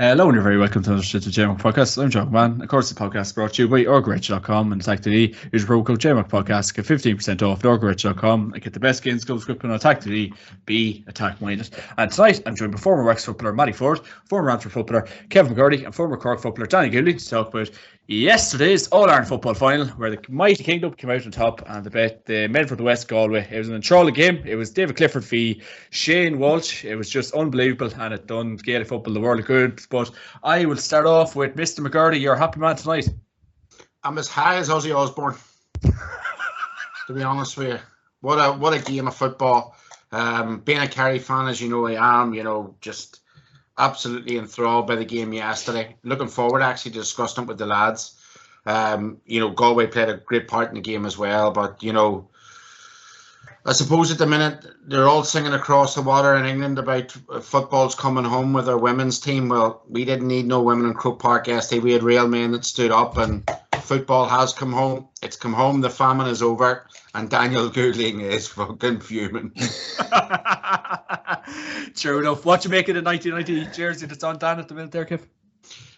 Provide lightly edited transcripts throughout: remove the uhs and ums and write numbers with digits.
Hello and you're very welcome to the JMac podcast. I'm John Man. Of course, the podcast is brought to you by Orgorich.com and Atak.ie. Use promo code JMac podcast, get 15% off at Orgorich.com and get the best games, club script on Atak.ie. Be attack minded. And tonight, I'm joined by former Wexford footballer Matty Ford, former Antrim footballer Kevin McGurdy, and former Cork footballer Danny Gooley to talk about yesterday's All-Ireland football final, where the mighty kingdom came out on top and the men from the West Galway. It was an enthralling game. It was David Clifford v Shane Walsh. It was just unbelievable, and it done Gaelic football the world of good. But I will start off with Mr. McGurdy. You're a happy man tonight. I'm as high as Ozzy Osbourne, to be honest with you. What a game of football. Being a Kerry fan, as you know I am, just absolutely enthralled by the game yesterday. Looking forward actually to discussing it with the lads. Galway played a great part in the game as well, but I suppose at the minute they're all singing across the water in England about football's coming home with our women's team. Well, we didn't need no women in Croke Park yesterday. We had real men that stood up, and football has come home. It's come home. The famine is over, and Daniel Goodling is fucking fuming. True enough. What you make of the 1990 jersey that's on Dan at the minute there, Kev?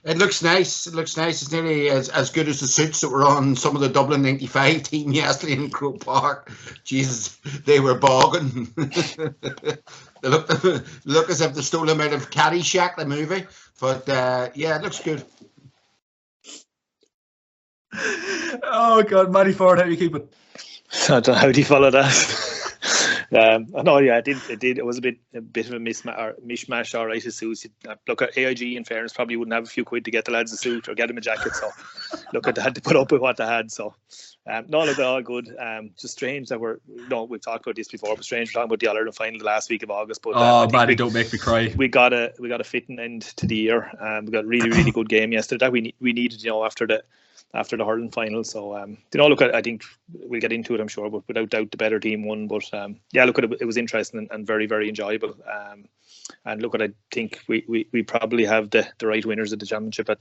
It looks nice. It's nearly as good as the suits that were on some of the Dublin 95 team yesterday in Croke Park. Jesus, they were bogging. They look as if they stole them out of Caddyshack, the movie. But it looks good. Oh God, Matty Ford, how do you keep it? I don't know, how do you follow that? It did. It was a bit of a mishmash. All right, a suit. Look, at AIG, in fairness, probably wouldn't have a few quid to get the lads a suit or get them a jacket. So, look, they had to put up with what they had. So, look, they're all good. Just strange that we've talked about this before, but strange we're talking about the All-Ireland final the last week of August. But Matty, don't make me cry. We got a fitting end to the year. We got a really, really good game yesterday that we needed, after the hurling final. So, I think we'll get into it, I'm sure, but without doubt the better team won. But it was interesting and very, very enjoyable. And look, I think we probably have the right winners of the championship at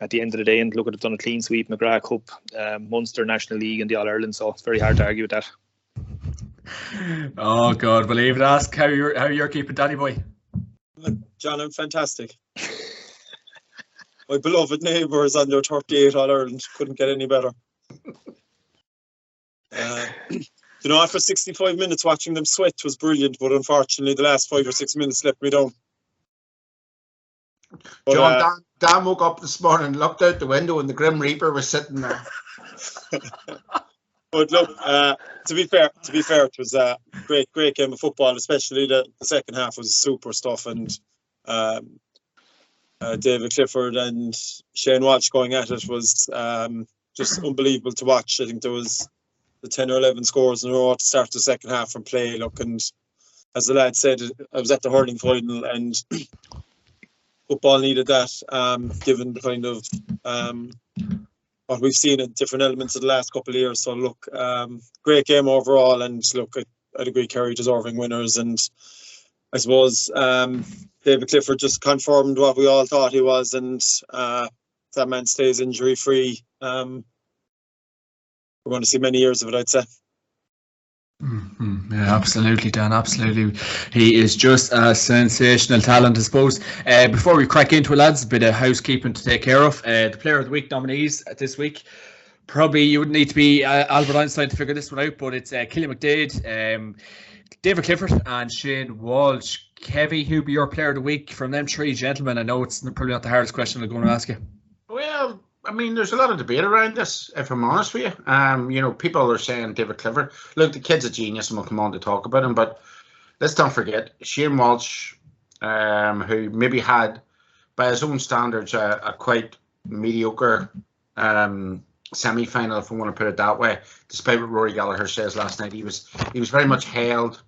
the end of the day. And look, they've done a clean sweep, McGrath Cup, Munster, National League, and the All Ireland. So it's very hard to argue with that. Oh God, believe it. Ask how you're keeping, Danny boy. John, I'm fantastic. My beloved neighbours on their 38 All-Ireland couldn't get any better. After 65 minutes watching them sweat was brilliant, but unfortunately the last 5 or 6 minutes let me down. But, John, Dan woke up this morning, looked out the window, and the Grim Reaper was sitting there. But look, to be fair, it was a great game of football, especially the second half was super stuff, and David Clifford and Shane Walsh going at it was just unbelievable to watch. I think there was the 10 or 11 scores in a row to start the second half from play. Look, and as the lad said, I was at the hurling final, and football needed that, given the kind of what we've seen in different elements of the last couple of years. So look, great game overall, and look, I'd agree Kerry deserving winners, and I suppose David Clifford just confirmed what we all thought he was, and that man stays injury free. We're going to see many years of it, I'd say. Mm-hmm. Yeah, absolutely, Dan. Absolutely, he is just a sensational talent, I suppose. Before we crack into it, lads, a bit of housekeeping to take care of. The Player of the Week nominees this week. Probably you wouldn't need to be Albert Einstein to figure this one out, but it's Killian McDade, David Clifford, and Shane Walsh. Kevy, who'd be your Player of the Week from them three gentlemen? I know it's probably not the hardest question I'm going to ask you. Well, I mean, there's a lot of debate around this, if I'm honest with you. People are saying David Clifford. Look, the kid's a genius, and we'll come on to talk about him. But let's not forget Shane Walsh, who maybe had, by his own standards, a quite mediocre semi-final, if we want to put it that way. Despite what Rory Gallagher says last night, he was very much hailed.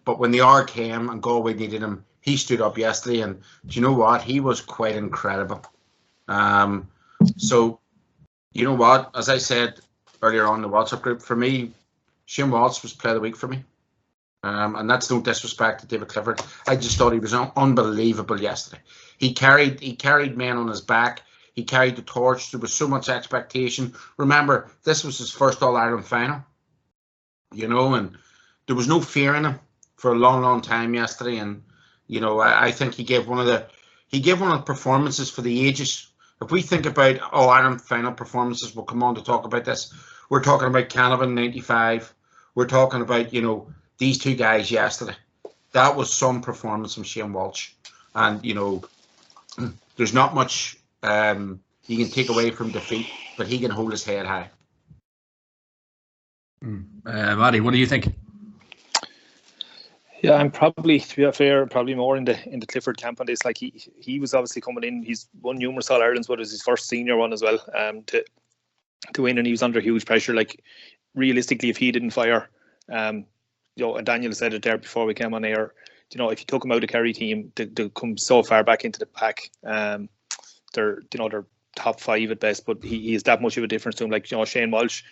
But when the hour came and Galway needed him, he stood up yesterday, and do you know what? He was quite incredible. So, you know what? As I said earlier on in the WhatsApp group, for me, Shane Walsh was Player of the Week for me. And that's no disrespect to David Clifford. I just thought he was unbelievable yesterday. He carried men on his back. He carried the torch. There was so much expectation. Remember, this was his first All-Ireland final. And there was no fear in him for a long, long time yesterday. And, I think he gave one of the he gave one of the performances for the ages. If we think about Ireland final performances, we'll come on to talk about this. We're talking about Canavan 95. We're talking about, these two guys yesterday. That was some performance from Shane Walsh. And, there's not much you can take away from defeat, but he can hold his head high. Maddie, what do you think? Yeah, I'm probably, to be fair, probably more in the Clifford camp on this. Like he was obviously coming in. He's won numerous All Irelands, but it was his first senior one as well. To win, and he was under huge pressure. Like realistically, if he didn't fire, and Daniel said it there before we came on air. If you took him out of the Kerry team, they come so far back into the pack. They're top 5 at best, but he is that much of a difference to him. Like Shane Walsh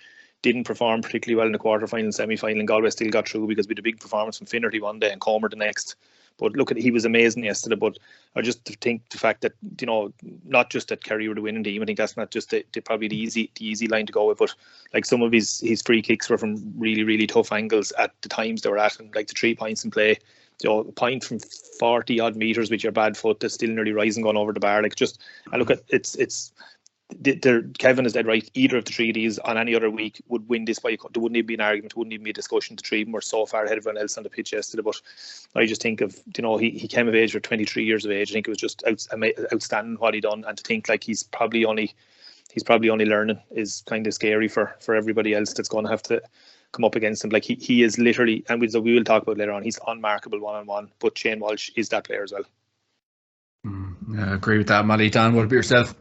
didn't perform particularly well in the quarterfinal, semi-final, and Galway still got through because we had a big performance from Finnerty one day and Comer the next. But look, he was amazing yesterday. But I just think the fact that not just that Kerry were the winning team. I think that's not just probably the easy line to go with. But like some of his free kicks were from really, really tough angles at the times they were at, and like the 3 points in play. A point from 40 odd meters with your bad foot that's still nearly rising going over the bar. Like just, I look at it's. Kevin is dead right. Either of the 3 of these on any other week would win this by. There wouldn't even be an argument. There wouldn't even be a discussion. The 3 of them were so far ahead of everyone else on the pitch yesterday. But I just think of he came of age for 23 years of age. I think it was just outstanding what he done, and to think like he's probably only learning is kind of scary for everybody else that's going to have to come up against him. Like he is literally, and we will talk about it later on, he's unmarkable one-on-one, but Shane Walsh is that player as well. I agree with that, Maddie. Dan, what about yourself?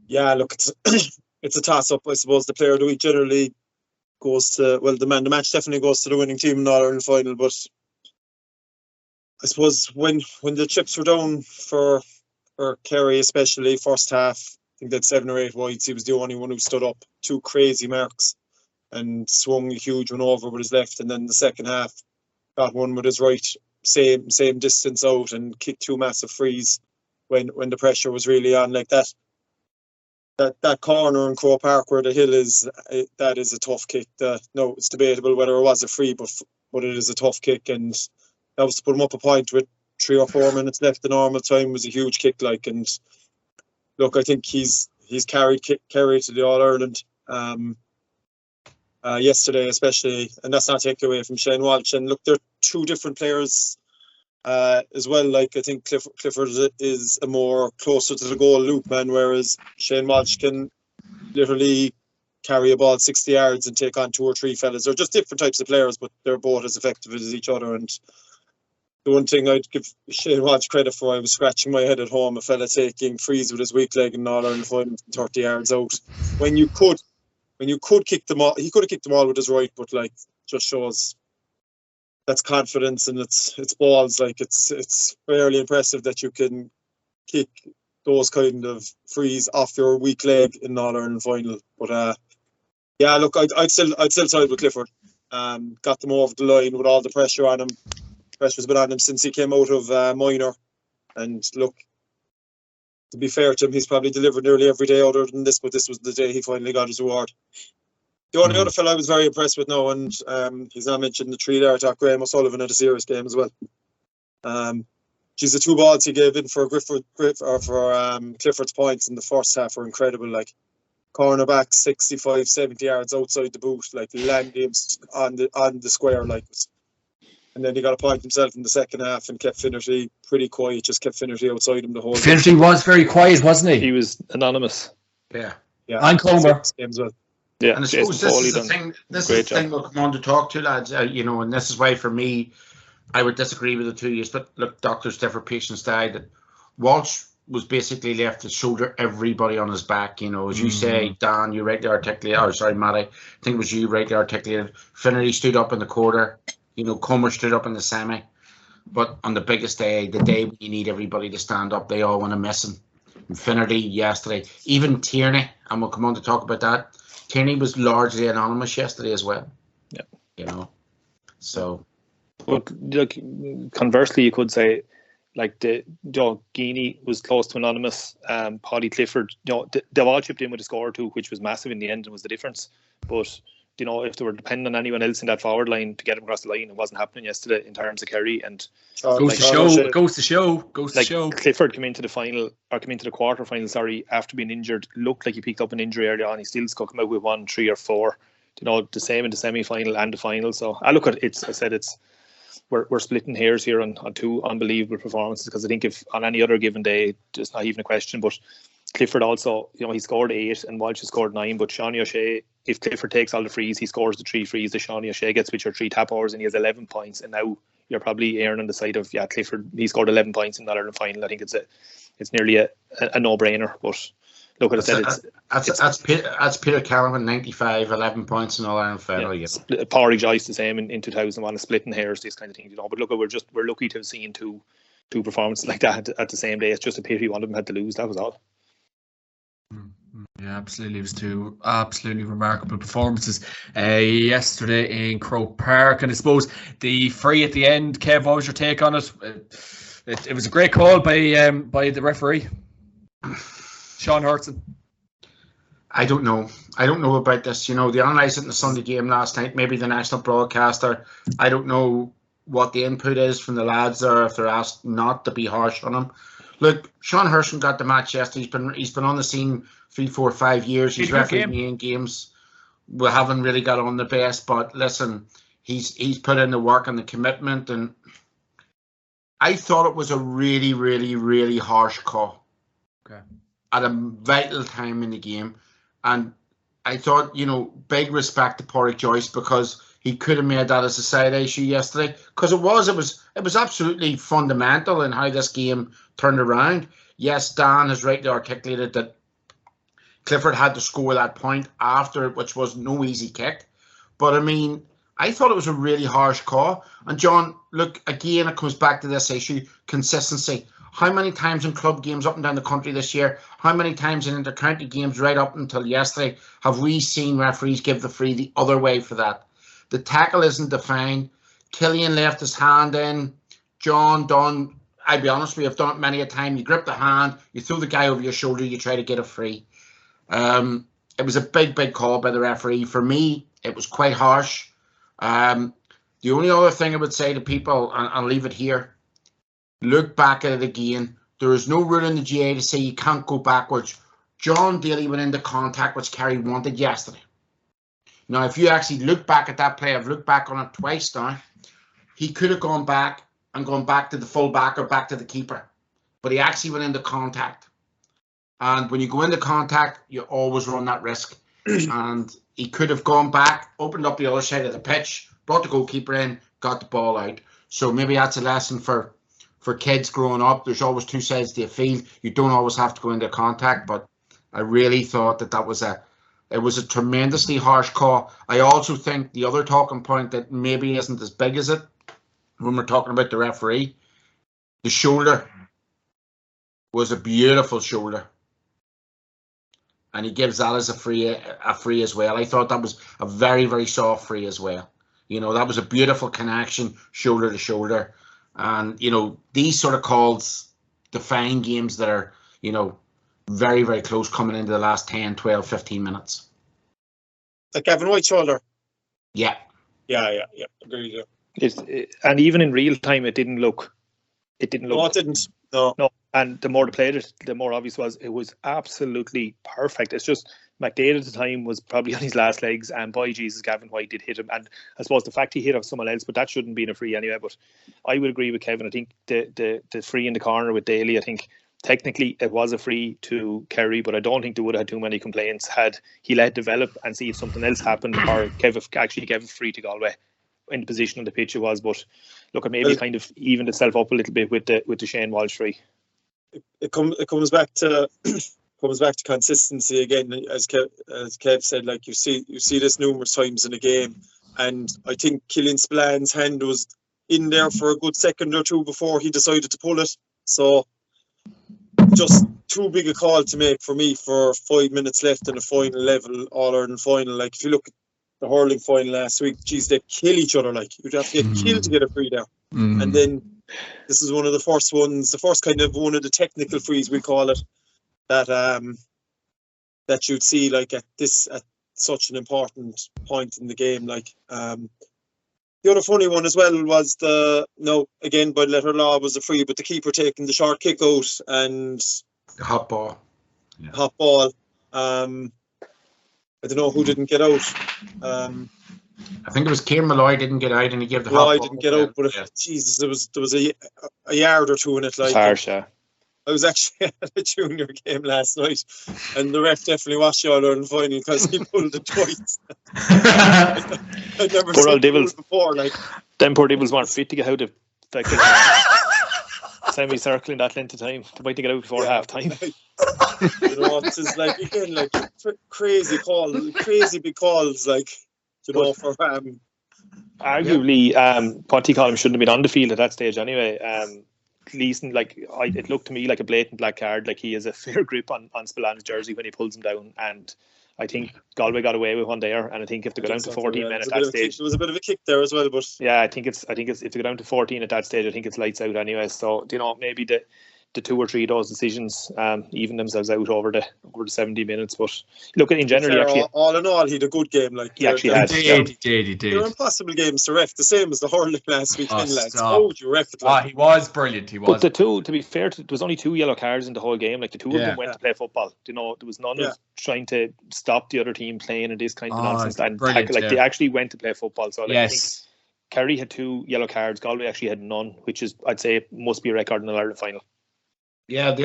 Yeah, look, it's a toss-up. I suppose the player of the week generally goes to, the man of the match definitely goes to the winning team in the All-Ireland final, but I suppose when the chips were down for Kerry, especially first half, I think that 7 or 8 wides, he was the only one who stood up, 2 crazy marks, and swung a huge one over with his left, and then the second half got one with his right, same distance out, and kicked 2 massive frees when the pressure was really on. Like that corner in Crow Park where the hill is, that is a tough kick. No, it's debatable whether it was a free, but it is a tough kick, and that was to put him up a point with 3 or 4 minutes left. The normal time was a huge kick. Like, and look, I think he's carried Kerry to the All Ireland. Yesterday especially, and that's not taken away from Shane Walsh. And look, they're 2 different players as well. Like, I think Clifford is a more closer to the goal loop man, whereas Shane Walsh can literally carry a ball 60 yards and take on 2 or 3 fellas. They're just different types of players, but they're both as effective as each other. And the one thing I'd give Shane Walsh credit for, I was scratching my head at home, a fella taking frees with his weak leg in All Ireland final 30 yards out. When you could kick them all, he could have kicked them all with his right, but like, just shows that's confidence and it's balls. Like, it's fairly impressive that you can kick those kind of frees off your weak leg in All Ireland final. But yeah, look, I'd still side with Clifford. Got them over the line with all the pressure on him. Pressure's been on him since he came out of minor, and look, to be fair to him, he's probably delivered nearly every day other than this, but this was the day he finally got his reward. The only other fellow I was very impressed with now, and he's not mentioned the 3 there, Graham O'Sullivan at a serious game as well. The 2 balls he gave in for Clifford's points in the first half were incredible. Like, cornerback 65, 70 yards outside the boot, like landing on the square, like. And then he got a point himself in the second half and kept Finnerty pretty quiet, just kept Finnerty outside him the whole time. Finnerty was very quiet, wasn't he? He was anonymous. Yeah. And Comer. As well. Yeah, and I suppose this is the thing. This is the thing we'll come on to talk to, lads. And this is why for me, I would disagree with the 2 years. But look, doctors differ, patients die. That Walsh was basically left to shoulder everybody on his back. As you say, Dan, you rightly articulated. Oh, sorry, Matty. I think it was you rightly articulated. Finnerty stood up in the quarter. Comer stood up in the semi. But on the biggest day, the day when you need everybody to stand up, they all want to miss him. And Finnerty yesterday, even Tierney, and we'll come on to talk about that. Tierney was largely anonymous yesterday as well. Yeah. So. But look, conversely, you could say, like, Geaney was close to anonymous. Paddy Clifford, they all chipped in with a score or 2, which was massive in the end and was the difference. But you know, if they were depending on anyone else in that forward line to get them across the line, it wasn't happening yesterday in terms of Kerry. And goes to show. Clifford came into the quarter final, sorry, after being injured, looked like he picked up an injury early on. He still come out with 1, 3 or 4. You know, the same in the semi-final and the final. So I look at it. I said we're splitting hairs here on 2 unbelievable performances, because I think if on any other given day, it's not even a question. But Clifford also, you know, he scored 8 and Walsh has scored 9. But Seanie O'Shea, if Clifford takes all the frees, he scores the 3 frees. The Seanie O'Shea gets with your 3 tap overs, and he has 11 points. And now you're probably erring on the side of Clifford. He scored 11 points in the Ireland final. I think it's nearly a no-brainer. But look, what I said, that's Peter Callum 95, 11 points in All Ireland final. Yeah, Porrick Joyce the same in 2001, splitting hairs, this kind of thing, you know. But look, we're lucky to have seen two performances like that at the same day. It's just a pity one of them had to lose. That was all. Yeah, absolutely. It was 2 absolutely remarkable performances yesterday in Croke Park, and I suppose the free at the end. Kev, what was your take on it? It was a great call by the referee, Sean Hurtson. I don't know about this. You know, they analysed it in the Sunday game last night. Maybe the national broadcaster. I don't know what the input is from the lads there, if they're asked not to be harsh on him. Look, Sean Hurtson got the match yesterday. He's been on the scene 3, 4, 5 years. He's refereed me in games. We haven't really got on the best, but listen, he's put in the work and the commitment, and I thought it was a really, really, really harsh call. Okay. At a vital time in the game, and I thought, you know, big respect to Porrick Joyce, because he could have made that as a side issue yesterday, because it was absolutely fundamental in how this game turned around. Yes, Dan has rightly articulated that Clifford had to score that point after, which was no easy kick. But I mean, I thought it was a really harsh call. And John, look, again, it comes back to this issue, consistency. How many times in club games up and down the country this year, how many times in inter-county games right up until yesterday have we seen referees give the free the other way for that? The tackle isn't defined. Killian left his hand in. John done, I'll be honest, we have done it many a time. You grip the hand, you throw the guy over your shoulder, you try to get a free. It was a big, big call by the referee. For me, it was quite harsh. The only other thing I would say to people, and I'll leave it here, look back at it again. There is no rule in the GA to say you can't go backwards. John Daly went into contact which Kerry wanted yesterday. Now, if you actually look back at that play, I've looked back on it twice now, he could have gone back to the full back or back to the keeper. But he actually went into contact. And when you go into contact, you always run that risk. And he could have gone back, opened up the other side of the pitch, brought the goalkeeper in, got the ball out. So maybe that's a lesson for kids growing up. There's always 2 sides to a field. You don't always have to go into contact. But I really thought that was a tremendously harsh call. I also think the other talking point that maybe isn't as big as it, when we're talking about the referee, the shoulder was a beautiful shoulder. And he gives that as a free as well. I thought that was a very, very soft free as well. You know, that was a beautiful connection, shoulder to shoulder. And, you know, these sort of calls define games that are, you know, very, very close coming into the last 10, 12, 15 minutes. Like Gavin White's shoulder? Yeah. Yeah. Agreed. And even in real time, it didn't look. No, it didn't. No. And the more they played it, the more obvious it was absolutely perfect. It's just McDade at the time was probably on his last legs, and boy Jesus, Gavin White did hit him. And I suppose the fact he hit off someone else, but that shouldn't be a free anyway. But I would agree with Kevin. I think the free in the corner with Daly, I think technically it was a free to Kerry, but I don't think they would have had too many complaints had he let it develop and see if something else happened, or actually gave a free to Galway in the position on the pitch it was. But look, it maybe kind of evened itself up a little bit with the Shane Walsh free. It comes back to consistency again, as Kev said. Like you see this numerous times in a game, and I think Killian Spillane's hand was in there for a good second or two before he decided to pull it. So just too big a call to make for me for 5 minutes left in the final level All-Ireland final. Like if you look at the hurling final last week, geez, they kill each other. Like you'd have to get killed to get a free there. And then this is one of the first ones, the first kind of one of the technical frees we call it, that you'd see like at such an important point in the game. Like the other funny one as well was again by letter law was a free, but the keeper taking the short kick out and The hot ball. Yeah. hot ball. I don't know who didn't get out. I think it was Kieran Malloy didn't get out and he gave the hot Malloy ball. didn't get out, but Jesus, there was a yard or two in it. Like harsh, yeah. I was actually at a junior game last night, and the ref definitely watched the All-Ireland final because he pulled it twice. I'd never Poor seen old it Devils. before. Like Them poor Devils weren't fit to get out of like semi-circling that length of time. They might to get out before half time. You know, it's just like again, like crazy big calls, like you know, for arguably, what he called him shouldn't have been on the field at that stage anyway. Leeson, like it looked to me like a blatant black card. Like he has a fair grip on Spillane's jersey when he pulls him down, and I think Galway got away with one there. And I think if they go down to 14 men at that stage, there was a bit of a kick there as well. But yeah, I think it's if they go down to 14 at that stage, I think it's lights out anyway. So you know, maybe the 2 or 3 of those decisions even themselves out over the 70 minutes. But look, in general, actually, all in all, he had a good game. Like he actually had. He did. They're impossible games to ref. The same as the hurling last weekend, lads. Stop. How would you ref it? Like? He was brilliant. He was. But the two, to be fair, there was only 2 yellow cards in the whole game. Like the 2 of them went to play football. You know, there was none of trying to stop the other team playing and this kind of nonsense. And they actually went to play football. So like, I think Kerry had 2 yellow cards. Galway actually had none, which is, I'd say, must be a record in an Ireland final. Yeah,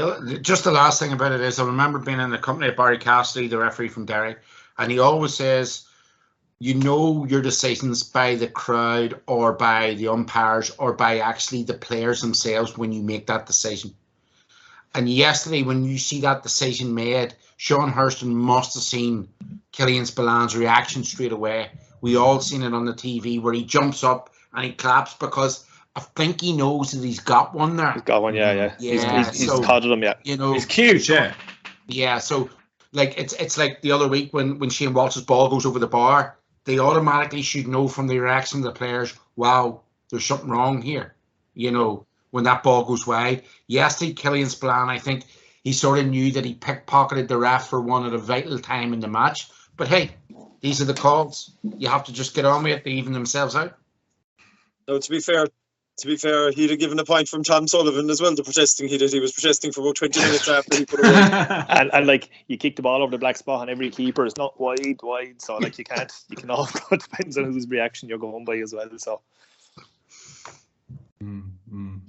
just the last thing about it is I remember being in the company of Barry Cassidy, the referee from Derry, and he always says, you know your decisions by the crowd or by the umpires or by actually the players themselves when you make that decision. And yesterday, when you see that decision made, Sean Hurston must have seen Killian Spillane's reaction straight away. We all seen it on the TV where he jumps up and he claps because I think he knows that he's got one there. He's got one, yeah. He's coddled him, yeah. You know, he's cute, yeah. Yeah, so like it's like the other week when Shane Walsh's ball goes over the bar, they automatically should know from the reaction of the players, wow, there's something wrong here. You know, when that ball goes wide. Yesterday, Killian Spillane, I think he sort of knew that he pickpocketed the ref for one at a vital time in the match. But hey, these are the calls. You have to just get on with it. They even themselves out. No, to be fair, he'd have given a point from Tom Sullivan as well. The protesting he did, he was protesting for about 20 minutes after he put it away. and like you kick the ball over the black spot, and every keeper is not wide. So like you can all it depends on whose reaction you're going by as well. So.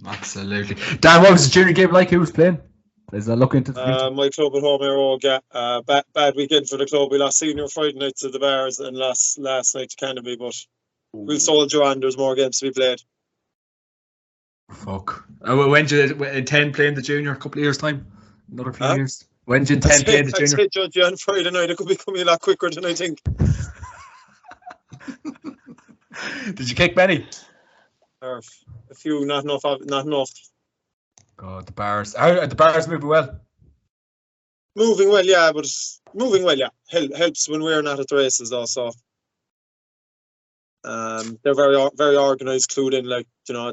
Absolutely. Dan, what was the junior game like? Who was playing? Is that looking into the future? My club at home here, bad weekend for the club. We lost senior Friday night to the Bars and last night to Canterbury, but we'll soldier on. There's more games to be played. Fuck. When do you intend playing the junior? A couple of years' time? Another few years? When do you intend playing the junior? I'd say judge you on Friday night. It could be coming a lot quicker than I think. Did you kick many? A few, not enough. God, the Bars. How are the Bars moving well? Moving well, yeah, but moving well, yeah. Helps when we're not at the races, also. They're very, very organised, clued in. Like you know,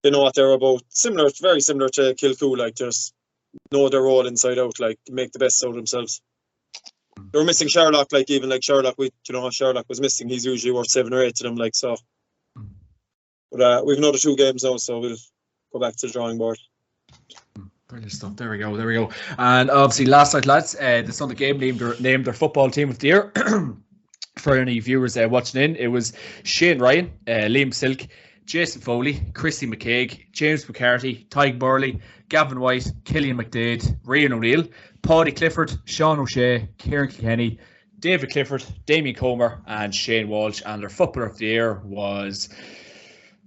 they know what they're about. Very similar to Kilcoo. Like just know their role inside out. Like make the best out of themselves. They were missing Sherlock. Like even like Sherlock, Sherlock was missing. He's usually worth 7 or 8 to them. Like so. But we've another 2 games now, so we'll go back to the drawing board. Brilliant stuff. There we go. And obviously, last night, lads, the Sunday game named their football team of the year. For any viewers watching in, it was Shane Ryan, Liam Silk, Jason Foley, Christy McCaig, James McCarthy, Tyg Burley, Gavin White, Killian McDade, Rian O'Neill, Paddy Clifford, Sean O'Shea, Kieran Kilkenny, David Clifford, Damien Comer, and Shane Walsh. And their footballer of the year was...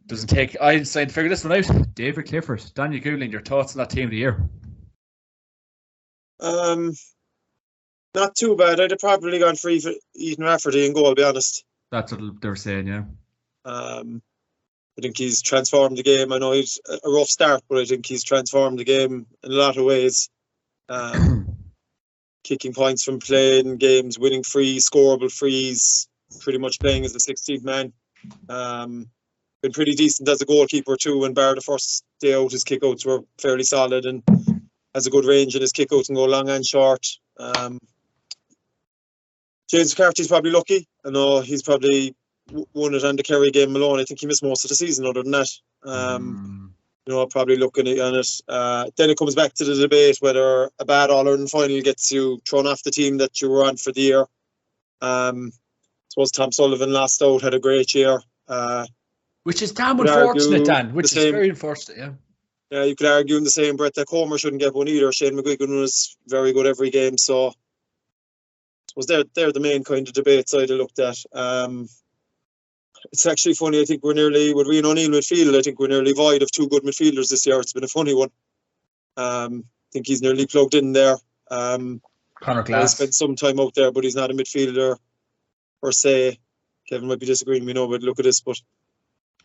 Doesn't take Einstein to figure this one out. David Clifford. Daniel Goulding, your thoughts on that team of the year? Not too bad. I'd have probably gone for Ethan Rafferty in goal, to be honest. That's what they were saying, yeah. I think he's transformed the game. I know he's a rough start, but I think he's transformed the game in a lot of ways. Kicking points from playing games, winning frees, scoreable frees, pretty much playing as a 16th man. Been pretty decent as a goalkeeper too, and bar the first day out, his kickouts were fairly solid and has a good range in his kickouts and go long and short. James McCarthy's probably lucky. I know he's probably won it on the Kerry game alone. I think he missed most of the season other than that. Probably looking at it. Then it comes back to the debate whether a bad All-Ireland final gets you thrown off the team that you were on for the year. I suppose Tom Sullivan last out, had a great year. Which is damn unfortunate, Dan. Which is very unfortunate, yeah. Yeah, you could argue in the same breath that Comer shouldn't get one either. Shane McGuigan was very good every game, so I suppose they're the main kind of debates I'd have looked at. It's actually funny. I think we're nearly, with Rian O'Neill midfield, I think we're nearly void of two good midfielders this year. It's been a funny one. I think he's nearly plugged in there. Conor Glass. He spent some time out there, but he's not a midfielder per se. Kevin might be disagreeing with me, but look at this. But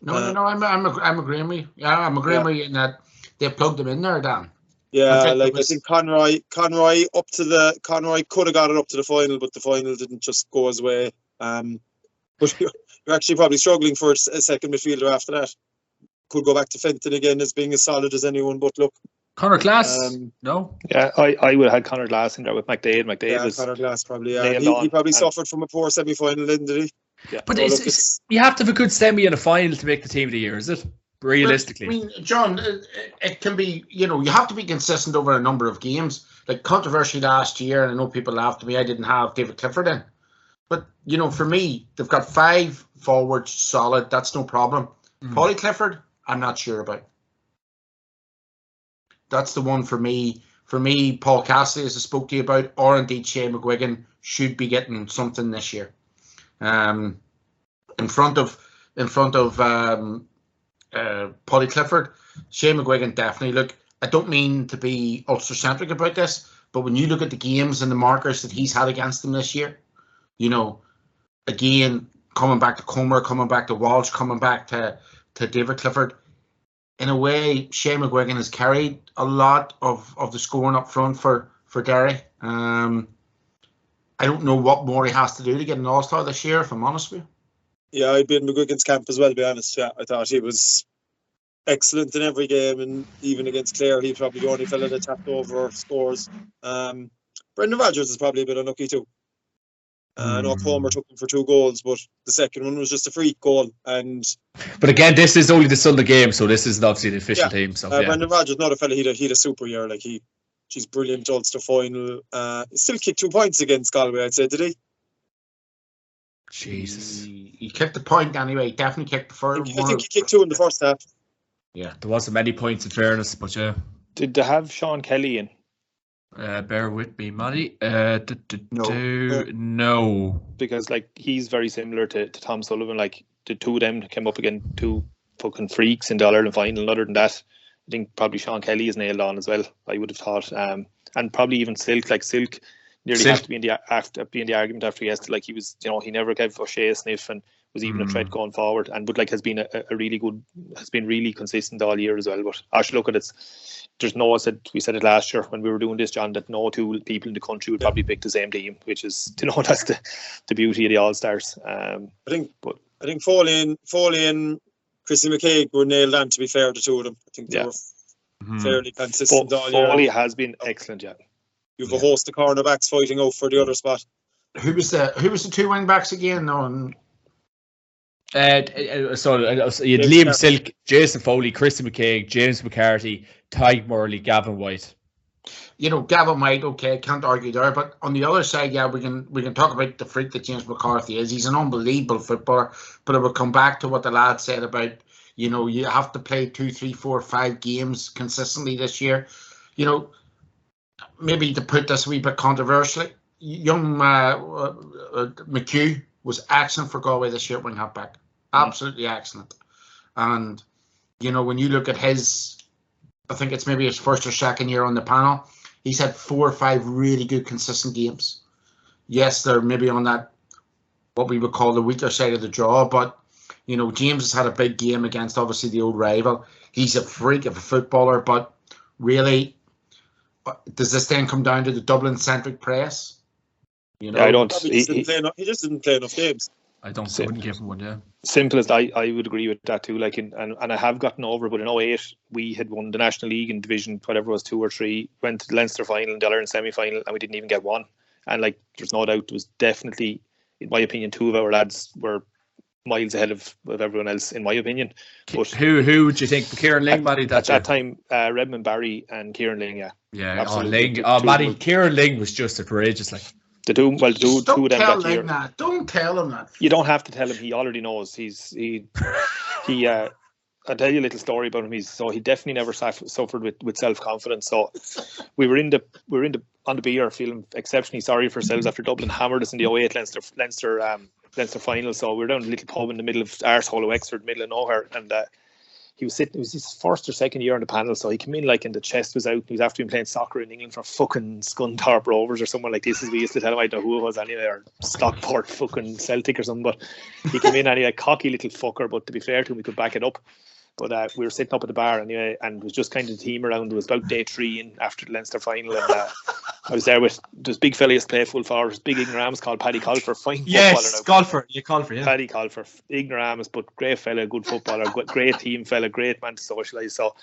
no, I'm agreeing with you. Yeah, I'm agreeing with you in that they plugged him in there, Dan. Yeah, I think Conroy could have got it up to the final, but the final didn't just go his way. But you're actually probably struggling for a second midfielder after that. Could go back to Fenton again as being as solid as anyone, but look. Conor Glass? No? Yeah, I would have had Conor Glass in there with McDade. McDade was Conor Glass probably, yeah. He probably suffered from a poor semi-final then, did he? Yeah. But you have to have a good semi and a final to make the team of the year, is it? Realistically. I mean, John, it can be, you have to be consistent over a number of games. Like controversy last year, and I know people laughed at me, I didn't have David Clifford in. But, for me, they've got 5 forwards solid. That's no problem. Paulie Clifford, I'm not sure about. That's the one for me. For me, Paul Cassidy, as I spoke to you about, or indeed Shane McGuigan, should be getting something this year. In front of Paulie Clifford, Shane McGuigan definitely. Look, I don't mean to be ultra-centric about this, but when you look at the games and the markers that he's had against them this year, again, coming back to Comer, coming back to Walsh, coming back to David Clifford, in a way, Shane McGuigan has carried a lot of the scoring up front for Derry. I don't know what more he has to do to get an All-Star this year, if I'm honest with you. Yeah, I'd be in McGuigan's camp as well, to be honest. Yeah, I thought he was excellent in every game, and even against Clare, he probably the only fella that tapped over scores. Brendan Rodgers is probably a bit unlucky too. I know Comer took him for 2 goals, but the second one was just a freak goal. But again, this is only the Sunday game, so this isn't obviously the official team. So Brendan Rodgers, not a fella, he'd a super year. Like he's brilliant. Ulster final. He still kicked 2 points against Galway, I'd say, did he? Jesus. He kicked the point anyway. He definitely kicked the first. I think he kicked 2 in the first half. Yeah, there wasn't many points in fairness, but yeah. Did they have Sean Kelly in? Bear with me, Matty. No. Because he's very similar to Tom Sullivan. Like the two of them came up against 2 fucking freaks in the All-Ireland final. And other than that, I think probably Sean Kelly is nailed on as well, I would have thought. And probably even Silk. Like Silk nearly has to be in the argument after yesterday. Like he was, he never gave O'Shea a sniff and was even a threat going forward. And has been has been really consistent all year as well. But actually, look at it. There's we said it last year when we were doing this, John, that no 2 people in the country would probably pick the same team, which is, that's the beauty of the All-Stars. I think Foley and Chrissy McCaig were nailed on, to be fair, the 2 of them. I think they were fairly consistent all year. Foley has been excellent, yeah. You have a host of cornerbacks fighting out for the other spot. Who was the 2 wing backs again? No. You had Liam Silk, Jason Foley, Christy McCaig, James McCarthy, Tyke Morley, Gavin White. Gavin White, okay, can't argue there. But on the other side, yeah, we can talk about the freak that James McCarthy is. He's an unbelievable footballer. But I will come back to what the lad said about, you have to play 2, 3, 4, 5 games consistently this year. Maybe to put this a wee bit controversially, young McHugh was excellent for Galway this year at wing halfback. Absolutely excellent. And, when you look at his, I think it's maybe his first or second year on the panel, he's had 4 or 5 really good consistent games. Yes, they're maybe on that, what we would call the weaker side of the draw, but, James has had a big game against obviously the old rival. He's a freak of a footballer, but really, does this then come down to the Dublin-centric press? I don't. He just didn't play enough games. I wouldn't give him one, yeah. Simplest, I would agree with that too. And I have gotten over, but in 2008, we had won the National League in Division, whatever it was, 2 or 3, went to the Leinster final and the All-Ireland semi-final, and we didn't even get one. And like, there's no doubt, it was definitely, in my opinion, two of our lads were miles ahead of everyone else, in my opinion. But who would you think? Kieran Ling, Matty, at that time, Redmond Barry and Kieran Ling, yeah, absolutely. Matty, Kieran Ling was just courageous, like. The two of them that year. Don't tell him that. You don't have to tell him. He already knows. He. I'll tell you a little story about him. He definitely never suffered with self-confidence. So we were on the beer feeling exceptionally sorry for ourselves after Dublin hammered us in the 08 Leinster final. So we were down in a little pub in the middle of arsehole of Wexford, middle of nowhere, and he was sitting. It was his first or second year on the panel, so he came in like, and the chest was out. He was after been playing soccer in England for fucking Scunthorpe Rovers or someone like this. As we used to tell him, I don't know who it was anyway, or Stockport fucking Celtic or something. But he came in anyway, cocky little fucker. But to be fair to him, we could back it up. But we were sitting up at the bar anyway, and it was just kind of the team around. It was about day 3 in after the Leinster final, and I was there with this big fella used to play full forward, big ignoramus called Paddy Colfer, fine yes, footballer. Colfer, yeah. Paddy Colfer, ignoramus, but great fella, good footballer, great team fella, great man to socialise. So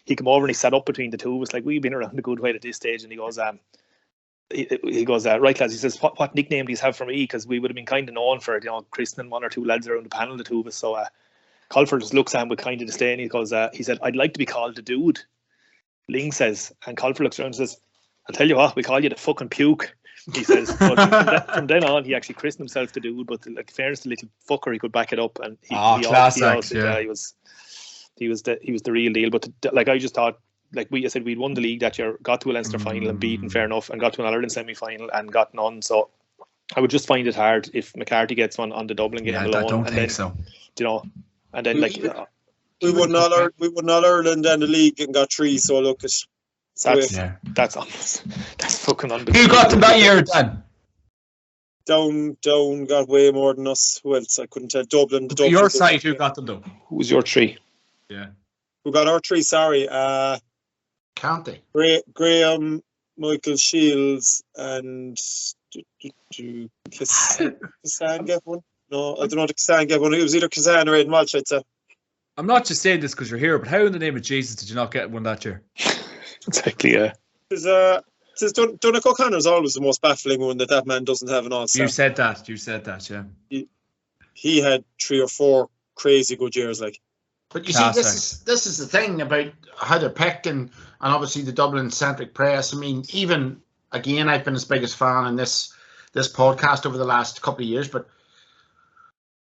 he came over and he sat up between the two of us, like, we've been around a good way at this stage, and he goes, right lads, he says, what nickname do you have for me? Because we would have been kind of known for, christening one or two lads around the panel, the two of us. So Colfer just looks at him with kind of disdain. He goes, he said, I'd like to be called the dude. Ling says, and Colfer looks around and says, I'll tell you what, we call you the fucking puke. He says, but from then on, he actually christened himself the dude. But like, fairness, the little fucker, he could back it up, and he was the real deal. But like, I just thought, like I said, we'd won the league that year, got to a Leinster final and beaten, fair enough, and got to an Ireland semi-final and got none. So I would just find it hard if McCarthy gets one on the Dublin game alone. I don't think so. And then like we won all Ireland and the league and got 3. So look, that's fucking unbelievable. Who got them that year, Dan? Down got way more than us. Who else? I couldn't tell. Dublin. Your side, who got them though? Who was your 3? Yeah. Who got our 3? Sorry. County. Graham, Michael Shields, and Kazan get one? No, I don't know if Kazan get one. It was either Kazan or Aidan Walsh, I'd say. I'm not just saying this because you're here, but how in the name of Jesus did you not get one that year? Exactly, yeah. Says Donnacha O'Connor's always the most baffling one that man doesn't have an all-star. You said that, yeah. He had 3 or 4 crazy good years, like. But you see, this is the thing about how they're picked, and obviously the Dublin-centric press. I mean, even, again, I've been his biggest fan in this podcast over the last couple of years, but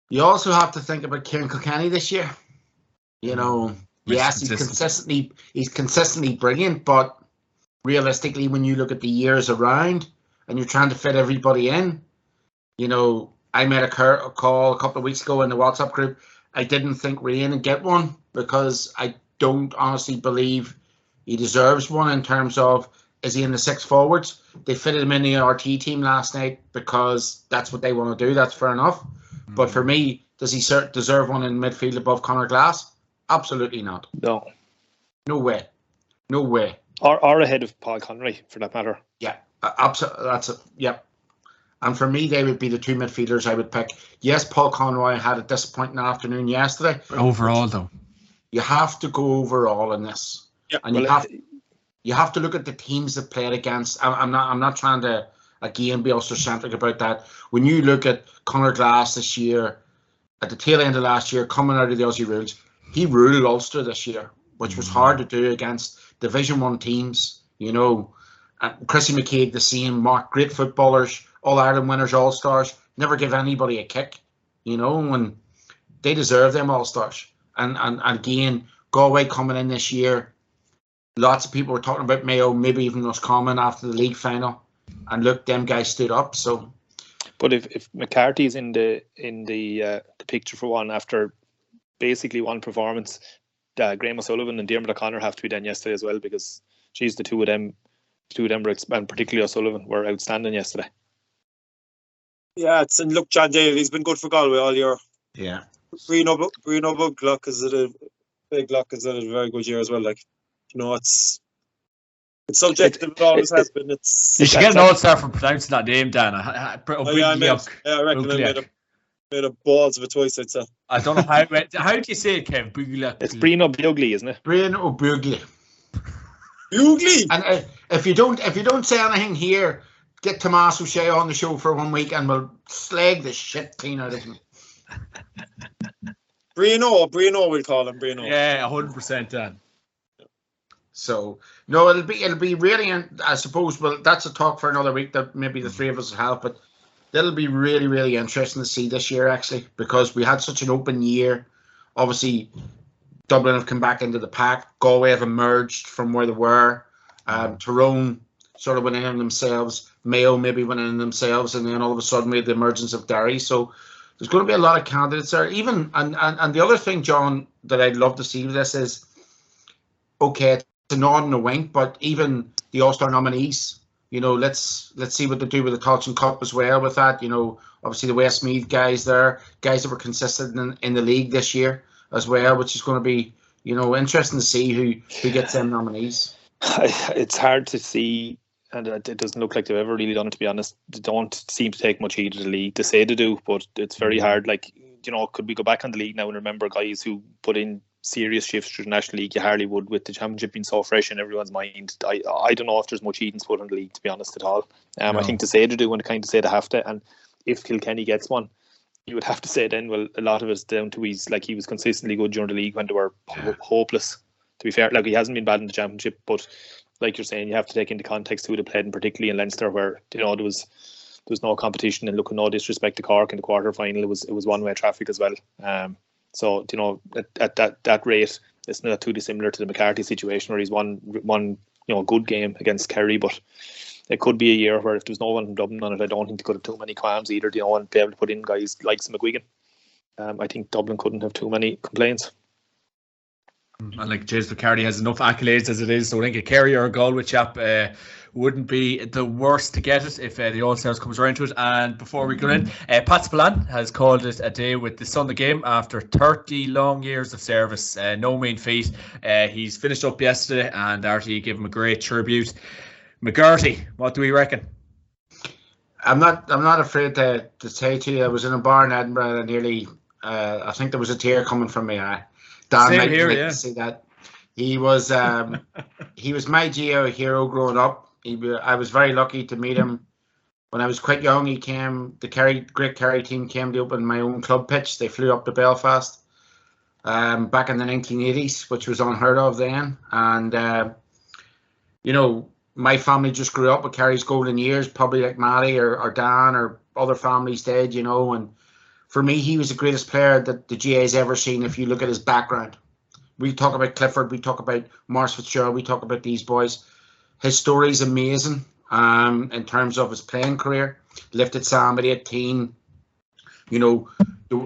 you also have to think about Kieran Kilkenny this year. Yes, he's consistently brilliant, but realistically, when you look at the years around and you're trying to fit everybody in, I made a call a couple of weeks ago in the WhatsApp group. I didn't think Rian would get one because I don't honestly believe he deserves one in terms of, is he in the 6 forwards? They fitted him in the RT team last night because that's what they want to do. That's fair enough. Mm-hmm. But for me, does he deserve one in midfield above Conor Glass? Absolutely not. No. No way. Or ahead of Paul Conroy, for that matter. Yeah, absolutely. Yeah. And for me, they would be the 2 midfielders I would pick. Yes, Paul Conroy had a disappointing afternoon yesterday. Overall, though, you have to go overall in this, and you have to look at the teams that played against. I'm not trying to again be Ulster-centric about that. When you look at Conor Glass this year, at the tail end of last year, coming out of the Aussie rules, he ruled Ulster this year, which was hard to do against Division 1 teams. Chrissy McCaig the same. Mark, great footballers. All-Ireland winners, All-Stars, never give anybody a kick, and they deserve them All-Stars. And again, Galway coming in this year, lots of people were talking about Mayo, maybe even was common after the league final, and look, them guys stood up. So, but if McCarthy's in the picture for one after basically one performance, Graham O'Sullivan and Diarmuid O'Connor have to be done yesterday as well, because the two of them were, and particularly O'Sullivan, were outstanding yesterday. Yeah, and look, John Dale, he's been good for Galway all year. Yeah. Bruno Gluck is a very good year as well. Like, it's subjective. It always has been. You should get an all-star for pronouncing that name, Dan. I reckon I made a balls of it twice, I'd say. I don't know how do you say it, Kev? It's Brino Bugli, isn't it? Brino Bugli. Bugli. And if you don't say anything here, get Tomas O'Shea on the show for 1 week and we'll slag the shit clean out of him. Briano, we'll call him Briano. Yeah, 100%, Dan. So no, it'll be really, I suppose. Well, that's a talk for another week that maybe the three of us will have, but that'll be really, really interesting to see this year actually, because we had such an open year. Obviously, Dublin have come back into the pack. Galway have emerged from where they were. Tyrone sort of went in on themselves. Mayo maybe went in on themselves, and then all of a sudden we had the emergence of Derry. So there's going to be a lot of candidates there. Even and the other thing, John, that I'd love to see with this is, okay, it's a nod and a wink, but even the All-Star nominees, you know, let's see what they do with the Tailteann Cup as well with that. You know, obviously the Westmeath guys there, guys that were consistent in the league this year as well, which is going to be, you know, interesting to see who gets them nominees. It's hard to see, and it doesn't look like they've ever really done it, to be honest. They don't seem to take much heed of the league. They say they do, but it's very hard. Like, you know, could we go back on the league now and remember guys who put in serious shifts through the National League? You hardly would, with the championship being so fresh in everyone's mind. I don't know if there's much Edens put on the league, to be honest, at all. No. I think to say they do, and kind of say they have to, and if Kilkenny gets one, you would have to say then, well, a lot of it's down to he was consistently good during the league when they were hopeless, to be fair. Like, he hasn't been bad in the championship, but like you're saying, you have to take into context who they played, and particularly in Leinster, where, you know, there was no competition, and look, no disrespect to Cork in the quarter final, it was one-way traffic as well. So, you know, at that rate, it's not too dissimilar to the McCarthy situation, where he's won you know, good game against Kerry, but it could be a year where if there's no one in Dublin on it, I don't think they could have too many qualms either, you know, and be able to put in guys like McGuigan. I think Dublin couldn't have too many complaints. And like James McCarthy has enough accolades as it is, so I think a Kerry or a Galway chap wouldn't be the worst to get it if the All-Stars comes around to it. And before we go in, Pat Spillane has called it a day with the Sunday game after 30 long years of service. No mean feat. He's finished up yesterday, and RTE gave him a great tribute. McGarty, what do we reckon? I'm not afraid to say to you, I was in a bar in Edinburgh and nearly, I think there was a tear coming from my eye. Dan Same might here, like yeah. to see that. He was my Geo hero growing up. I was very lucky to meet him when I was quite young. He came, the great Kerry team came to open my own club pitch. They flew up to Belfast back in the 1980s, which was unheard of then. And you know, my family just grew up with Kerry's golden years, probably like Matty or Dan or other families did, you know. And for me, he was the greatest player that the GA's ever seen if you look at his background. We talk about Clifford, we talk about Maurice Fitzgerald, we talk about these boys. His story is amazing in terms of his playing career. Lifted Sam at 18, you know, the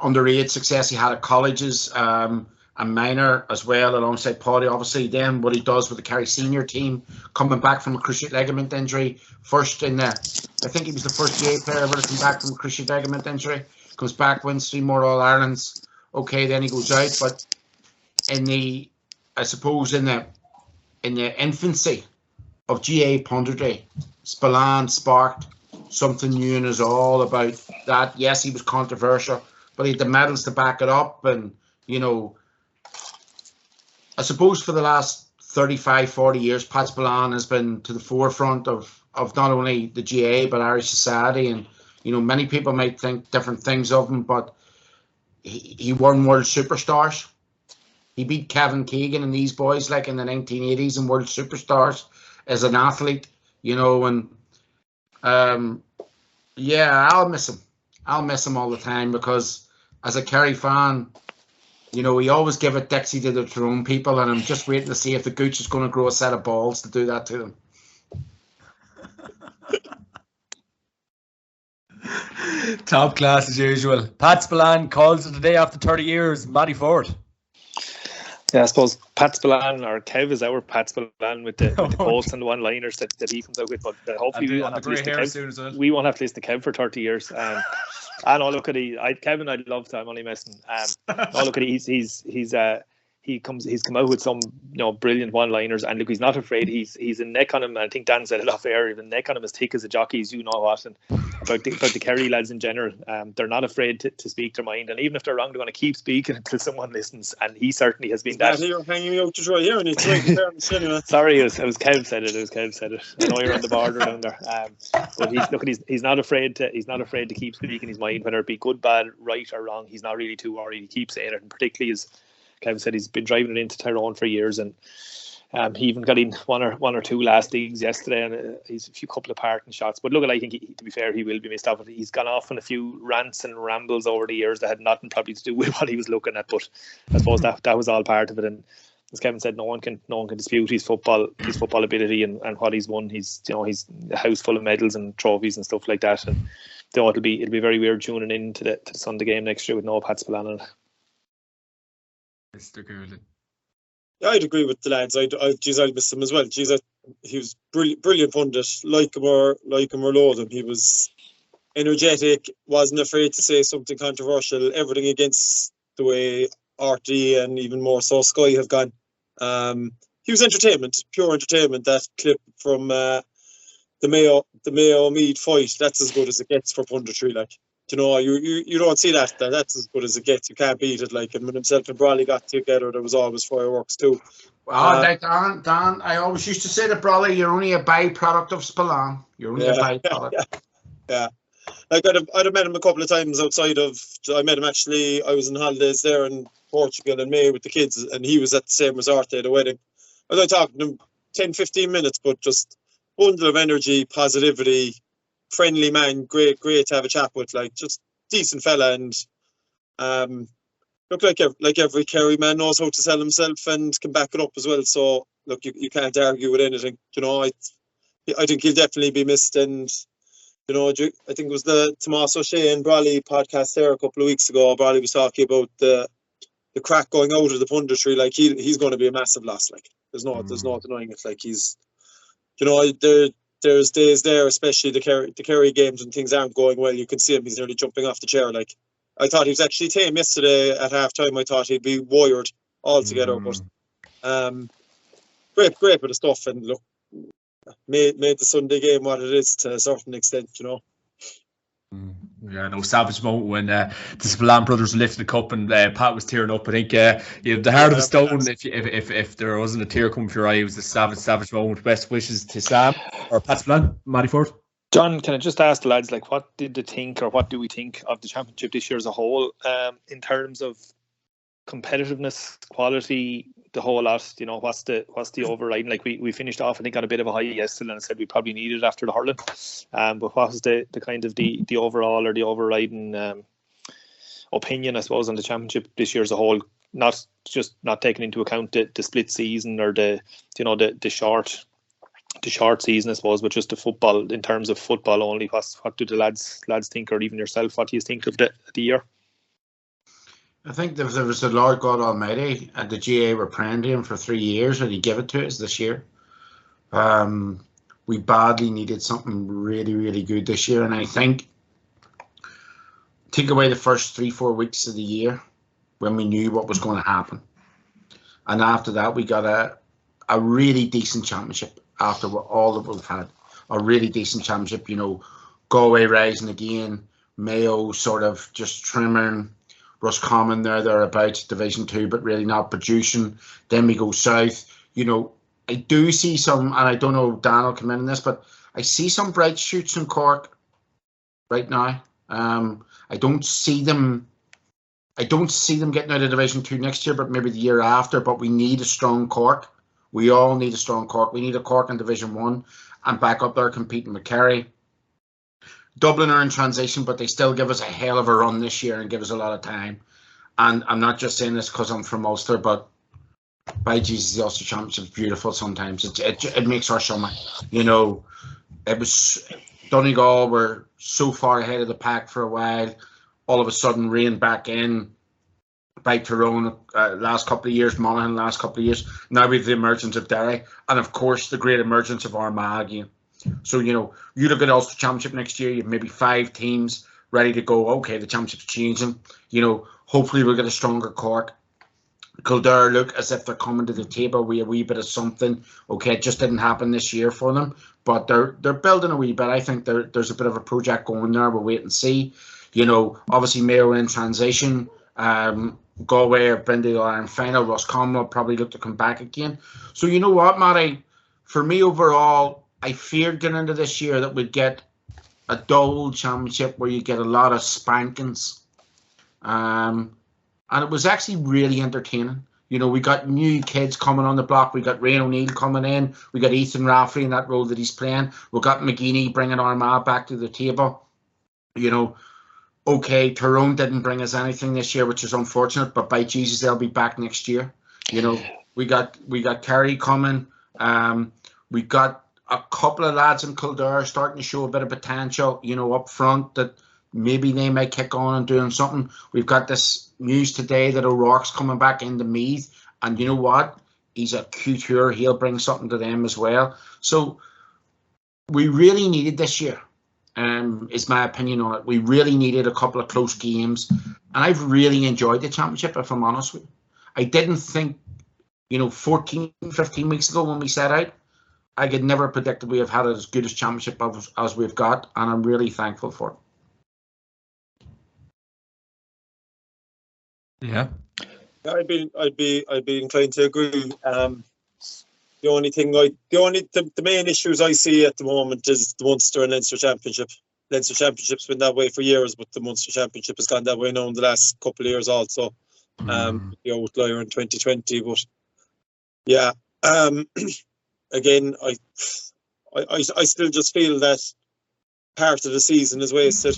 underage success he had at colleges, a minor as well, alongside Paddy, obviously. Then what he does with the Kerry senior team, coming back from a cruciate ligament injury. I think he was the first GA player ever to come back from a cruciate ligament injury. Comes back, wins 3 more All-Irelands. Okay, then he goes out. But in the infancy of GA Punditry, Spillane sparked something new and is all about that. Yes, he was controversial, but he had the medals to back it up. And, you know, I suppose for the last 35, 40 years, Pat Spillane has been to the forefront of not only the GA, but Irish society. And, you know, many people might think different things of him, but he won World Superstars. He beat Kevin Keegan and these boys like in the 1980s in World Superstars as an athlete, you know. And yeah, I'll miss him. I'll miss him all the time, because as a Kerry fan, you know, we always give it Dixie to the Tyrone people, and I'm just waiting to see if the Gooch is going to grow a set of balls to do that to them. Top class as usual. Pat Spillane calls it a day after 30 years. Matty Ford. Yeah, I suppose Pat Spillane, or Kev is our Pat Spillane with the quotes and the one-liners that he comes out with. But hopefully we won't have to list the Kev. We won't have to list the Kev for 30 years. And oh, look at Kevin, I'd love to. I'm only messing. Oh, look at he's come out with some, you know, brilliant one-liners, and look, he's not afraid. He's a neck on him. I think Dan said it off air. The neck on him is thick as a jockey's, you know what. And the Kerry lads in general. They're not afraid to speak their mind, and even if they're wrong, they're going to keep speaking until someone listens. And he certainly has been that. You're hanging out to dry here, and it's right anyway. Sorry, it was Kev said it. I know you're on the border down there. But he's not afraid to keep speaking his mind, whether it be good, bad, right or wrong. He's not really too worried. He keeps saying it, and particularly as Kevin said, he's been driving it into Tyrone for years, and he even got in one or two last digs yesterday, and he's a couple of parting shots. But look, I think to be fair, he will be missed off. He's gone off on a few rants and rambles over the years that had nothing probably to do with what he was looking at. But I suppose that was all part of it. And as Kevin said, no one can dispute his football ability and what he's won. He's a house full of medals and trophies and stuff like that. And it'll be very weird tuning in to the Sunday game next year with no Pat Spillane on it. Mr. Goulden. Yeah, I'd agree with the lads. I'd miss him as well. He was brilliant pundit. Like him or loathe him. He was energetic, wasn't afraid to say something controversial. Everything against the way RT and even more so Sky have gone. He was entertainment, pure entertainment. That clip from the Mayo Mead fight, that's as good as it gets for punditry. Like, you know, you don't see that. That's as good as it gets. You can't beat it. Like, and when himself and Brawley got together, there was always fireworks too. Like Dan, I always used to say to Brawley, you're only a byproduct of Spillane. You're only a byproduct. Yeah. Like I'd have met him a couple of times outside of. I met him actually. I was on holidays there in Portugal in May with the kids, and he was at the same resort at the wedding. I was talking to him 10-15 minutes, but just bundle of energy, positivity, friendly man, great to have a chat with. Like, just decent fella, and look, like every Kerry man knows how to sell himself and can back it up as well. So look, you can't argue with anything. You know, I think he'll definitely be missed. And you know, I think it was the Tomás O'Shea and Brawley podcast there a couple of weeks ago. Brawley was talking about the crack going out of the punditry. Like, he's going to be a massive loss. Like, there's no denying it. Like, he's, you know, there's days there, especially the Kerry games when things aren't going well. You can see him; he's nearly jumping off the chair. Like, I thought he was actually tame yesterday at half time. I thought he'd be wired altogether. But great bit of stuff, and look, made the Sunday game what it is to a certain extent, you know. Yeah, no savage moment when the Spillane brothers lifted the cup and Pat was tearing up. I think you have the heart of a stone. If there wasn't a tear coming from your eye, it was a savage moment. Best wishes to Sam or Pat Spillane, Matty Ford. John, can I just ask the lads, like, what did they think, or what do we think of the championship this year as a whole, in terms of competitiveness, quality, the whole lot? You know, what's the overriding? Like, we finished off, I think, on a bit of a high yesterday, and I said we probably needed it after the hurling. But what was the kind of the overall or the overriding opinion, I suppose, on the championship this year as a whole? Not taking into account the split season or the short season, I suppose, but just the football, in terms of football only. What do the lads think, or even yourself, what do you think of the year? I think there was the Lord God Almighty, and the GA were praying to him for 3 years, and he gave it to us this year. We badly needed something really, really good this year, and I think take away the first 3-4 weeks of the year when we knew what was going to happen, and after that we got a really decent championship. After all that we've had, a really decent championship, you know, Galway rising again, Mayo sort of just trimming, Roscommon thereabouts, Division 2, but really not producing. Then we go south. You know, I do see some, and I don't know, Dan will come in this, but I see some bright shoots in Cork right now. I don't see them getting out of Division 2 next year, but maybe the year after. But we need a strong Cork. We all need a strong Cork. We need a Cork in Division 1 and back up there competing with Kerry. Dublin are in transition, but they still give us a hell of a run this year and give us a lot of time. And I'm not just saying this because I'm from Ulster, but by Jesus, the Ulster Championship is beautiful sometimes. It makes our summer. You know, it was Donegal were so far ahead of the pack for a while. All of a sudden, reined back in by Tyrone last couple of years, Monaghan last couple of years. Now we have the emergence of Derry, and of course the great emergence of Armagh again. So, you know, you look at Ulster Championship next year, you have maybe 5 teams ready to go. Okay, the championship's changing. You know, hopefully we'll get a stronger Cork. Kildare look as if they're coming to the table with a wee bit of something. Okay, it just didn't happen this year for them, but they're building a wee bit. I think there's a bit of a project going there. We'll wait and see. Obviously Mayo in transition. Galway have been to the Iron final. Roscommon will probably look to come back again. So you know what, Matty? For me overall, I feared going into this year that we'd get a dull championship where you get a lot of spankings. And it was actually really entertaining. We got new kids coming on the block. We got Ray O'Neill coming in. We got Ethan Rafferty in that role that he's playing. We got McGeeney bringing Armagh back to the table. Okay, Tyrone didn't bring us anything this year, which is unfortunate. But by Jesus, they'll be back next year. We got Kerry coming. We got a couple of lads in Kildare starting to show a bit of potential. Up front that maybe they might kick on and doing something. We've got this news today that O'Rourke's coming back into Meath, and you know what? He's a couture. He'll bring something to them as well. So we really needed this year, is my opinion on it. We really needed a couple of close games, and I've really enjoyed the championship, if I'm honest with you. I didn't think, 14, 15 weeks ago when we set out, I could never predicted we have had as good a championship as we've got, and I'm really thankful for it. Yeah, I'd be inclined to agree. The main issues I see at the moment is the Munster and Leinster Championship. Leinster Championship's been that way for years, but the Munster Championship has gone that way now in the last couple of years also. The outlier in 2020, but yeah. Again, I still just feel that part of the season is wasted.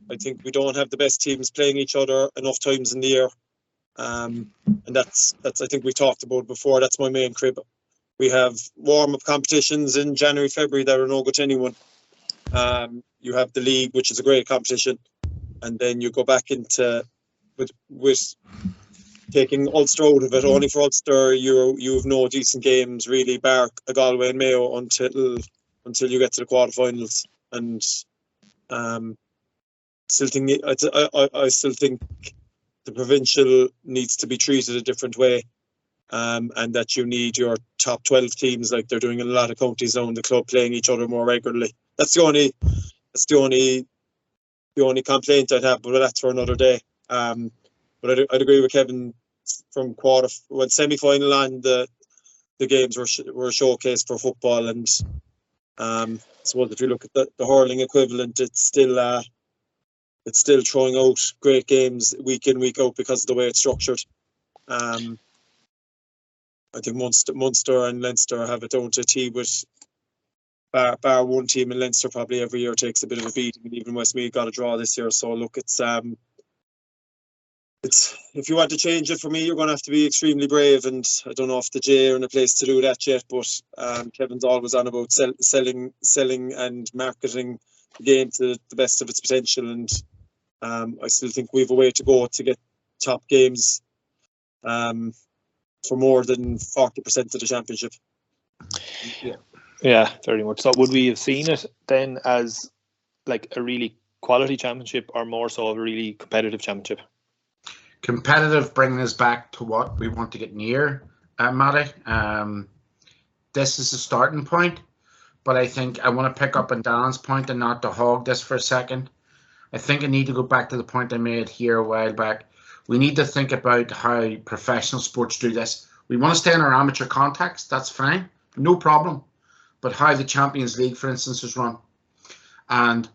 I think we don't have the best teams playing each other enough times in the year. And that's I think we talked about before. That's my main crib. We have warm-up competitions in January, February that are no good to anyone. You have the league, which is a great competition, and then you go back into with taking Ulster out of it. Only for Ulster, you have no decent games really, bar a Galway and Mayo until you get to the quarterfinals. And I still think the provincial needs to be treated a different way, and that you need your top 12 teams, like they're doing in a lot of counties now in the club, playing each other more regularly. That's the only complaint I'd have, but that's for another day. But I'd agree with Kevin from semi-final on, the games were a showcase for football, and I suppose if you look at the hurling equivalent, it's still throwing out great games week in, week out because of the way it's structured. I think Munster and Leinster have it down to a T, with bar one team in Leinster probably every year takes a bit of a beating, and even Westmeath got a draw this year. So look, it's if you want to change it, for me, you're going to have to be extremely brave, and I don't know if the J are in a place to do that yet, but Kevin's always on about selling and marketing the game to the best of its potential, and I still think we have a way to go to get top games for more than 40% of the championship. Yeah, very much so. Would we have seen it then as like a really quality championship, or more so a really competitive championship? Competitive, bringing us back to what we want to get near, Matty. This is the starting point, but I think I want to pick up on Dan's point and not to hog this for a second. I think I need to go back to the point I made here a while back. We need to think about how professional sports do this. We want to stay in our amateur context, that's fine, no problem. But how the Champions League, for instance, is run. And,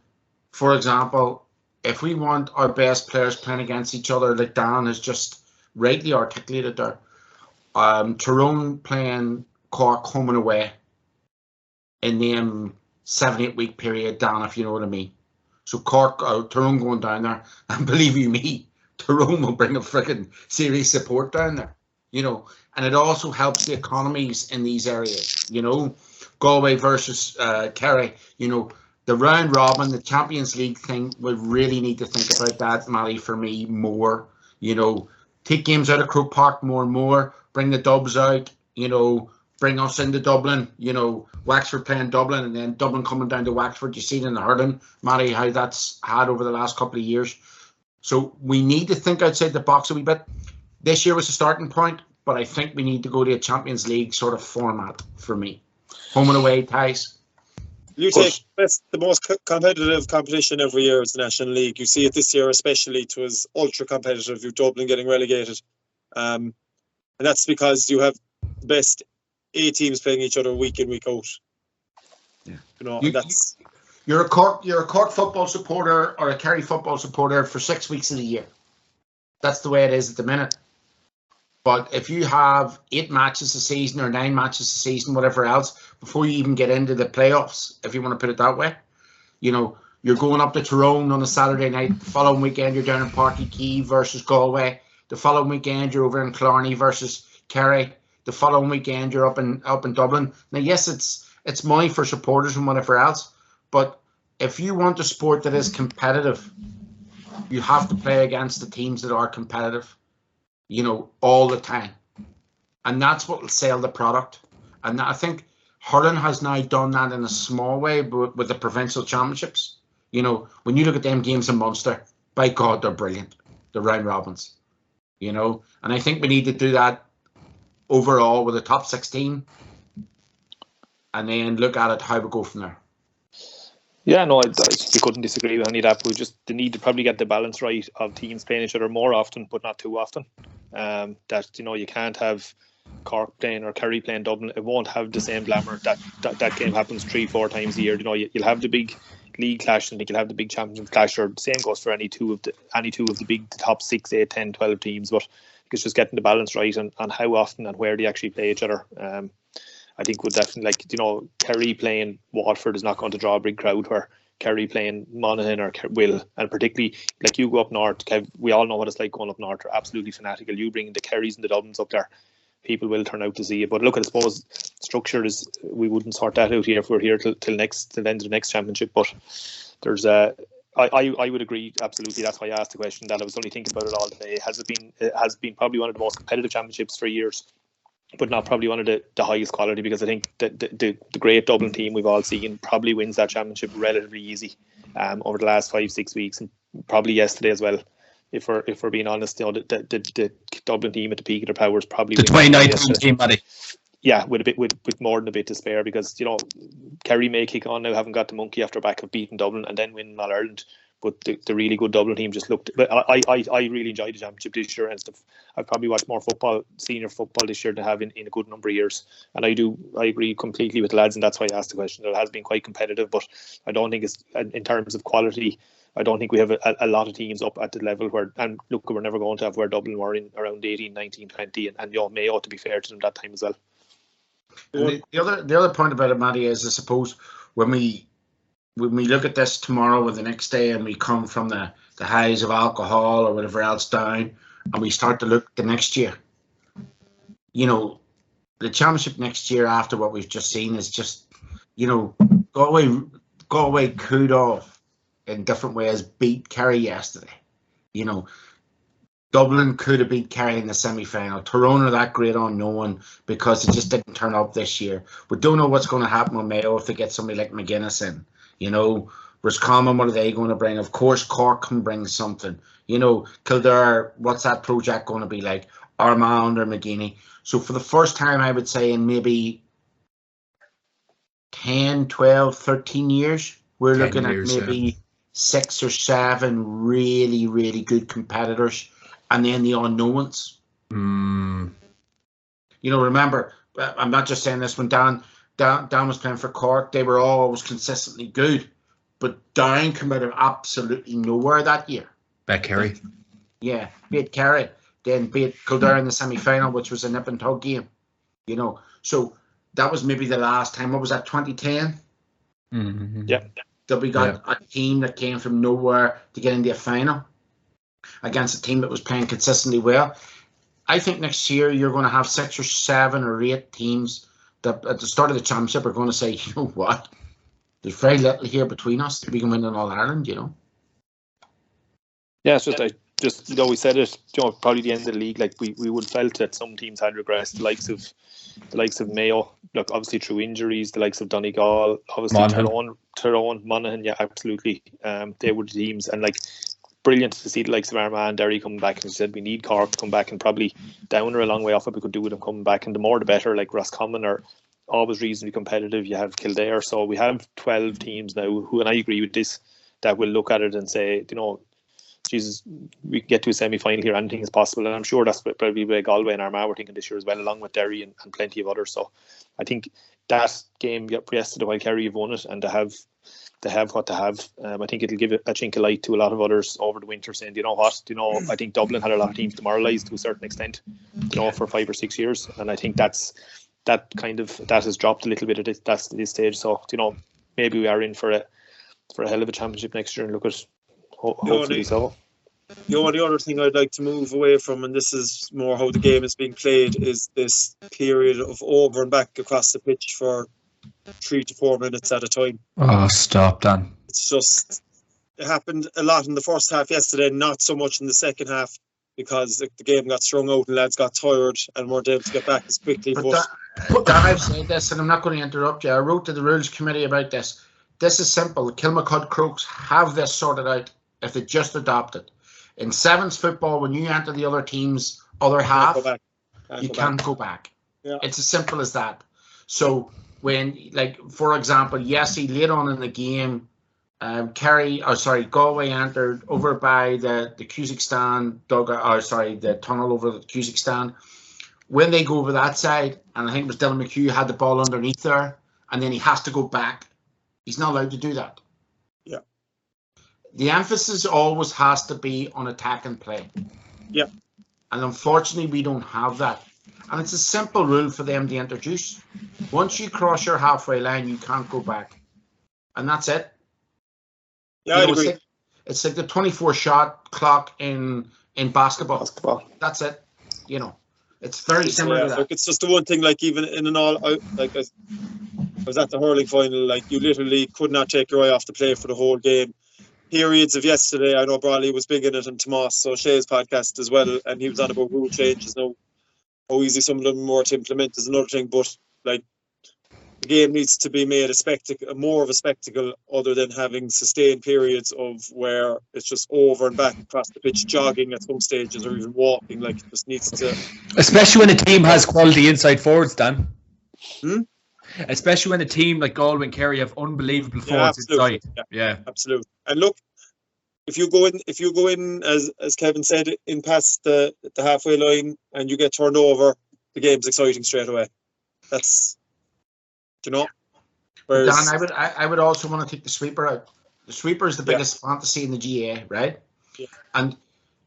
for example, if we want our best players playing against each other, like Dan has just rightly articulated there, Tyrone playing Cork home and away in the 7-8 week period, Dan, if you know what I mean. So Tyrone going down there, and believe you me, Tyrone will bring a freaking serious support down there, and it also helps the economies in these areas, Galway versus Kerry, the round robin, the Champions League thing, we really need to think about that, Matty, for me, more. Take games out of Croke Park more and more, bring the Dubs out, bring us into Dublin, Wexford playing Dublin, and then Dublin coming down to Wexford. You see it in the hurling, Matty, how that's had over the last couple of years. So we need to think outside the box a wee bit. this year was the starting point, but I think we need to go to a Champions League sort of format for me. Home and away ties. You take the most competitive competition every year is the National League. You see it this year especially. It was ultra competitive. You've Dublin getting relegated. And that's because you have the best 8 teams playing each other week in, week out. Yeah. You know, and that's... You're a Cork football supporter or a Kerry football supporter for 6 weeks of the year. That's the way it is at the minute. But if you have 8 matches a season or 9 matches a season, whatever else, before you even get into the playoffs, if you want to put it that way, you know, you're going up to Tyrone on a Saturday night. The following weekend, you're down in Atak.ie versus Galway. The following weekend, you're over in Killarney versus Kerry. The following weekend, you're up in Dublin. Now, yes, it's money for supporters and whatever else, but if you want a sport that is competitive, you have to play against the teams that are competitive, you know, all the time. And that's what will sell the product. And I think hurling has now done that in a small way with the provincial championships. You know, when you look at them games in Munster, by God, they're brilliant. The round robins, you know. And I think we need to do that overall with the top 16 and then look at it, how we go from there. Yeah, no, you couldn't disagree with any of that. We just need to probably get the balance right of teams playing each other more often, but not too often. That, you know, you can't have Cork playing or Kerry playing Dublin. It won't have the same glamour. That game happens 3-4 times a year. You know, you'll have the big league clash and you'll have the big championship clash. Or the same goes for any two of the big top 6, 8, 10, 12 teams. But it's just getting the balance right and how often and where they actually play each other. I think would definitely, like, you know, Kerry playing Waterford is not going to draw a big crowd where Kerry playing Monaghan or will, and particularly like you go up north, Kev, we all know what it's like going up north. They're absolutely fanatical. You bring the Kerrys and the Dublins up there, people will turn out to see it. But look, I suppose structure is, we wouldn't sort that out here if we're here till the end of the next championship. But there's I would agree absolutely. That's why I asked the question. That I was only thinking about it all today. It has been probably one of the most competitive championships for years, but not probably one of the highest quality, because I think the great Dublin team we've all seen probably wins that championship relatively easy over the last 5-6 weeks, and probably yesterday as well. If we're being honest, you know, the Dublin team at the peak of their powers probably the 29th team, Matty. Yeah, with more than a bit to spare, because, you know, Kerry may kick on now, haven't got the monkey after back of beating Dublin and then winning All Ireland. But the really good Dublin team just looked. But I really enjoyed the championship this year and stuff. I've probably watched more senior football this year than I have in a good number of years. And I agree completely with the lads, and that's why I asked the question. It has been quite competitive, but I don't think it's, in terms of quality, I don't think we have a lot of teams up at the level where, and look, we're never going to have where Dublin were in around 18, 19, 20, and you know, Mayo, to be fair to them, that time as well. And the other point about it, Matty, is I suppose when we look at this tomorrow or the next day and we come from the highs of alcohol or whatever else down, and we start to look the next year, you know, the championship next year after what we've just seen is just, you know, Galway could have in different ways beat Kerry yesterday. You know, Dublin could have beat Kerry in the semi-final. Tyrone are that great unknown because they just didn't turn up this year. We don't know what's going to happen with Mayo if they get somebody like McGuinness in. You know, Roscommon, what are they going to bring? Of course, Cork can bring something. You know, Kildare, what's that project going to be like? Armagh or McGuinness. So for the first time, I would say in maybe 10, 12, 13 years, we're looking at maybe 6 or 7 really, really good competitors. And then the unknowns. You know, remember, I'm not just saying this, when Dan was playing for Cork, they were always consistently good. But Down came out of absolutely nowhere that year. Bet Kerry. Yeah, beat Kerry. Then beat Kildare in the semi-final, which was a nip and tug game. You know, so that was maybe the last time. What was that, 2010? Mm-hmm. Yeah. That we got a team that came from nowhere to get into a final against a team that was playing consistently well. I think next year you're going to have 6 or 7 or 8 teams that at the start of the championship are going to say, you know what, there's very little here between us. We can win in All Ireland, you know. Yeah, it's just you know, we said it, you know, probably the end of the league, like we would felt that some teams had regressed, the likes of Mayo, look, obviously through injuries, the likes of Donegal, obviously Tyrone, Monaghan, yeah, absolutely. They were the teams, and like brilliant to see the likes of Armagh and Derry coming back. And as I said, we need Cork to come back, and probably down or a long way off it we could do with them coming back. And the more the better. Like Roscommon are always reasonably competitive. You have Kildare, so we have 12 teams now who, and I agree with this, that will look at it and say, Jesus, we can get to a semi-final here, anything is possible. And I'm sure that's probably where Galway and Armagh were thinking this year as well, along with Derry and plenty of others. So I think that game yesterday, while Kerry have won it, and they have what they have, I think it'll give a chink of light to a lot of others over the winter, saying, you know what, I think Dublin had a lot of teams demoralised to a certain extent, for 5 or 6 years. And I think that has dropped a little bit at this stage. So, maybe we are in for a hell of a championship next year, and look at hopefully so. The only other thing I'd like to move away from, and this is more how the game is being played, is this period of over and back across the pitch for 3 to 4 minutes at a time. Oh, stop, Dan. It's just, it happened a lot in the first half yesterday, not so much in the second half, because the game got strung out and lads got tired and weren't able to get back as quickly. But Dan, I've said this, and I'm not going to interrupt you. I wrote to the Rules Committee about this. This is simple. Kilmacud Crokes have this sorted out if they just adopt it. In sevens football, when you enter the other team's other half, you can't go back. Yeah. It's as simple as that. So when, for example, late on in the game, Galway entered over by the Cusack stand, the tunnel over the Cusack stand. When they go over that side, and I think it was Dylan McHugh had the ball underneath there, and then he has to go back. He's not allowed to do that. Yeah. The emphasis always has to be on attack and play. Yeah. And unfortunately, we don't have that. And it's a simple rule for them to introduce. Once you cross your halfway line, you can't go back. And that's it. Yeah, I agree. It's like the 24-shot clock in basketball. That's it. It's very similar to that. Look, it's just the one thing, even in an I was at the hurling final, you literally could not take your eye off the play for the whole game. Periods of yesterday, I know Brawley was big in it, and Tomas O'Shea's podcast as well, and he was on about rule changes. Now, how easy some of them were to implement is another thing, but the game needs to be made more of a spectacle, other than having sustained periods of where it's just over and back across the pitch, jogging at some stages, or even walking. It just needs to. Especially when a team has quality inside forwards, Dan. Especially when a team like Galway and Kerry have unbelievable forwards inside. Yeah, absolutely. And look, if you go in as Kevin said, in past the halfway line, and you get turned over, the game's exciting straight away. That's, Whereas, Dan, I would also want to take the sweeper out. The sweeper is the biggest fantasy in the GA, right? Yeah. And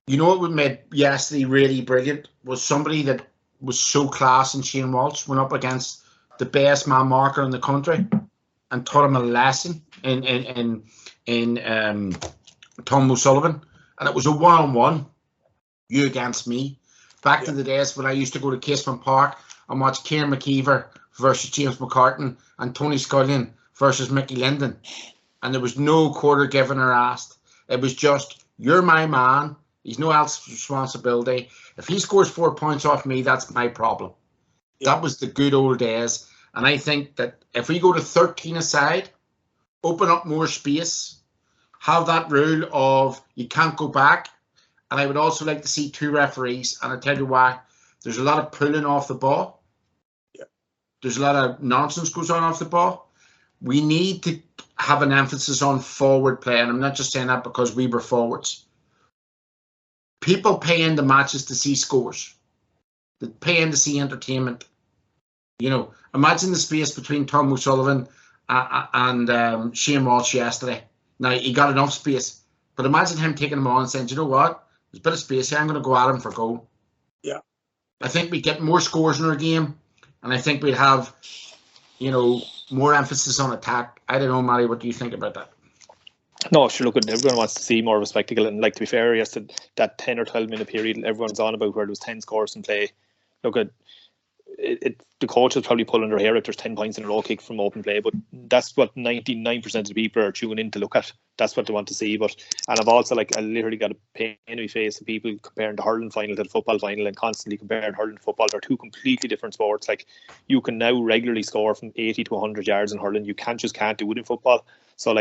what would made yesterday really brilliant was somebody that was so class, and Shane Walsh went up against the best man marker in the country and taught him a lesson in Tom O'Sullivan, and it was a one-on-one, you against me. Back to the days when I used to go to Casement Park and watch Kieran McKeever versus James McCartan and Tony Scullion versus Mickey Linden, and there was no quarter given or asked. It was just, you're my man, he's no else responsibility. If he scores 4 points off me, that's my problem. That was the good old days. And I think that if we go to 13 aside, open up more space, have that rule of you can't go back. And I would also like to see 2 referees. And I'll tell you why. There's a lot of pulling off the ball. Yeah. There's a lot of nonsense goes on off the ball. We need to have an emphasis on forward play. And I'm not just saying that because we were forwards. People pay into matches to see scores. They pay in to see entertainment. Imagine the space between Tom O'Sullivan and Shane Walsh yesterday. Now, he got enough space, but imagine him taking him on and saying, you know what, there's a bit of space here, I'm going to go at him for goal. Yeah. I think we get more scores in our game, and I think we'd have, more emphasis on attack. I don't know, Matty, what do you think about that? No, sure, look, everyone wants to see more of a spectacle, and to be fair, yesterday, that 10 or 12 minute period everyone's on about where there was 10 scores in play. Look at the coach is probably pulling their hair if there's 10 points in a row kick from open play, but that's what 99% of the people are tuning in to look at. That's what they want to see. And I've also I literally got a pain in my face of people comparing the hurling final to the football final, and constantly comparing hurling to football. They're 2 completely different sports. You can now regularly score from 80 to 100 yards in hurling. You can't do it in football. So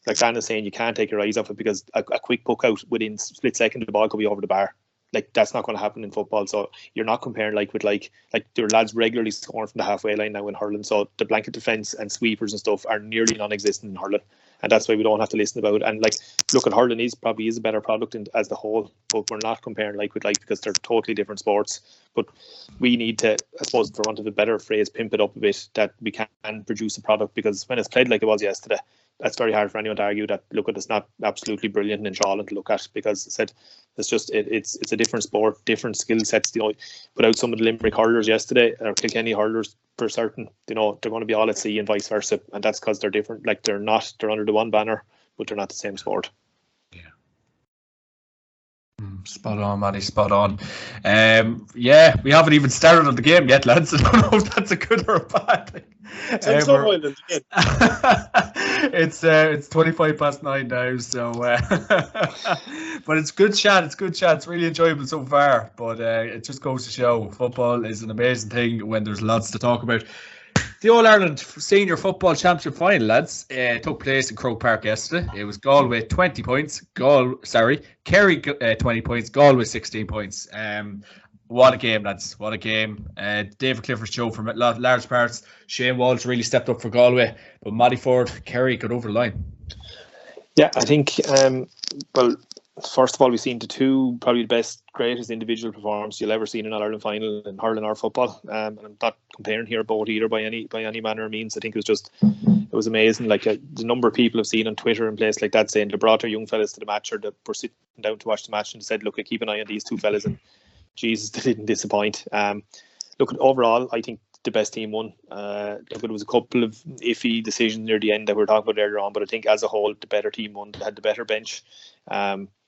like Dan is saying, you can't take your eyes off it, because a quick puck out within split second, the ball could be over the bar. Like, that's not going to happen in football. So you're not comparing like with like there are lads regularly scoring from the halfway line now in hurling. So the blanket defence and sweepers and stuff are nearly non-existent in hurling, and that's why we don't have to listen about it. And like, look, at hurling is a better product as the whole, but we're not comparing like with like, because they're totally different sports. But we need to, I suppose, for want of a better phrase, pimp it up a bit, that we can produce a product, because when it's played like it was yesterday, that's very hard for anyone to argue that, look, it's not absolutely brilliant and enthralling to look at, because it's just it's a different sport, different skill sets. Put out some of the Limerick hurlers yesterday, or Kilkenny hurlers for certain, they're going to be all at sea, and vice versa, and that's because they're different. Like, they're under the one banner, but they're not the same sport. Spot on, Matty, spot on. Yeah, we haven't even started on the game yet, lads. I don't know if that's a good or a bad thing. It's 25 past 9 now, so but it's good chat. It's really enjoyable so far, but it just goes to show football is an amazing thing when there's lots to talk about. The All-Ireland Senior Football Championship final, lads, took place in Croke Park yesterday. It was Galway 20 points, Kerry 20 points, Galway 16 points. What a game, lads, what a game. David Clifford's show from large parts. Shane Walsh really stepped up for Galway, but Matty Ford, Kerry got over the line. Yeah, I think, well, first of all, we've seen probably the best, greatest individual performance you'll ever see in an All-Ireland final in hurling or football. And I'm not comparing here both either by any manner or means. I think it was amazing. Like, the number of people I've seen on Twitter and places like that saying they brought their young fellas to the match, or they were sitting down to watch the match and said, look, I keep an eye on these two fellas, and Jesus, they didn't disappoint. Look, overall, I think the best team won. Look, there was a couple of iffy decisions near the end that we were talking about earlier on, but I think as a whole, the better team won. They had the better bench.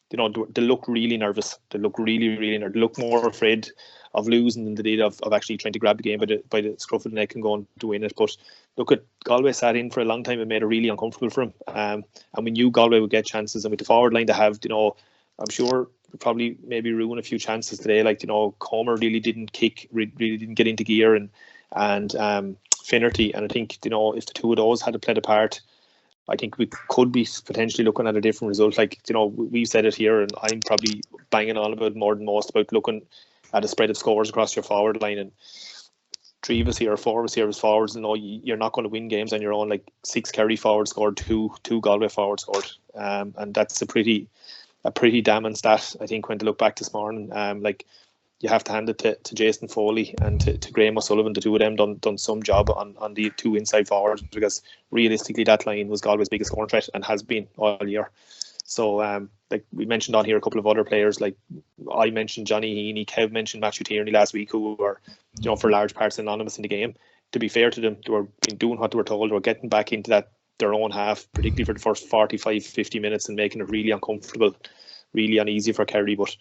They look really nervous. They look really, really nervous. They look more afraid of losing than they did of actually trying to grab the game by the scruff of the neck and going to win it. But look, at Galway sat in for a long time and made it really uncomfortable for him. And we knew Galway would get chances, and with the forward line they have, I'm sure probably maybe ruin a few chances today. Like, Comer really didn't kick, really didn't get into gear, and Finnerty. And I think, if the two of those had played a part, I think we could be potentially looking at a different result. Like, we've said it here, and I'm probably banging on about more than most about looking at a spread of scores across your forward line. And 3 of us here, 4 of us here as forwards, you're not going to win games on your own. Like, 6 Kerry forwards scored, 2 Galway forwards scored, and that's a pretty damning stat, I think, when to look back this morning. Like, you have to hand it to Jason Foley and to Graham O'Sullivan. The two of them done some job on the 2 inside forwards, because realistically that line was Galway's biggest scoring threat and has been all year. So like we mentioned on here a couple of other players, like I mentioned Johnny Heaney, Kev mentioned Matthew Tierney last week, who were for large parts anonymous in the game. To be fair to them, they were doing what they were told. They were getting back into their own half, particularly for the first 45-50 minutes, and making it really uncomfortable, really uneasy for Kerry. But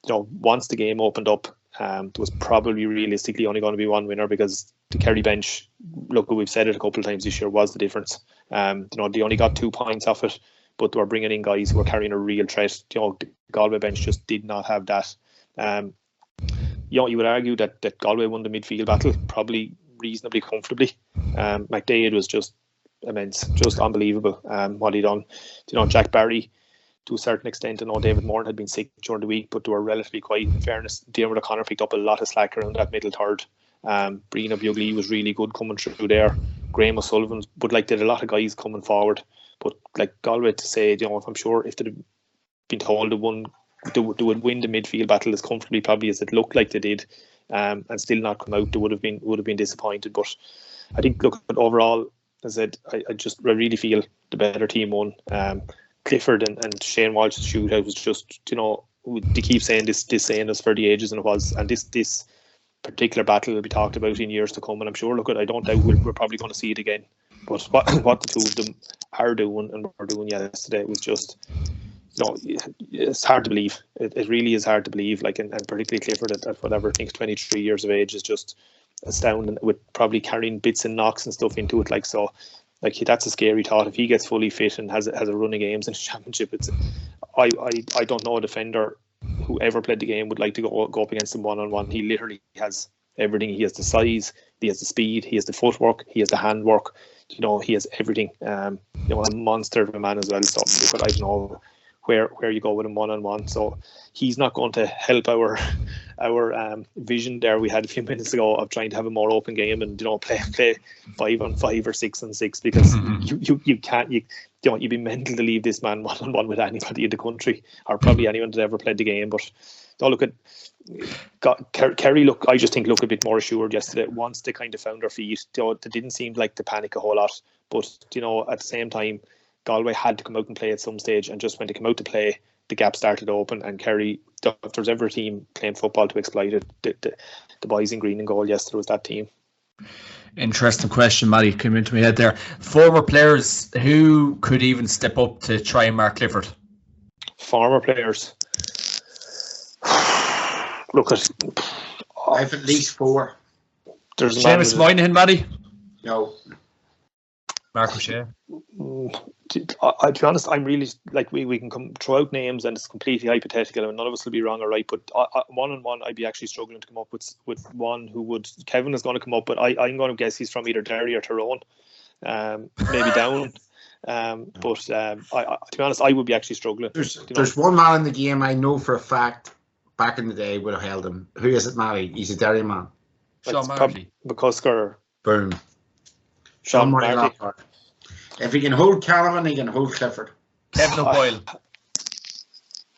once the game opened up, there was probably realistically only going to be one winner, because the Kerry bench, look, we've said it a couple of times this year, was the difference. They only got 2 points off it, but they were bringing in guys who were carrying a real threat. The Galway bench just did not have that. You would argue that Galway won the midfield battle probably reasonably comfortably. McDaid was just immense, just unbelievable what he done. Jack Barry, to a certain extent, I know David Moran had been sick during the week, but they were relatively quiet. In fairness, Diarmuid O'Connor picked up a lot of slack around that middle third. Brina Bugli was really good coming through there. Graham O'Sullivan, but like, there had a lot of guys coming forward. But like Galway, to say, I'm sure if they'd been told they would win the midfield battle as comfortably probably as it looked like they did, and still not come out, they would have been disappointed. But I think, look, overall, as I said, I really feel the better team won. Clifford and Shane Walsh's shootout was just, they keep saying this saying us for the ages, and it was, and this particular battle will be talked about in years to come, and I'm sure, look, I don't doubt we're probably going to see it again. But what the two of them are doing and were doing yesterday was just, it's hard to believe. It really is hard to believe. Like, and particularly Clifford at whatever, I think 23 years of age, is just astounding, with probably carrying bits and knocks and stuff into it. Like, so, like, that's a scary thought. If he gets fully fit and has a run of games in the championship, I don't know a defender who ever played the game would like to go up against him one-on-one. He literally has everything. He has the size, he has the speed, he has the footwork, he has the handwork. you know, he has everything. You know, a monster of a man as well. So I don't know where you go with him one-on-one. So he's not going to help our vision there we had a few minutes ago of trying to have a more open game and, you know, play 5-on-5 or 6-on-6, because you can't, you know, you'd be mental to leave this man one-on-one with anybody in the country, or probably anyone that ever played the game. But don't look at Kerry. I just think look a bit more assured yesterday. Once they kind of found their feet, you know, they didn't seem like to panic a whole lot. But, you know, at the same time, Galway had to come out and play at some stage, and just when they came out to play, the gap started to open, and Kerry, if there's ever a team playing football to exploit it, the boys in green and gold yesterday was that team. Interesting question, Matty, came into my head there. Former players who could even step up to try and mark Clifford? Former players. Look at. I have at least 4. There's Seamus Moynihan, Matty? No. Mark O'Shea? To be honest, I'm really like we can come throw out names and it's completely hypothetical and none of us will be wrong or right. But one-on-one, I'd be actually struggling to come up with one who would. Kevin is going to come up, but I'm going to guess he's from either Derry or Tyrone, maybe Down. But to be honest, I would be actually struggling. There's one man in the game I know for a fact back in the day would have held him. Who is it, Matty? He's a Derry man. Sean Marty. McCusker. Boom. Sean Marty. If he can hold Canavan, he can hold Clifford. Kevin O'Boyle.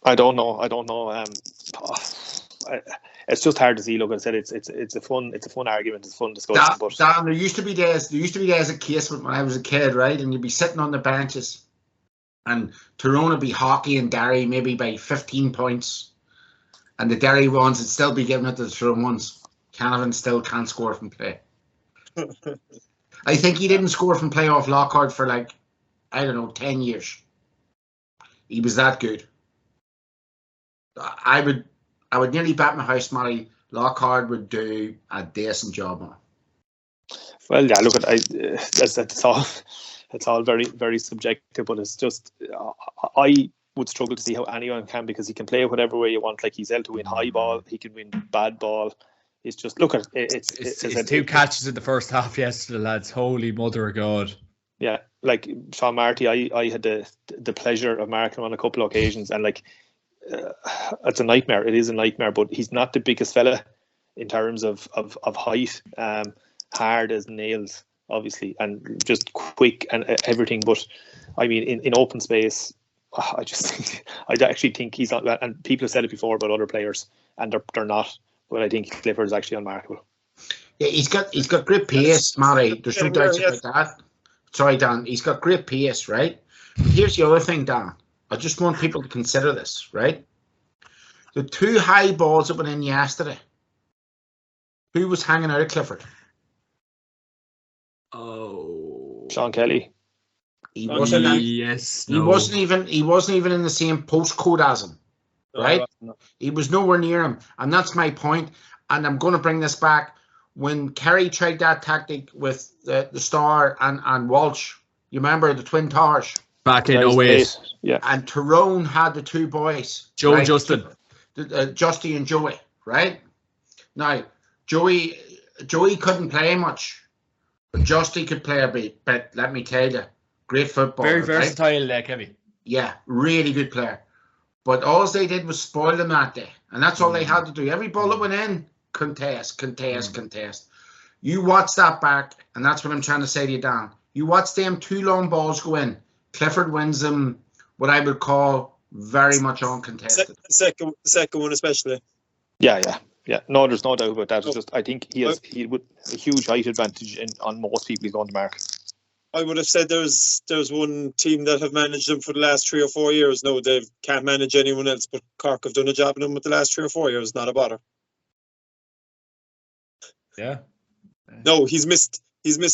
I don't know. It's just hard to see. Look, I said it's a fun argument. It's a fun discussion. Dan, there used to be days at Casement when I was a kid, right? And you'd be sitting on the benches, and Tyrone would be hockey and Derry maybe by 15 points, and the Derry ones would still be giving it to the Tyrone ones. Canavan still can't score from play. I think he didn't score from playoff Lockhart for 10 years. He was that good. I would nearly bet my house money Lockhart would do a decent job on. Well, yeah, look, it's all very, very subjective, but it's just I would struggle to see how anyone can, because he can play whatever way you want. Like, he's able to win high ball, he can win bad ball. It's just, look at it. It's 2 catches in the first half yesterday, lads. Holy mother of God. Yeah, like Sean Marty, I had the pleasure of marking him on a couple of occasions, and it's a nightmare. It is a nightmare, but he's not the biggest fella in terms of height. Hard as nails, obviously, and just quick and everything. But I mean, in open space, I actually think he's not. And people have said it before about other players, and they're not. But I think Clifford is actually unmarkable. Yeah, he's got great pace, Matty. There's no doubt about that. Sorry, Dan. He's got great pace, right? Here's the other thing, Dan. I just want people to consider this, right? The 2 high balls that went in yesterday. Who was hanging out of Clifford? Oh, Sean Kelly. He wasn't. He wasn't even in the same postcode as him. Right? No. He was nowhere near him. And that's my point. And I'm going to bring this back. When Kerry tried that tactic with the Star and Walsh, you remember the Twin Towers? Back in 08. Yeah. And Tyrone had the 2 boys. Joe right? and Justin. Justy and Joey, right? Now, Joey couldn't play much. But Justy could play a bit. But let me tell you, great football. Very versatile, Kevin. Yeah, really good player. But all they did was spoil them that day. And that's all they had to do. Every ball that went in, contest. You watch that back, and that's what I'm trying to say to you, Dan. You watch them 2 long balls go in. Clifford wins them, what I would call very much uncontested. The second one especially. Yeah. No, there's no doubt about that. It's just, I think he would a huge height advantage on most people he's going to mark. I would have said there's one team that have managed them for the last 3 or 4 years. No, they can't manage anyone else, but Cork have done a job in them with the last 3 or 4 years. Not a bother. Yeah. No, he's missed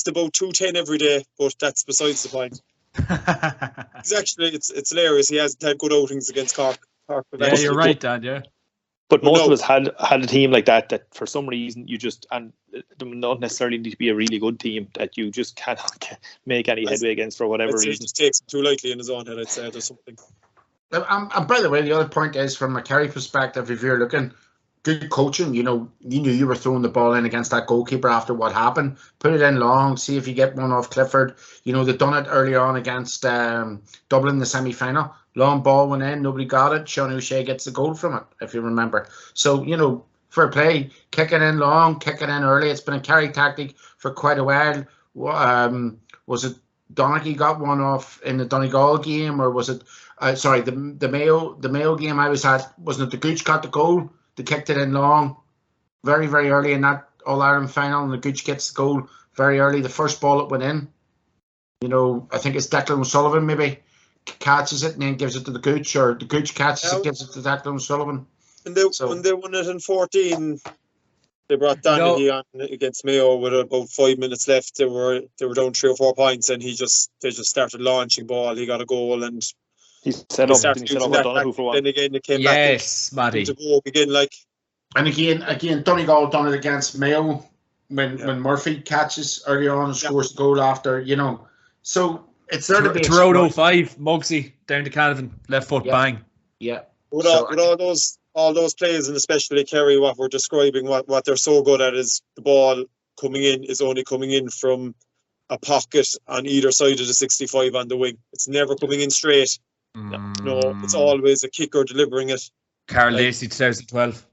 about 210 every day, but that's besides the point. He's actually, it's hilarious. He hasn't had good outings against Cork. Yeah, you're right, Dan. Yeah. But most of us had a team like that for some reason you just, and they not necessarily need to be a really good team, that you just cannot make any headway against for whatever reason. He just takes it too lightly in his own head, I'd say, or something. And by the way, the other point is, from a Kerry perspective, if you're looking, good coaching. You know, you knew you were throwing the ball in against that goalkeeper after what happened. Put it in long, see if you get one off Clifford. You know, they've done it earlier on against Dublin in the semi-final. Long ball went in, nobody got it. Sean O'Shea gets the goal from it, if you remember. So, you know, fair play. Kick it in long, kick it in early. It's been a Kerry tactic for quite a while. Was it Donaghy got one off in the Donegal game, or was it the Mayo game I was at? Wasn't it the Gooch got the goal? They kicked it in long, very, very early in that All-Ireland final, and the Gooch gets the goal very early. The first ball it went in, you know, I think it's Declan O'Sullivan maybe catches it and then gives it to the Gooch, or the Gooch catches it, gives it to Declan O'Sullivan. And when they won it in 14, they brought Donaghy on against Mayo with about 5 minutes left. They were down 3 or 4 points, and they just started launching ball. He got a goal, and he set up O'Donoghue for one. Then again, they came back into go again, like. And again, Donegal done it against Mayo when Murphy catches early on and scores the goal after, you know. So it's there to be. Tyrone 05, Mugsy down to Canavan, left foot, bang. Yeah. With all those plays, and especially Kerry, what we're describing, what they're so good at is the ball coming in is only coming in from a pocket on either side of the 65 on the wing. It's never coming in straight. No, it's always a kicker delivering it. Carl Lacey 2012.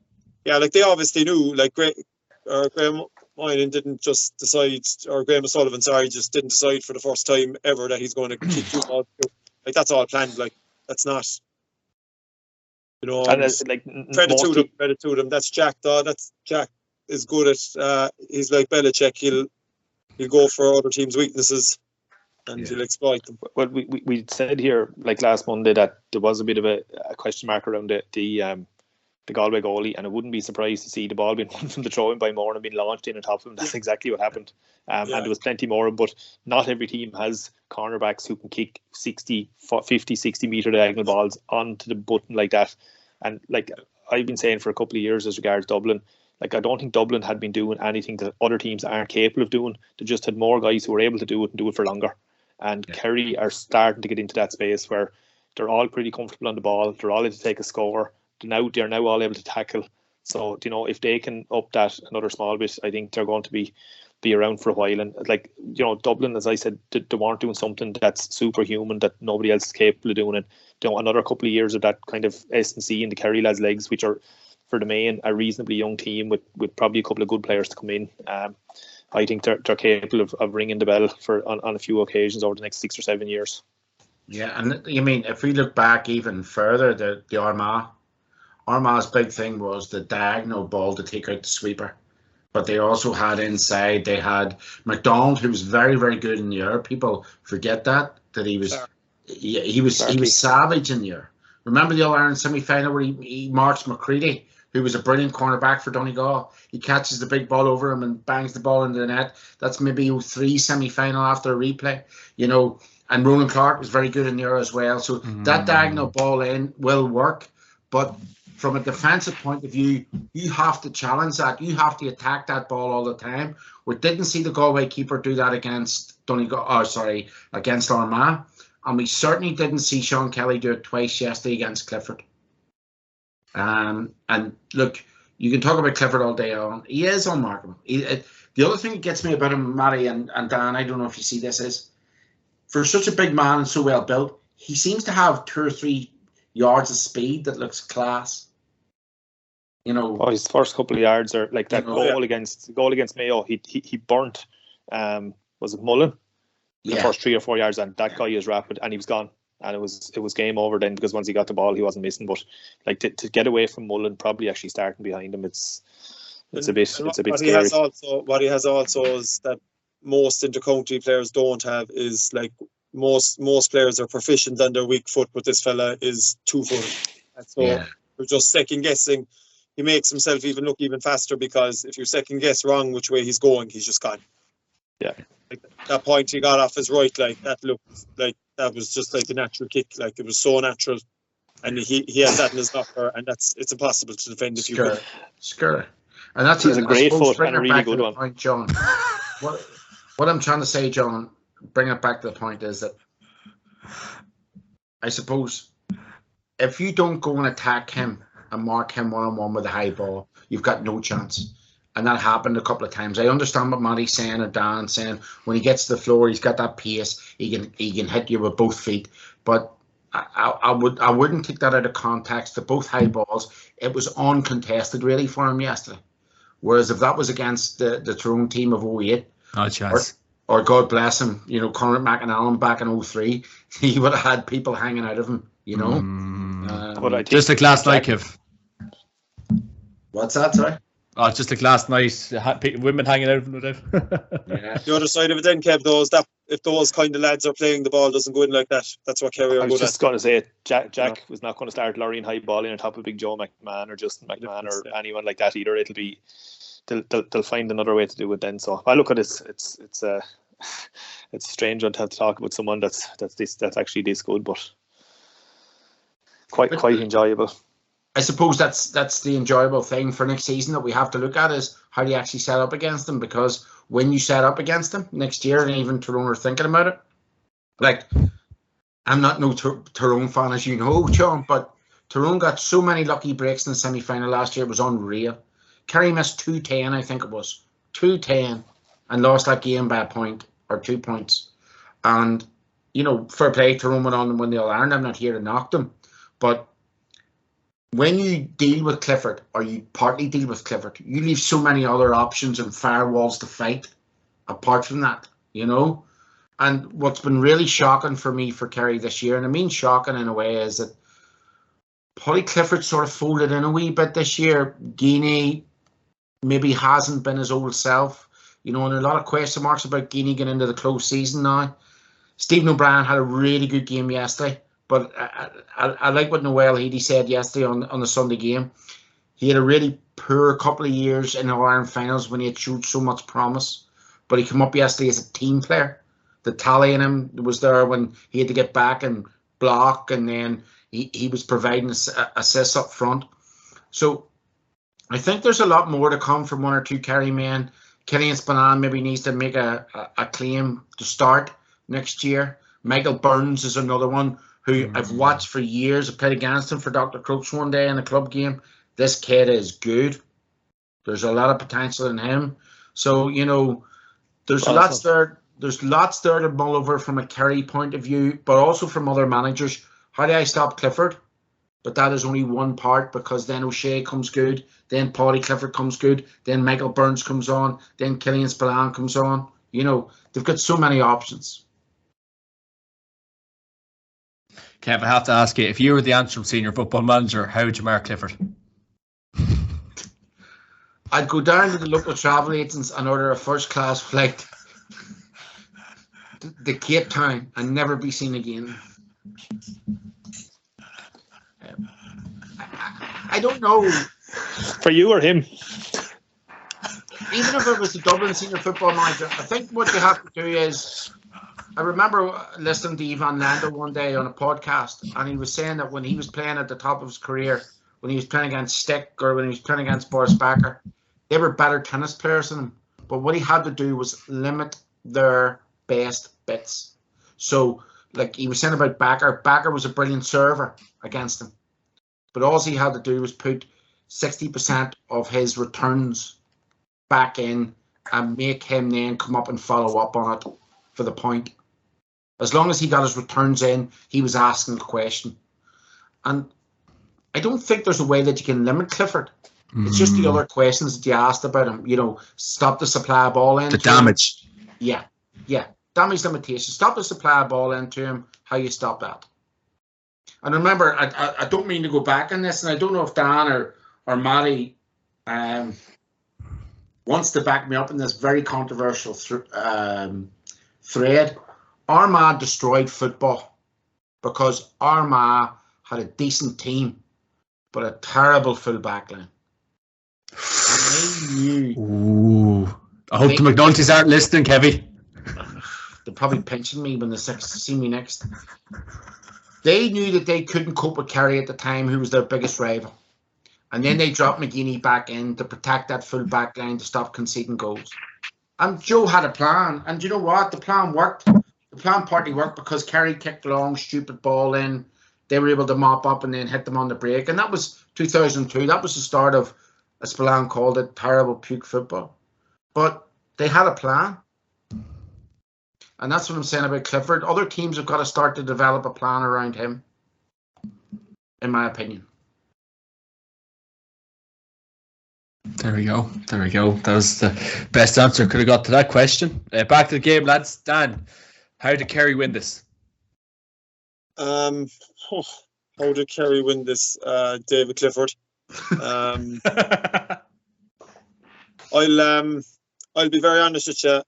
Yeah, like they obviously knew, like Graham Moynihan didn't just decide, or Graham O'Sullivan, just didn't decide for the first time ever that he's going to kick 2 balls. Like that's all planned. Like that's not. You know, and like credit to them. That's Jack. Though. That's Jack is good at. He's like Belichick. He'll go for other teams' weaknesses, and he'll exploit them. Well, we said here like last Monday that there was a bit of a question mark around the Galway goalie, and I wouldn't be surprised to see the ball being won from the throw-in by Moran and being launched in on top of him. That's exactly what happened. And there was plenty more, but not every team has cornerbacks who can kick 50, 60 metre diagonal balls onto the button like that. And like I've been saying for a couple of years as regards Dublin, like I don't think Dublin had been doing anything that other teams aren't capable of doing. They just had more guys who were able to do it and do it for longer. And Kerry are starting to get into that space where they're all pretty comfortable on the ball. They're all able to take a score. They're now all able to tackle. So, you know, if they can up that another small bit, I think they're going to be around for a while. And like, you know, Dublin, as I said, they weren't doing something that's superhuman that nobody else is capable of doing. And, you know, another couple of years of that kind of S&C in the Kerry lads' legs, which are, for the main, a reasonably young team with probably a couple of good players to come in. I think they're capable of ringing the bell on a few occasions over the next 6 or 7 years. Yeah, and I mean, if we look back even further, the Armagh's big thing was the diagonal ball to take out the sweeper. But they also had inside, they had McDonald, who was very, very good in the air. People forget that he was savage in the air. Remember the All-Ireland semi-final where he marks McCready, who was a brilliant cornerback for Donegal. He catches the big ball over him and bangs the ball into the net. That's maybe 3 semi-final after a replay, you know. And Ronan Clark was very good in the air as well. So that diagonal ball in will work, but from a defensive point of view, you have to challenge that. You have to attack that ball all the time. We didn't see the Galway keeper do that against against Armagh. And we certainly didn't see Sean Kelly do it twice yesterday against Clifford. And look, you can talk about Clifford all day on. He is unmarkable. The other thing that gets me about him, Matty and Dan, I don't know if you see this, is for such a big man and so well built, he seems to have 2 or 3 yards of speed that looks class. You know, his first couple of yards are like that goal against Mayo. He burnt. Was it Mullen? The first 3 or 4 yards, and that guy is rapid, and he was gone. And it was game over then, because once he got the ball, he wasn't missing. But like to get away from Mullen, probably actually starting behind him, it's a bit scary. What he has also is that most intercounty players don't have is like most players are proficient on their weak foot, but this fella is 2-footed. So we're just second guessing. He makes himself even look even faster, because if you second guess wrong which way he's going, he's just gone. Yeah. Like that point he got off his right, like that looked like that was just like a natural kick, like it was so natural. And he has that in his knocker, and it's impossible to defend if you can. Sure. And that's a great foot and a really good one. Point, John. What I'm trying to say, John, bring it back to the point, is that I suppose if you don't go and attack him and mark him one-on-one with a high ball, you've got no chance. And that happened a couple of times. I understand what Matty's saying or Dan's saying. When he gets to the floor, he's got that pace. He can hit you with both feet. But I wouldn't take that out of context. The both high balls, it was uncontested really for him yesterday. Whereas if that was against the Tyrone team of 08, no chance. Or God bless him, Conor McAnallen back in 03, he would have had people hanging out of him, But I think just like last night, Kev. What's that, sorry? Oh, just like last night, women hanging out of him, no doubt. Yeah. The other side of it then, Kev, if those kind of lads are playing, the ball doesn't go in like that. That's what Kerry are I was good just going to say, Jack was not going to start lorrying high ball in on top of Big Joe McMahon or Justin McMahon or anyone like that either. It'll be they'll find another way to do it then. So I look at it, it's strange to have to talk about someone that's actually this good, but quite enjoyable. I suppose that's the enjoyable thing for next season that we have to look at is how do you actually set up against them, because when you set up against them next year, and even Tyrone are thinking about it, like, I'm not no Tyrone fan, as you know, John, but Tyrone got so many lucky breaks in the semi-final last year, it was unreal. Kerry missed 2-10, I think it was 2-10, and lost that game by a point or 2 points. And fair play, Tyrone went on and win the All-Ireland. I'm not here to knock them, but when you deal with Clifford, or you partly deal with Clifford, you leave so many other options and firewalls to fight apart from that, And what's been really shocking for me for Kerry this year, and I mean shocking in a way, is that Polly Clifford sort of folded in a wee bit this year. Guinea maybe hasn't been his old self, and a lot of question marks about Guinea getting into the close season now. Stephen O'Brien had a really good game yesterday. But I like what Noel Heady said yesterday on the Sunday game. He had a really poor couple of years in the All-Ireland finals when he had showed so much promise. But he came up yesterday as a team player. The tally in him was there when he had to get back and block, and then he was providing assists up front. So I think there's a lot more to come from one or two Kerry men. Killian Spillane maybe needs to make a claim to start next year. Michael Burns is another one who I've watched for years. I played against him for Dr. Crooks one day in a club game. This kid is good. There's a lot of potential in him. So, there's lots there. There's lots there to mull over from a Kerry point of view, but also from other managers. How do I stop Clifford? But that is only one part, because then O'Shea comes good, then Paddy Clifford comes good, then Michael Burns comes on, then Killian Spillane comes on. They've got so many options. Kev, I have to ask you, if you were the Antrim senior football manager, how would you mark Clifford? I'd go down to the local travel agents and order a first-class flight to Cape Town and never be seen again. I don't know. For you or him? Even if it was the Dublin senior football manager, I think what you have to do is, I remember listening to Ivan Landa one day on a podcast, and he was saying that when he was playing at the top of his career, when he was playing against Stick or when he was playing against Boris Becker, they were better tennis players than him. But what he had to do was limit their best bits. So, like he was saying about Becker was a brilliant server against him. But all he had to do was put 60% of his returns back in and make him then come up and follow up on it for the point. As long as he got his returns in, he was asking the question. And I don't think there's a way that you can limit Clifford. It's just the other questions that you asked about him. Stop the supply of ball in. The damage. Yeah. Damage limitation. Stop the supply of ball into him. How you stop that? And remember, I don't mean to go back on this, and I don't know if Dan or Matty wants to back me up in this very controversial thread. Armagh destroyed football because Armagh had a decent team, but a terrible full back line. And they knew. Ooh. I hope the McNulty's aren't listening, Kevy. They're probably pinching me when they see me next. They knew that they couldn't cope with Kerry at the time, who was their biggest rival. And then they dropped McGeeney back in to protect that full back line to stop conceding goals. And Joe had a plan. And you know what? The plan worked. The plan partly worked because Kerry kicked a long, stupid ball in they were able to mop up and then hit them on the break. And that was 2002. That was the start of, as Spillane called it, terrible puke football. But they had a plan. And that's what I'm saying about Clifford. Other teams have got to start to develop a plan around him, in my opinion. There we go. That was the best answer I could have got to that question. Back to the game, lads. Dan, how did Kerry win this? How did Kerry win this? David Clifford. I'll be very honest with you.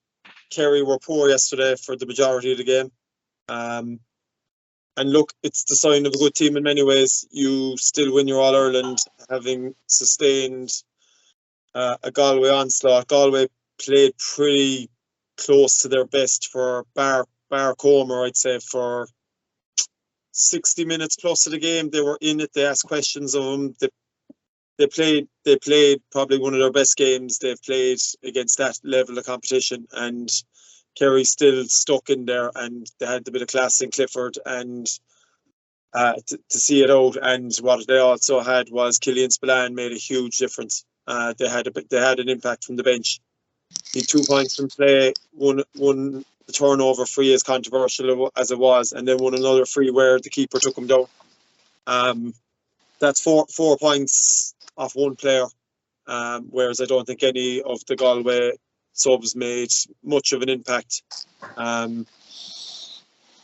Kerry were poor yesterday for the majority of the game. And look, it's the sign of a good team in many ways. You still win your All-Ireland, having sustained a Galway onslaught. Galway played pretty close to their best for bar Comer, I'd say, for 60 minutes plus of the game. They were in it. They asked questions of them. They played probably one of their best games they've played against that level of competition, and Kerry still stuck in there, and they had a bit of class in Clifford, and to see it out. And what they also had was Spillane made a huge difference. They had an impact from the bench. He had 2 points from play, one the turnover free, as controversial as it was, and then won another free where the keeper took him down. That's four points off one player, whereas I don't think any of the Galway subs made much of an impact. And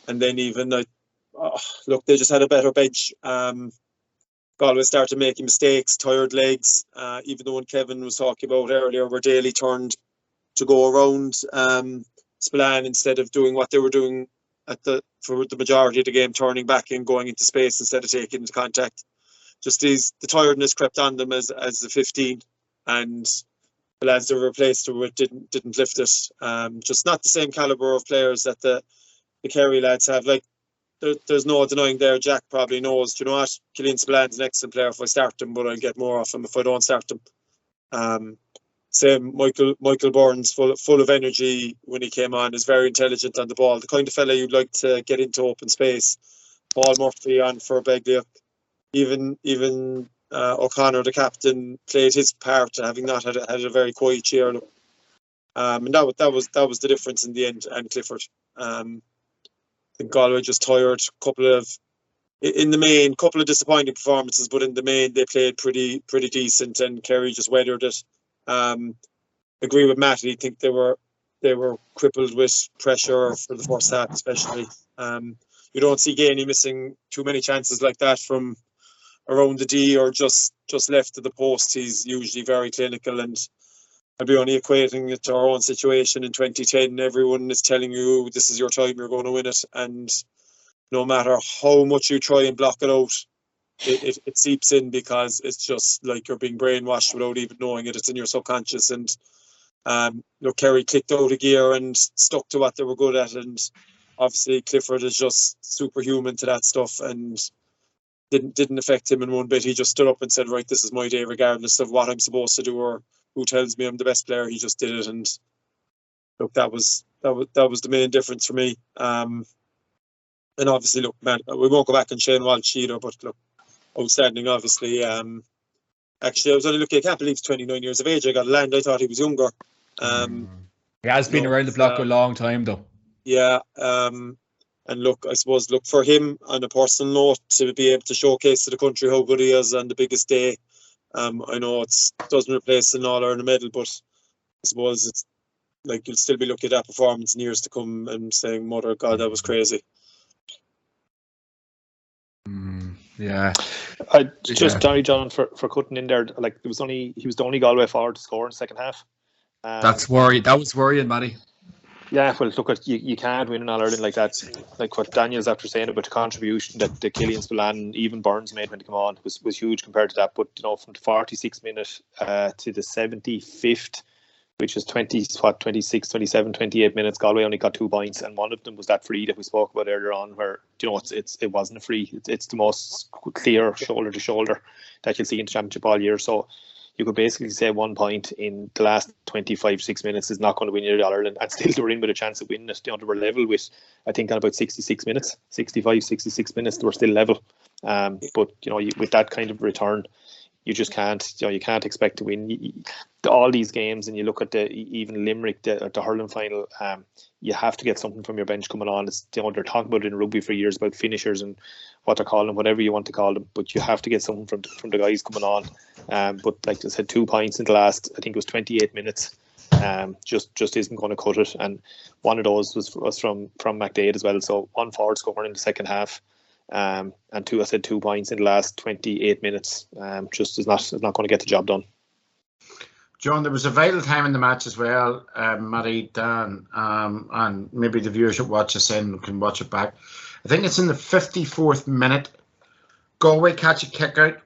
then even look, they just had a better bench. Galway started making mistakes, tired legs. Even the one Kevin was talking about earlier, where Daly turned to go around Spillane instead of doing what they were doing for the majority of the game, turning back and going into space instead of taking into contact. Just the tiredness crept on them as the 15, and the lads they were replaced with didn't lift it. Just not the same calibre of players that the Kerry lads have. Like there's no denying there. Jack probably knows. Do you know what? Spillane's an excellent player if I start him, but I'll get more off him if I don't start him. Same Michael Burns, full of energy when he came on, is very intelligent on the ball. The kind of fella you'd like to get into open space. Paul Murphy on for Begley. Even O'Connor, the captain, played his part, having not had a very quiet year. And that was the difference in the end. And Clifford, I think Galway just tired. Couple of disappointing performances, but in the main they played pretty decent, and Kerry just weathered it. Agree with Matt. I think they were crippled with pressure for the first half, especially. You don't see Gainey missing too many chances like that from around the D or just left of the post. He's usually very clinical, and I'd be only equating it to our own situation in 2010. Everyone is telling you this is your time, you're going to win it, and no matter how much you try and block it out, it seeps in, because it's just like you're being brainwashed without even knowing it. It's in your subconscious. And Kerry clicked out of gear and stuck to what they were good at, and obviously Clifford is just superhuman to that stuff, and didn't affect him in one bit. He just stood up and said, right, this is my day, regardless of what I'm supposed to do or who tells me I'm the best player. He just did it, and look, that was the main difference for me. And obviously, look, man, we won't go back on Shane Walsh either, but look, outstanding, obviously. Actually, I was only looking, I can't believe he's 29 years of age. I got a land, I thought he was younger. He has been around the block a long time, though. Yeah. And look, I suppose, for him, on a personal note, to be able to showcase to the country how good he is on the biggest day, I know it doesn't replace an All-Ireland medal, but I suppose it's like you'll still be looking at that performance in years to come and saying, Mother God, that was crazy. Yeah. Sorry, John, for cutting in there. Like he was the only Galway forward to score in the second half. That was worrying, Matty. Yeah, well, look, you can't win in All-Ireland like that. Like what Daniel's after saying about the contribution that the Spillane, even Burns made when they come on was huge compared to that. But from the 46th minute to the 75th, which is 26, 27, 28 minutes, Galway only got 2 points, and one of them was that free that we spoke about earlier on, where it wasn't a free. It's the most clear shoulder to shoulder that you'll see in the championship all year. So you could basically say 1 point in the last 25-6 minutes is not going to win you the All-Ireland, and still they were in with a chance of winning it. They were level with, I think, on about 66 minutes, 66 minutes, they were still level. But with that kind of return, you just can't, you can't expect to win all these games. And you look at even Limerick, the hurling final, you have to get something from your bench coming on. It's, they're talking about it in rugby for years about finishers and what they're calling them, whatever you want to call them, but you have to get something from the guys coming on. But like I said, 2 points in the last, I think it was 28 minutes. Just isn't going to cut it. And one of those was from McDade as well. So 1 forward scoring in the second half. And 2 points in the last 28 minutes. Just is not going to get the job done. John, there was a vital time in the match as well, Matty, Dan, and maybe the viewers that watch us in can watch it back. I think it's in the 54th minute. Galway catch a kick out,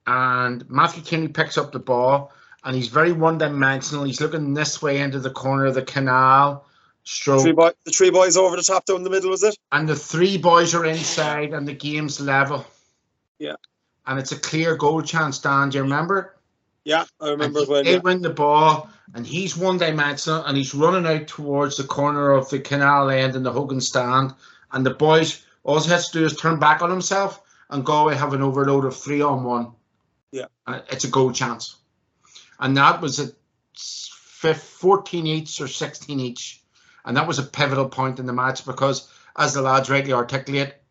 and Matthew Kinney picks up the ball, and he's very one-dimensional. He's looking this way into the corner of the canal. Stroke. The three boys over the top down the middle, was it? And the 3 boys are inside, and the game's level. Yeah. And it's a clear goal chance, Dan. Do you remember it? Yeah, I remember it well. They win the ball, and he's one-dimensional, and he's running out towards the corner of the canal end in the Hogan stand, and the boys, all he has to do is turn back on himself, and Galway have an overload of 3-on-1. Yeah. And it's a goal chance. And that was at 14 each or 16 each. And that was a pivotal point in the match because, as the lads rightly articulate,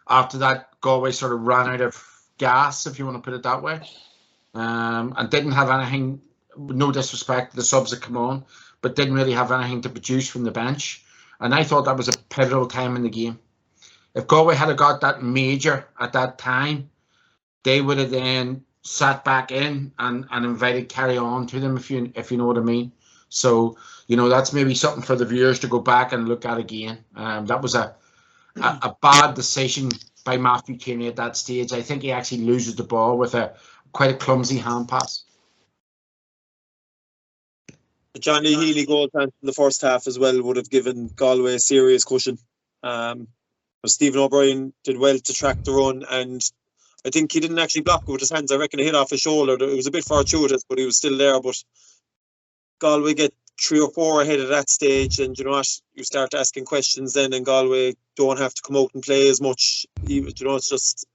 after that, Galway sort of ran out of gas, if you want to put it that way. And didn't have anything, no disrespect to the subs that come on, but didn't really have anything to produce from the bench. And I thought that was a pivotal time in the game. If Galway had got that major at that time, they would have then sat back in and invited Kerry on to them, if you know what I mean. So, that's maybe something for the viewers to go back and look at again. That was a bad decision by Matthew Kinney at that stage. I think he actually loses the ball with quite a clumsy hand pass. The Johnny Healy goal chance in the first half as well would have given Galway a serious cushion. Stephen O'Brien did well to track the run, and I think he didn't actually block it with his hands. I reckon he hit off his shoulder. It was a bit fortuitous, but he was still there. But Galway get 3 or 4 ahead at that stage, and you know what? You start asking questions then, and Galway don't have to come out and play as much. It's just...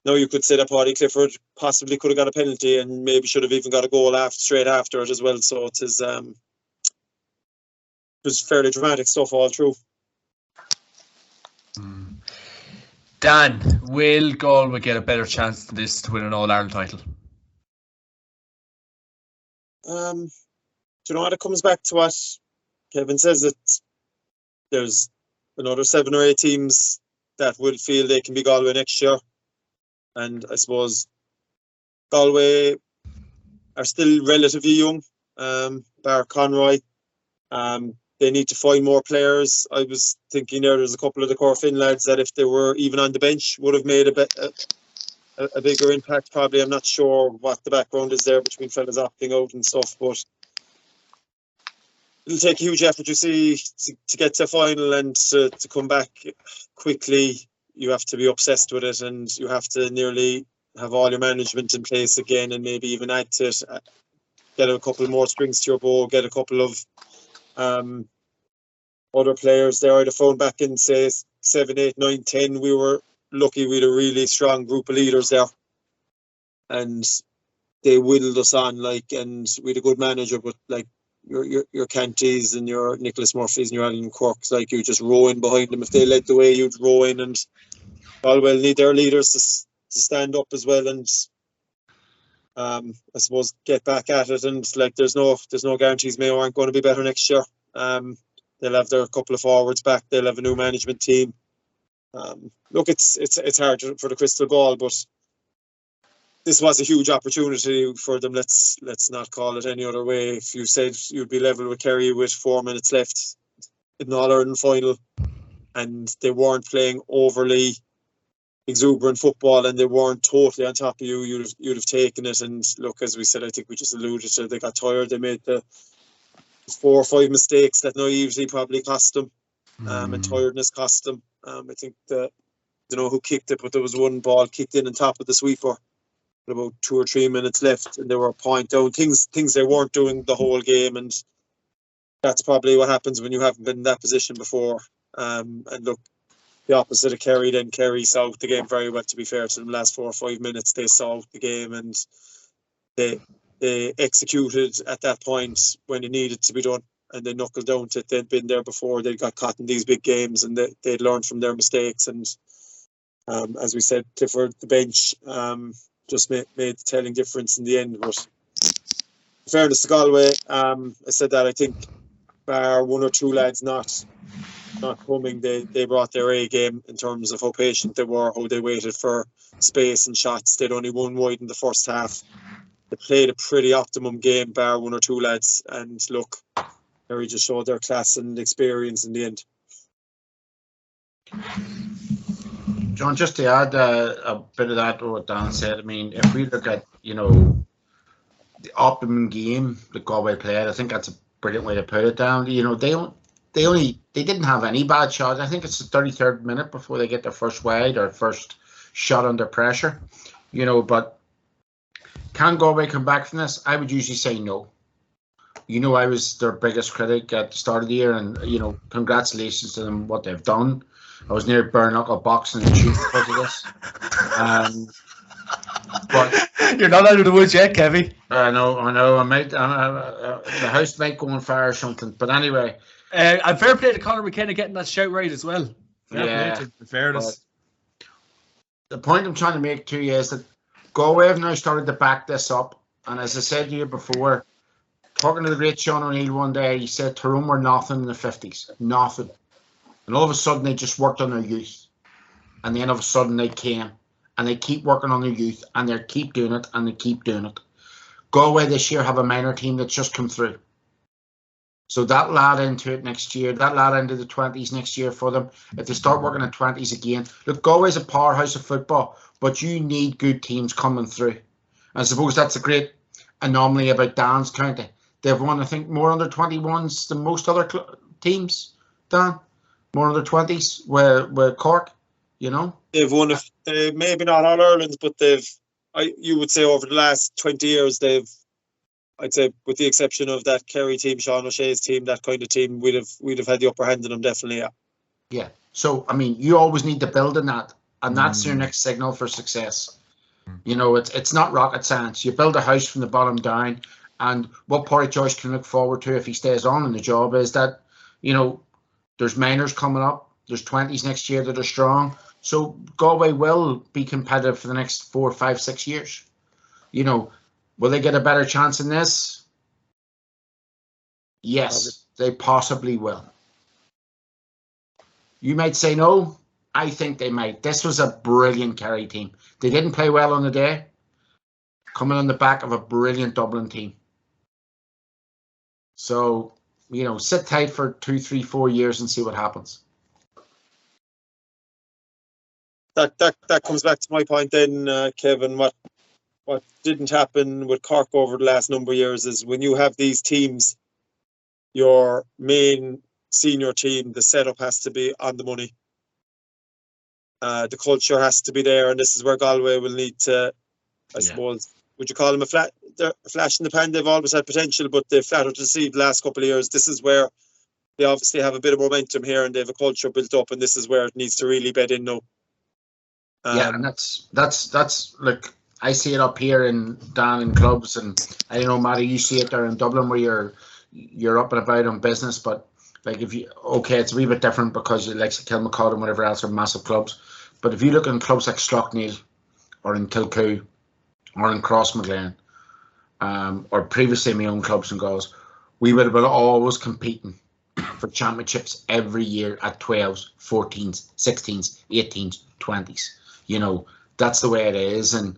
Now you could say that Paddy Clifford possibly could have got a penalty and maybe should have even got a goal straight after it as well. So it was fairly dramatic stuff all through. Dan, will Galway get a better chance than this to win an All-Ireland title? Do you know what? It comes back to what Kevin says, that there's another 7 or 8 teams that will feel they can be Galway next year. And I suppose Galway are still relatively young, bar Conroy. They need to find more players. I was thinking there's a couple of the Corfin lads that if they were even on the bench would have made a bigger impact probably. I'm not sure what the background is there between fellas opting out and stuff, but it'll take a huge effort, you see, to get to a final and to come back quickly. You have to be obsessed with it, and you have to nearly have all your management in place again, and maybe even add to it, get a couple more strings to your bow, get a couple of other players there. I'd have found back in, say, 7, 8, 9, 10, we were lucky we had a really strong group of leaders there, and they whittled us on, and we had a good manager, but your Cantys and your Nicholas Murphys and your Alan Quirks, you just row in behind them. If they led the way, you'd row in, and Galway need their leaders to stand up as well, and I suppose get back at it. And there's no guarantees Mayo aren't going to be better next year. They'll have their couple of forwards back. They'll have a new management team. Look, it's hard for the crystal ball, but this was a huge opportunity for them. Let's not call it any other way. If you said you'd be level with Kerry with 4 minutes left in the All-Ireland final, and they weren't playing overly exuberant football, and they weren't totally on top of you, you'd have taken it. And look, as we said, I think we just alluded to, they got tired. They made the 4 or 5 mistakes that naivety probably cost them, and tiredness cost them. I think I don't know who kicked it, but there was one ball kicked in on top of the sweeper. about 2 or 3 minutes left, and they were a point down. Things they weren't doing the whole game, and that's probably what happens when you haven't been in that position before. And look, the opposite of Kerry, then Kerry saw out the game very well, to be fair to them. Last 4 or 5 minutes, they saw out the game, and they executed at that point when it needed to be done, and they knuckled down to it. They'd been there before, they got caught in these big games, and they'd learned from their mistakes. And as we said, Clifford, the bench, just made the telling difference in the end. But in fairness to Galway, I said that I think bar 1 or 2 lads not coming, they brought their A game in terms of how patient they were, how they waited for space and shots. They'd only won wide in the first half. They played a pretty optimum game, bar 1 or 2 lads. And look, Kerry just showed their class and experience in the end. John, just to add a bit of that to what Dan said, I mean, if we look at, the optimum game that Galway played, I think that's a brilliant way to put it down. They didn't have any bad shots. I think it's the 33rd minute before they get their first wide or first shot under pressure. But can Galway come back from this? I would usually say no. I was their biggest critic at the start of the year, and congratulations to them what they've done. I was near bare knuckle boxing and shooting because of this. But you're not out of the woods yet, Kevin. I know. I might. The house might go on fire or something. But anyway, and fair play to Conor McKenna getting that shout right as well. Fair play to fairness. The point I'm trying to make to you is that Galway have now started to back this up. And as I said to you before, talking to the great Sean O'Neill one day, he said Tyrone were nothing in the 50s, nothing. And all of a sudden they just worked on their youth, and then all of a sudden they came. And they keep working on their youth, and they keep doing it, and they keep doing it. Galway this year have a minor team that's just come through. So that lad into it next year, that lad into the 20s next year for them. If they start working at 20s again, look, Galway's a powerhouse of football, but you need good teams coming through. I suppose that's a great anomaly about Dan's county. They've won, I think, more under 21s than most other teams, Dan. More under 20s with Cork, They've won, maybe not all Ireland's, but you would say over the last 20 years, I'd say with the exception of that Kerry team, Sean O'Shea's team, that kind of team, we'd have had the upper hand in them, definitely, yeah. Yeah. So, I mean, you always need to build on that, and that's your next signal for success. It's not rocket science. You build a house from the bottom down, and what Pádraig Joyce can look forward to if he stays on in the job is that, there's minors coming up, there's 20s next year that are strong. So Galway will be competitive for the next 4, 5, 6 years. Will they get a better chance in this? Yes, they possibly will. You might say no. I think they might. This was a brilliant Kerry team. They didn't play well on the day, coming on the back of a brilliant Dublin team. So, sit tight for 2, 3, 4 years and see what happens. That comes back to my point then, Kevin. What didn't happen with Cork over the last number of years is when you have these teams, your main senior team, the setup has to be on the money. The culture has to be there, and this is where Galway will need to, I suppose, would you call them a flash in the pan? They've always had potential, but they've flattered to see the last couple of years. This is where they obviously have a bit of momentum here, and they have a culture built up, and this is where it needs to really bed in now. And that's look, I see it up here down in clubs, and I don't know, Matty, you see it there in Dublin where you're up and about on business, but like it's a wee bit different because it likes Kilmacud and whatever else are massive clubs. But if you look in clubs like Slough or in Kilcoo or in Crossmaglen, or previously my own clubs and goals, we would have been always competing for championships every year at 12s, 14s, 16s, 18s, 20s. That's the way it is, and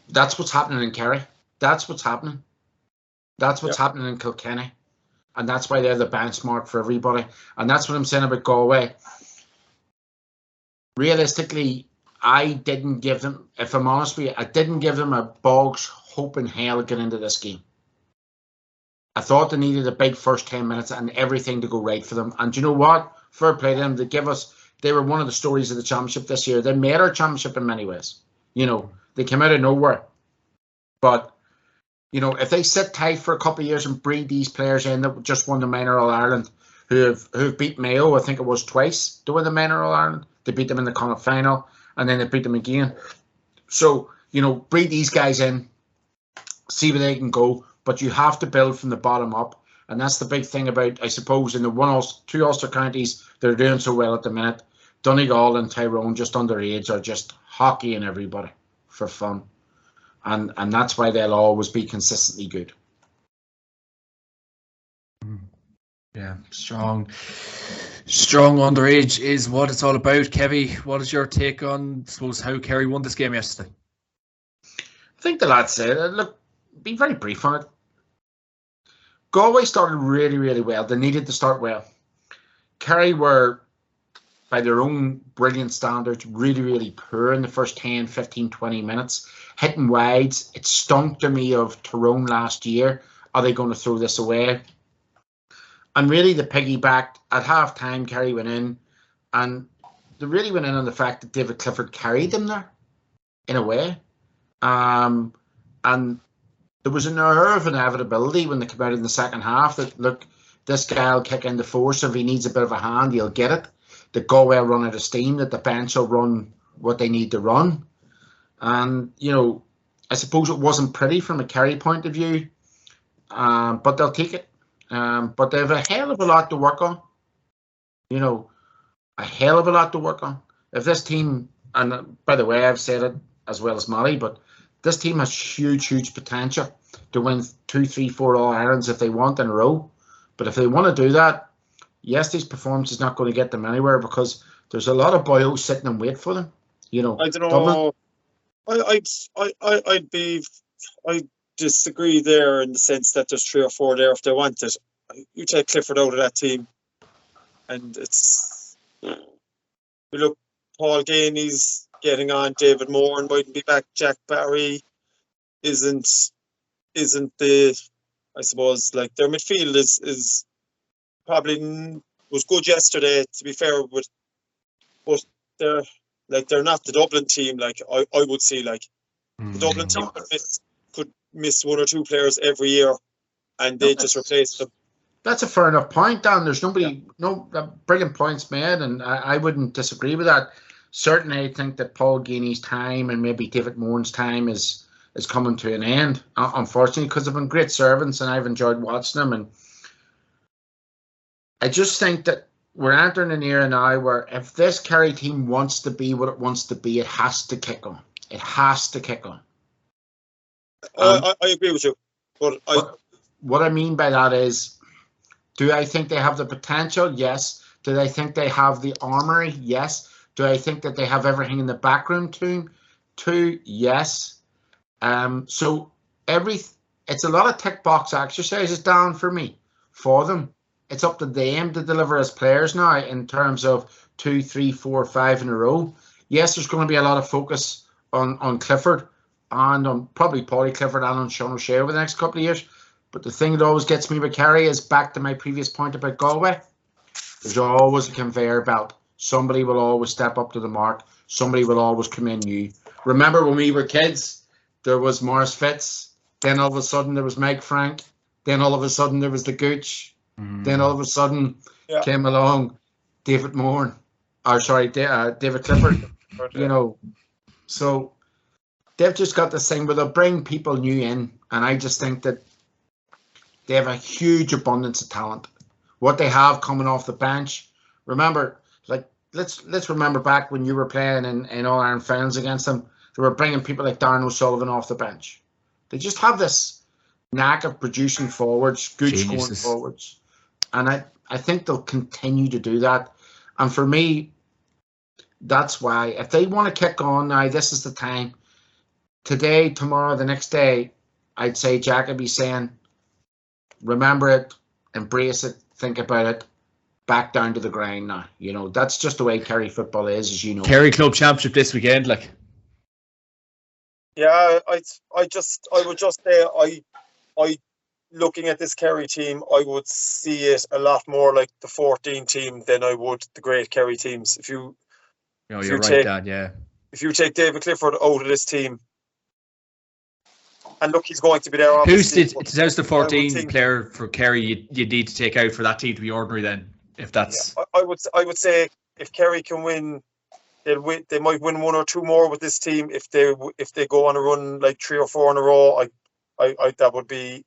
that's what's happening in Kerry. That's what's happening. That's what's happening in Kilkenny, and that's why they're the benchmark for everybody. And that's what I'm saying about Galway. Realistically, I didn't give them, if I'm honest with you, I didn't give them a bog's hope in hell getting into this game. I thought they needed a big first 10 minutes and everything to go right for them. And do you know what? Fair play to them. They were one of the stories of the championship this year. They made our championship in many ways. They came out of nowhere But, you know, if they sit tight for a couple of years and breed these players in that just won the minor All-Ireland, who've beat Mayo, I think it was twice, to win the minor All-Ireland. They beat them in the Connacht final, and then they beat them again. So, you know, breed these guys in, see where they can go, but you have to build from the bottom up. And that's the big thing about, I suppose, in the two Ulster counties that are doing so well at the minute. Donegal and Tyrone, just underage, are just hockeying everybody for fun. And that's why they'll always be consistently good. Yeah, strong underage is what it's all about. Kevy, what is your take on, I suppose, how Kerry won this game yesterday? I think the lads said, look, be very brief on it. Galway started really, really well. They needed to start well. Kerry were, by their own brilliant standards, really, really poor in the first 10, 15, 20 minutes. Hitting wides. It stunk to me of Tyrone last year. Are they going to throw this away? And really, the piggyback at half time, Kerry went in, and they really went in on the fact that David Clifford carried them there, in a way. And there was an air of inevitability when they came out in the second half that, look, this guy will kick into force. If he needs a bit of a hand, he'll get it. That Galway will run out of steam, that the bench will run what they need to run. And, you know, I suppose it wasn't pretty from a Kerry point of view, but they'll take it. But they have a hell of a lot to work on. You know, a hell of a lot to work on. If this team, and by the way, I've said it as well as Molly, but this team has huge, huge potential to win 2, 3, 4 All-Irelands if they want in a row. But if they want to do that, yesterday's performance is not going to get them anywhere, because there's a lot of boyos sitting and wait for them. You know, I don't know. I disagree there in the sense that there's 3 or 4 there if they want it. You take Clifford out of that team, and it's, you look, Paul Gainey's getting on, David Moore mightn't be back, Jack Barry isn't the, I suppose, like, their midfield is probably was good yesterday, to be fair, but they're not the Dublin team. Like, I would say, like, the Dublin team could miss 1 or 2 players every year, and they just replace them. That's a fair enough point, Dan. There's no brilliant points made, and I wouldn't disagree with that. Certainly, I think that Paul Geaney's time and maybe David Moran's time is coming to an end, unfortunately, because they've been great servants and I've enjoyed watching them. And I just think that we're entering an era now where if this Kerry team wants to be what it wants to be, it has to kick on. It has to kick on. I agree with you. But what I mean by that is, do I think they have the potential? Yes. Do I think they have the armory? Yes. Do I think that they have everything in the backroom too? Yes. So it's a lot of tick box exercises down for me, for them. It's up to them to deliver as players now in terms of 2, 3, 4, 5 in a row. Yes, there's going to be a lot of focus on Clifford and on probably Paulie Clifford and on Sean O'Shea over the next couple of years. But the thing that always gets me with Kerry is back to my previous point about Galway. There's always a conveyor belt. Somebody will always step up to the mark. Somebody will always come in new. Remember when we were kids, there was Morris Fitz. Then all of a sudden there was Mike Frank. Then all of a sudden there was the Gooch. Then all of a sudden came along David Moore. David Clifford. You know, so they've just got this thing where they'll bring people new in. And I just think that they have a huge abundance of talent. What they have coming off the bench. Remember, like, let's remember back when you were playing in All-Ireland finals against them. They were bringing people like Darren O'Sullivan off the bench. They just have this knack of producing forwards, good scoring forwards. And I think they'll continue to do that. And for me, that's why, if they want to kick on now, this is the time. Today, tomorrow, the next day, I'd say Jack would be saying, remember it, embrace it, think about it, back down to the grind now. You know, that's just the way Kerry football is, as you know. Kerry Club Championship this weekend, like. Yeah, I would just say I looking at this Kerry team, I would see it a lot more like the 14 team than I would the great Kerry teams. If you right, Dad, yeah. If you take David Clifford out of this team, And look, he's going to be there. Who's the obviously, but 2014 player for Kerry you'd need to take out for that team to be ordinary then? If that's I would say if Kerry can win, they'll win. They might win 1 or 2 more with this team if they go on a run like 3 or 4 in a row. I that would be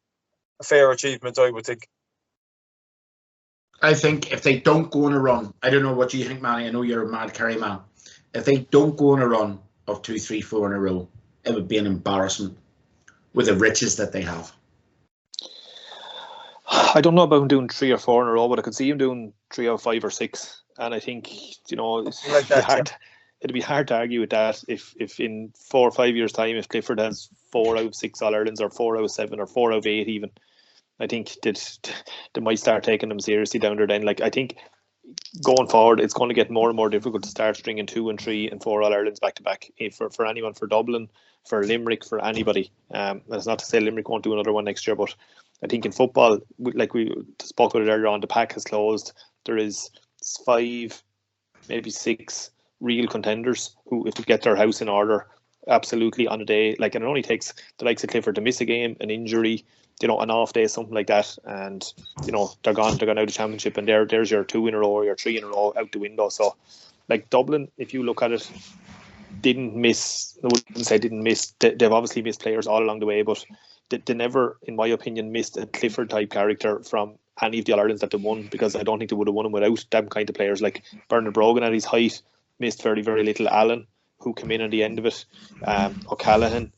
a fair achievement, I would think. I think if they don't go on a run, I don't know what you think, Manny. I know you're a mad Kerry man. If they don't go on a run of 2, 3, 4 in a row, it would be an embarrassment with the riches that they have. I don't know about him doing 3 or 4 in a row, but I could see him doing 3 or 5 or 6. And I think, it'd be hard to argue with that if in 4 or 5 years' time, if Clifford has 4 out of 6 All-Irelands or 4 out of 7 or 4 out of 8 even, I think that they might start taking them seriously down there then. Like, I think going forward, it's going to get more and more difficult to start stringing 2 and 3 and 4 All-Irelands back to back for anyone, for Dublin, for Limerick, for anybody. That's not to say Limerick won't do another one next year, but I think in football, like we spoke about it earlier on, the pack has closed. There is 5, maybe 6 real contenders who, if they get their house in order, absolutely on a day, like, and it only takes the likes of Clifford to miss a game, an injury, an off day, something like that, and they're gone out of the championship, and there's your 2 in a row or your 3 in a row out the window. So, like, Dublin, if you look at it, didn't miss. I wouldn't say didn't miss. They've obviously missed players all along the way, but they never, in my opinion, missed a Clifford type character from any of the All-Irelands that they won, because I don't think they would have won them without them kind of players. Like Bernard Brogan at his height missed very, very little. Allen, who came in at the end of it, O'Callaghan,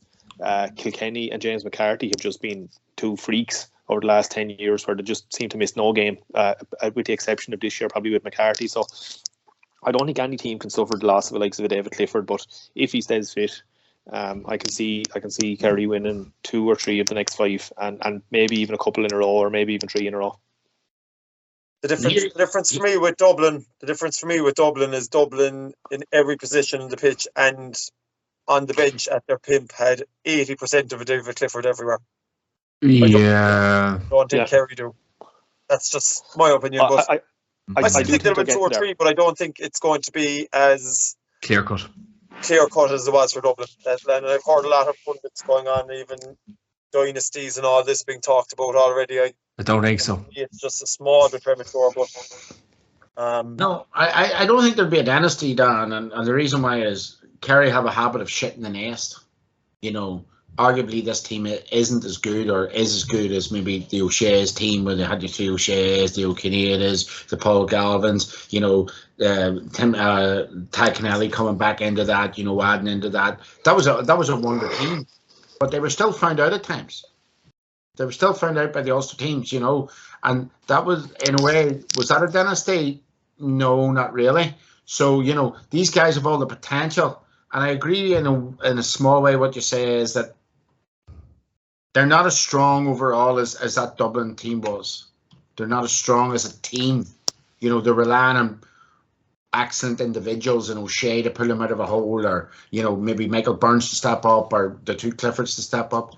Kilkenny and James McCarthy have just been 2 freaks over the last 10 years where they just seem to miss no game, with the exception of this year, probably with McCarthy. So I don't think any team can suffer the loss of the likes of a David Clifford, but if he stays fit, I can see Kerry winning 2 or 3 of the next 5, and maybe even a couple in a row, or maybe even 3 in a row. The difference for me with Dublin is Dublin in every position in the pitch and on the bench at their pimp had 80% of a David Clifford everywhere. Yeah. I don't think Kerry do. That's just my opinion. But I still think they'll win 2 or 3, but I don't think it's going to be as clear cut as it was for Dublin. And I've heard a lot of pundits going on, even dynasties and all this being talked about already. I don't think so. It's just a small bit premature, but no, I don't think there'll be a dynasty, Dan, and the reason why is Kerry have a habit of shitting the nest. Arguably this team isn't as good, or is as good as maybe the O'Shea's team, where they had the 3 O'Shea's, the O'Kenea's, the Paul Galvins, Tim Ty Kennelly coming back into that, adding into that. That was a wonder team, but they were still found out at times. They were still found out by the Ulster teams, and that was, in a way, was that a dynasty? No, not really. So, these guys have all the potential, and I agree in a small way. What you say is that they're not as strong overall as that Dublin team was. They're not as strong as a team. They're relying on excellent individuals in O'Shea to pull them out of a hole, or, maybe Michael Burns to step up, or the 2 Cliffords to step up.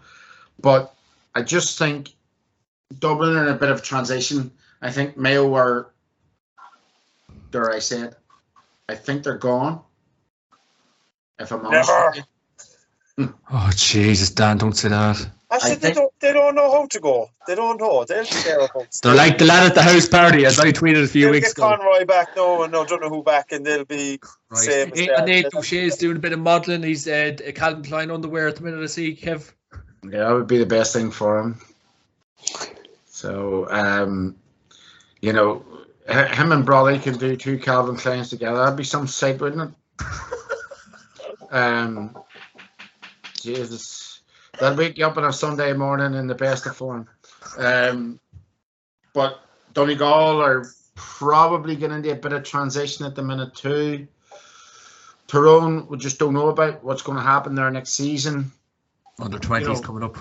But I just think Dublin are in a bit of transition. I think Mayo are, dare I say it, I think they're gone. If I'm honest with you. Oh Jesus, Dan, don't say that. Actually, they don't know how to go. They don't know. They'll be terrible. They're like the lad at the house party, as I tweeted a few weeks ago. They'll get Conroy back, no, don't know who back, and they'll be same as that. And Nate O'Shea's doing a bit of modelling. He's Calvin Klein underwear at the minute, I see, Kev. Yeah, that would be the best thing for him. So, him and Brawley can do 2 Calvin Kleins together. That'd be some sight, wouldn't it? Jesus, that'll wake you up on a Sunday morning in the best of form. But Donegal are probably getting into a bit of transition at the minute too. Tyrone, we just don't know about what's going to happen there next season. Under 20s coming up.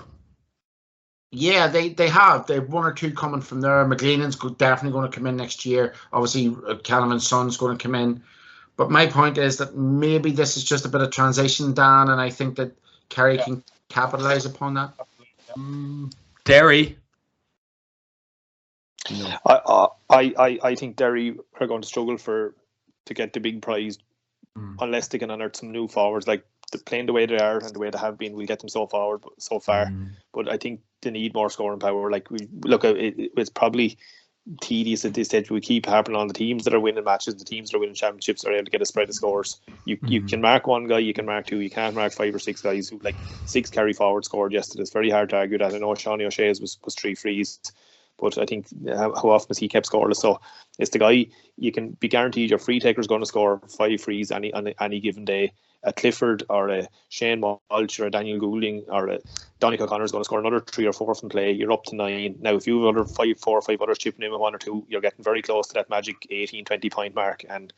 Yeah, they have. They've 1 or 2 coming from there. McLeanan's definitely going to come in next year. Obviously, Callum's son's going to come in. But my point is that maybe this is just a bit of transition, Dan, and I think that Kerry can capitalise upon that. Derry. I think Derry are going to struggle to get the big prize unless they can unearth some new forwards, like playing the way they are and the way they have been, will get them so far. But I think they need more scoring power. Like we look at it, it's probably tedious at this stage. We keep harping on the teams that are winning matches, the teams that are winning championships are able to get a spread of scores. You can mark one guy, you can mark two, you can't mark 5 or 6 guys who, like 6 Kerry forward scored yesterday. It's very hard to argue that. I know Shawnee O'Shea's was 3 frees, but I think how often has he kept scoreless? So it's the guy you can be guaranteed your free taker is going to score 5 frees any given day. A Clifford or a Shane Walsh or a Daniel Goulding or a Donny O'Connor is going to score another 3 or 4 from play. You're up to 9. Now, if you have other 4 or 5 others chipping in with 1 or 2, you're getting very close to that magic 18, 20 point mark. And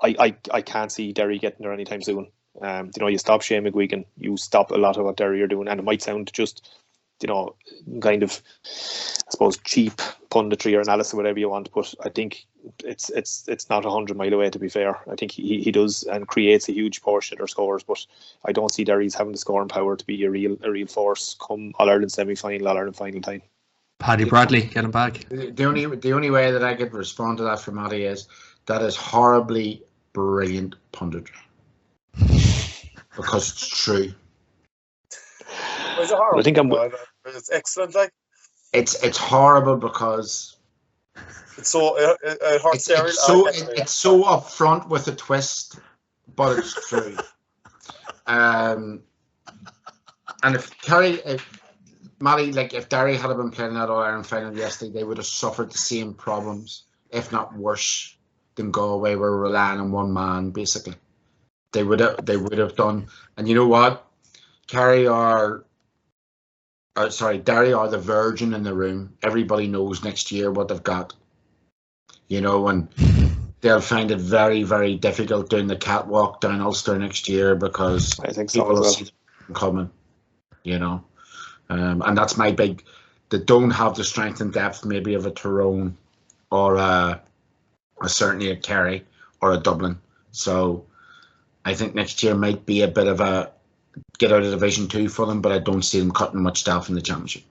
I can't see Derry getting there anytime soon. You stop Shane McGuigan, you stop a lot of what Derry are doing. And it might sound just, kind of, I suppose, cheap punditry or analysis, whatever you want, but I think it's not 100 mile away, to be fair. I think he does and creates a huge portion of their scores, but I don't see Derry's having the scoring power to be a real force come All-Ireland semi-final, All-Ireland final time. Paddy Bradley, get him back. The only way that I could respond to that from Matty is that is horribly brilliant punditry. Because it's true. Is it horrible? I think it's excellent. Like it's horrible because it's so it hurts Derry. It's so upfront with a twist, but it's true. And if Matty, like if Derry had been playing that All-Ireland final yesterday, they would have suffered the same problems, if not worse, than Galway were relying on one man. Basically, they would have done. And you know what, Derry are the virgin in the room. Everybody knows next year what they've got. And they'll find it very, very difficult doing the catwalk down Ulster next year because I think people will see them coming. And that's my big. They don't have the strength and depth maybe of a Tyrone or certainly a Kerry or a Dublin. So I think next year might be a bit of a get out of Division 2 for them, but I don't see them cutting much staff in the championship.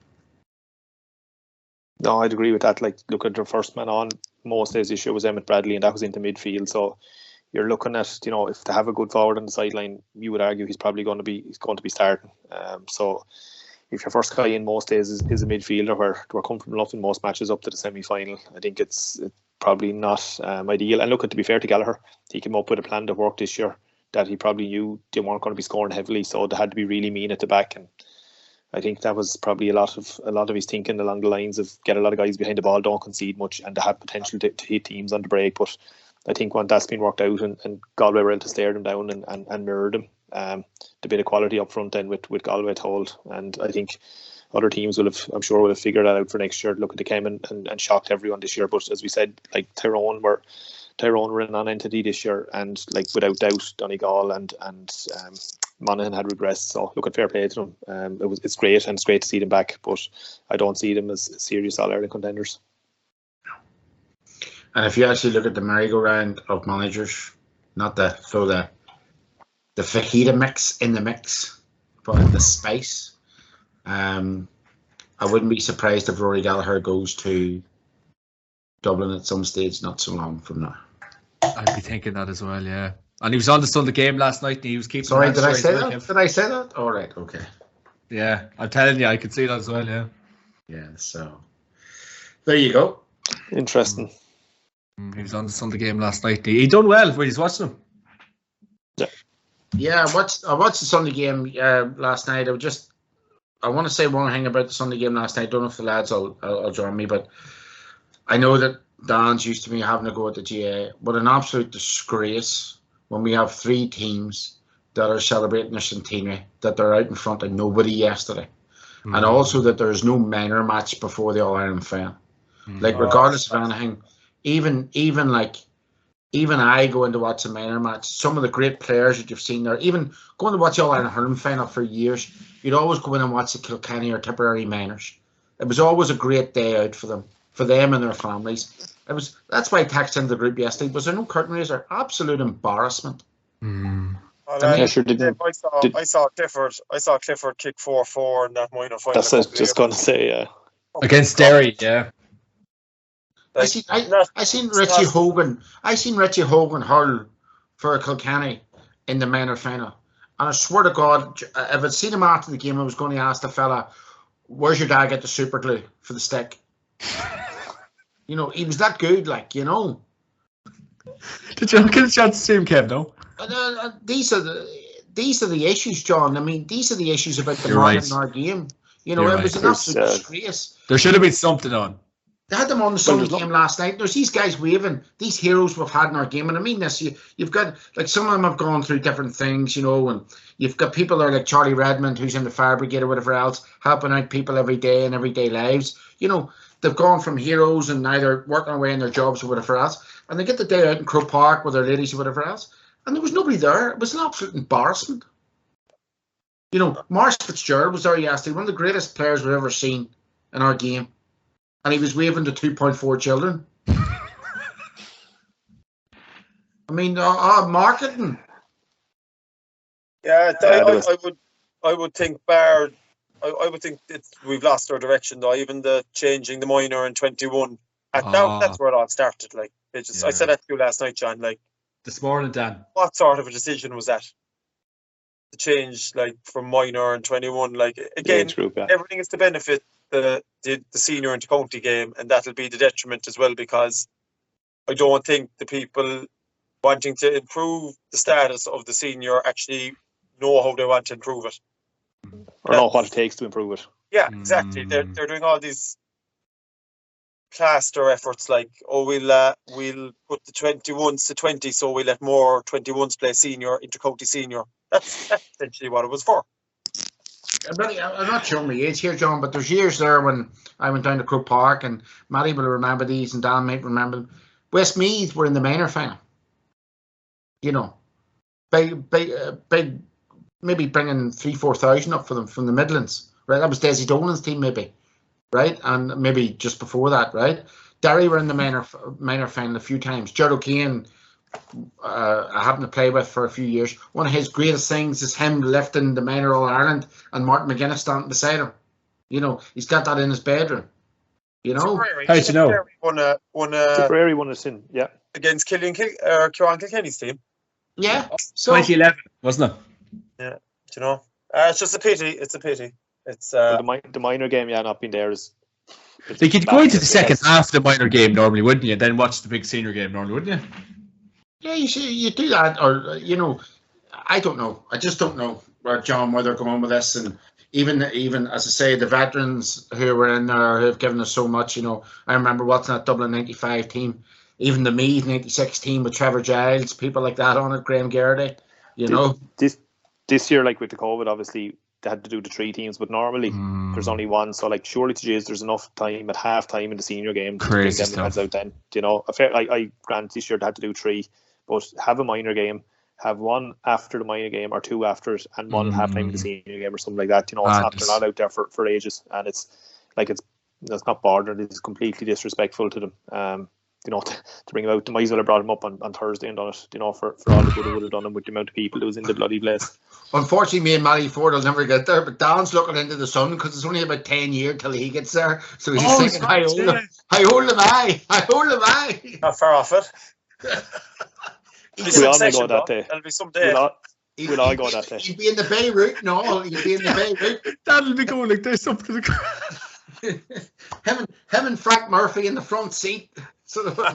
No, I'd agree with that. Like, look at their first man on most days this year was Emmett Bradley, and that was into midfield. So you're looking at, if they have a good forward on the sideline, you would argue he's probably going to be starting. So if your first guy in most days is a midfielder where we're comfortable enough in most matches up to the semi-final, I think it's probably not ideal. And look, to be fair to Gallagher, he came up with a plan that worked this year that he probably knew they weren't going to be scoring heavily, so they had to be really mean at the back. And I think that was probably a lot of his thinking along the lines of get a lot of guys behind the ball, don't concede much, and they have potential to hit teams on the break. But I think when that's been worked out and Galway were able to stare them down and mirror them, the bit of quality up front then with Galway to hold. And I think other teams will have figured that out for next year. Look, they came and shocked everyone this year. But as we said, like Tyrone were a non-entity this year, and like without doubt, Donegal and Monaghan had regressed. So look, at fair play to them. It's great, and it's great to see them back, but I don't see them as serious All-Ireland contenders. And if you actually look at the merry-go-round of managers, not the fajita mix in the mix, but the spice, I wouldn't be surprised if Rory Gallagher goes to Dublin at some stage not so long from now. I'd be thinking that as well, yeah. And he was on the Sunday game last night and he was keeping... Sorry, did I say that? Did I say that? All right, okay. Yeah, I'm telling you, I could see that as well, yeah. Yeah, so there you go. Interesting. He was on the Sunday game last night. He done well when he's watching him. Yeah, I watched the Sunday game last night. I want to say one thing about the Sunday game last night. I don't know if the lads will join me, but I know that Dan's used to me having to go at the GA. What an absolute disgrace when we have 3 teams that are celebrating their centenary, that they're out in front of nobody yesterday. And also that there's no minor match before the All-Ireland final. Like, regardless of anything, even I go in to watch a minor match. Some of the great players that you've seen there, even going to watch the All-Ireland hurling final for years, you'd always go in and watch the Kilkenny or Tipperary minors. It was always a great day out for them and their families. That's why I texted into the group yesterday. Was there no curtain raiser? Absolute embarrassment. I sure didn't. I saw Clifford kick 4-4 in that minor final. That's what I was just going to say, yeah. Against Derry, yeah. I seen Richie Hogan. I seen Richie Hogan hurl for Kilkenny in the minor final. And I swear to God, if I'd seen him after the game, I was going to ask the fella, where's your dad get the super glue for the stick? You know, he was that good, like, you know. Did you get a chance to see him, Kev? No. These are the issues, John. I mean, these are the issues about the in our game. You know, it was an absolute disgrace. There should have been something on. They had them on the Sunday game last night. There's these guys waving, these heroes we've had in our game. And I mean this, you've got, like, some of them have gone through different things, you know, and you've got people that are like Charlie Redmond, who's in the fire brigade or whatever else, helping out people every day in everyday lives. You know, they've gone from heroes and now they're working away in their jobs or whatever else. And they get the day out in Croke Park with their ladies or whatever else. And there was nobody there. It was an absolute embarrassment. You know, Marsh Fitzgerald was there yesterday, one of the greatest players we've ever seen in our game. And he was waving to 2.4 children. I mean, marketing. Yeah, I would think we've lost our direction though. Even the changing the minor in 21. That's where it all started. Like, I said that to you last night, John. Like, this morning, Dan. What sort of a decision was that? The change, like, from minor and 21. Like, again, everything is to benefit the senior and county game, and that'll be the detriment as well, because I don't think the people wanting to improve the status of the senior actually know how they want to improve it, or know what it takes to improve it. Yeah, exactly. They're doing all these plaster efforts, like, we'll put the 21s to 20, so we let more 21s play senior, intercounty senior. That's essentially what it was for. I'm not showing my age here, John, but there's years there when I went down to Croke Park, and Matty will remember these, and Dan might remember them. Westmeath were in the minor final. You know, big, maybe bringing 3,000-4,000 up for them from the Midlands, right? That was Desi Dolan's team, maybe, right? And maybe just before that, right? Derry were in the minor final a few times. Gerald O'Kane, I happened to play with for a few years. One of his greatest things is him lifting the minor All-Ireland and Martin McGuinness standing beside him. You know, he's got that in his bedroom. You know? How did you know? Tipperary won a sin, yeah. Against Kieran Kilkenny's team. Yeah. So 2011, wasn't it? Yeah. Do you know? It's just a pity. It's a pity. It's the minor game, not being there is. Like, you'd go into the second half of the minor game normally, wouldn't you? And then watch the big senior game normally, wouldn't you? Yeah, you do that, or, you know, I don't know. I just don't know where they're going with this. And even as I say, the veterans who were in there who have given us so much. You know, I remember watching that Dublin '95 team, even the Meath '96 team with Trevor Giles, people like that on it, Graham Garrity. You know, this year, like with the COVID, obviously they had to do the 3 teams, but normally there's only one. So, like, surely to Jesus, there's enough time at half time in the senior game to bring them heads out. Then, you know, I grant this year they had to do 3. But have a minor game, have one after the minor game or 2 after it, and one halftime in the senior game or something like that. You know, they're not out there for ages, and it's not bothering. It's completely disrespectful to them. You know, to bring them out, they might as well have brought them up on Thursday and done it. You know, for all the good it would have done them with the amount of people who was in the bloody place. Unfortunately, me and Matty Ford will never get there, but Dan's looking into the sun because it's only about 10 years till he gets there. So he's thinking, how old am I? Not far off it. We'll all go that day. That'll be some day. We'll all go that day. You'd be in the Beirut. No, you'd be in the Beirut. That'll be going like this up to the him and Frank Murphy in the front seat. Sort of. We'll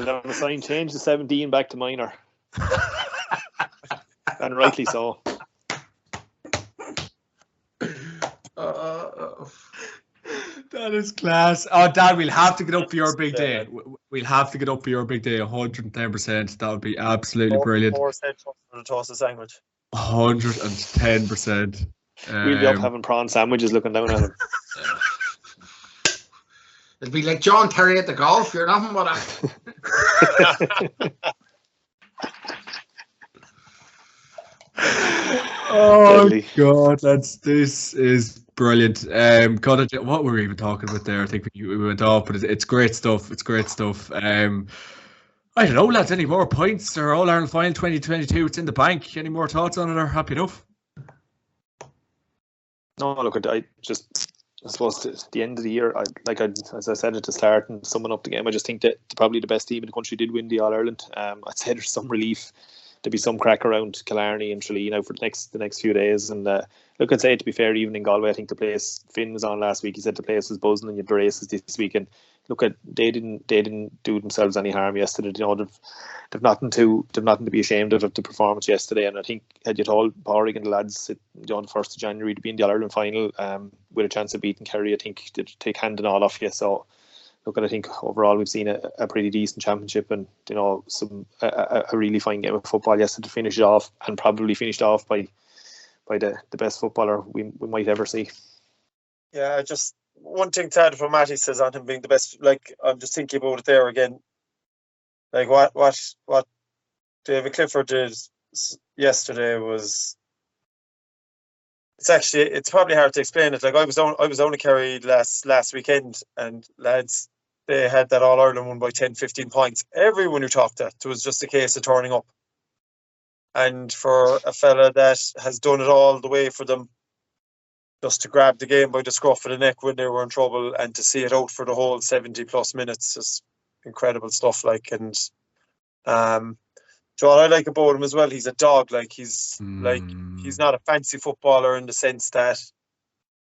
have a sign change the 17 back to minor. And rightly so. That is class. Oh, Dad, we'll have to get up for your big day. We'll have to get up for your big day. 110%. That would be absolutely brilliant. 4 cents for the toasted sandwich. 110%. We'll be up having prawn sandwiches looking down at them. It'd be like John Terry at the golf. You're nothing but a... Oh, God. This is brilliant. God, what were we even talking about there? I think we went off, but it's great stuff. It's great stuff. I don't know, lads. Any more points? Or All Ireland Final 2022? It's in the bank. Any more thoughts on it? Or happy enough? No, look, I just I suppose at the end of the year, as I said at the start and summing up the game, I just think that probably the best team in the country did win the All Ireland. I'd say there's some relief. There'll be some crack around Killarney and Tralee now for the next few days. And look, I'd say, to be fair, even in Galway, I think the place, Finn was on last week. He said the place was buzzing and you had the races this week. And look, they didn't do themselves any harm yesterday. You know, they've nothing to be ashamed of the performance yesterday. And I think had you told Pádraig and the lads on the 1st of January to be in the All Ireland final with a chance of beating Kerry, I think they'd take hand and all off you. So look, I think overall we've seen a pretty decent championship, and you know, a really fine game of football yesterday to finish it off, and probably finished off by the best footballer we might ever see. Yeah, just one thing to add from Matty says on him being the best. Like, I'm just thinking about it there again. Like what David Clifford did yesterday was. It's probably hard to explain it. Like, I was only Kerry last weekend, and lads, they had that All Ireland won by 10, 15 points. Everyone who talked that, it was just a case of turning up. And for a fella that has done it all the way for them, just to grab the game by the scruff of the neck when they were in trouble, and to see it out for the whole 70 plus minutes, is incredible stuff. Like, and what I like about him as well, he's a dog. Like, he's not a fancy footballer in the sense that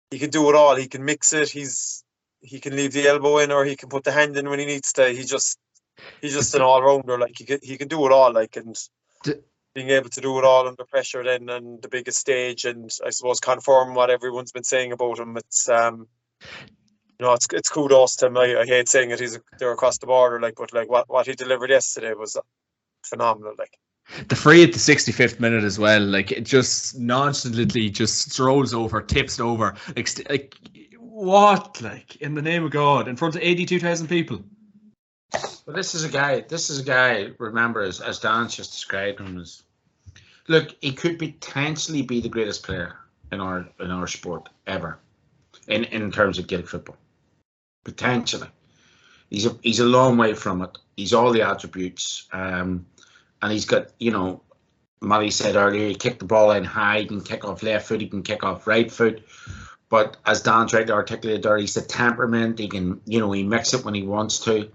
he can do it all. He can mix it. He can leave the elbow in, or he can put the hand in when he needs to. He's just an all rounder. Like, he can do it all. Like, and being able to do it all under pressure then on the biggest stage, and I suppose confirm what everyone's been saying about him. It's you know, it's kudos to him. I hate saying it. They're across the border. Like, but like what he delivered yesterday was phenomenal. Like, the free at the 65th minute as well, like, it just nonchalantly just strolls over, tips it over, like what, like, in the name of God, in front of 82,000 people. But this is a guy. Remember, as Dan's just described him, as, look, he could potentially be the greatest player in our sport ever, in terms of Gaelic football. Potentially, he's a long way from it. He's all the attributes. And he's got, you know, Matty said earlier, he kicked the ball in high, he can kick off left foot, he can kick off right foot. But as Dan tried to articulate there, he's the temperament, he can, you know, he mix it when he wants to.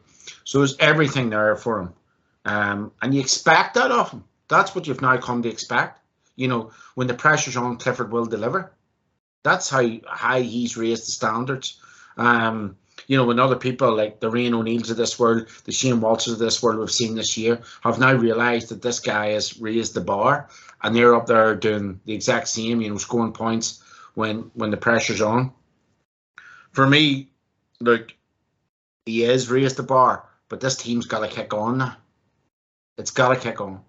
So there's everything there for him. And you expect that of him. That's what you've now come to expect. You know, when the pressure's on, Clifford will deliver. That's how high he's raised the standards. You know, when other people like the Rian O'Neills of this world, the Shane Walshes of this world we've seen this year, have now realised that this guy has raised the bar, and they're up there doing the exact same, you know, scoring points when the pressure's on. For me, look, he has raised the bar, but this team's got to kick on now. It's got to kick on.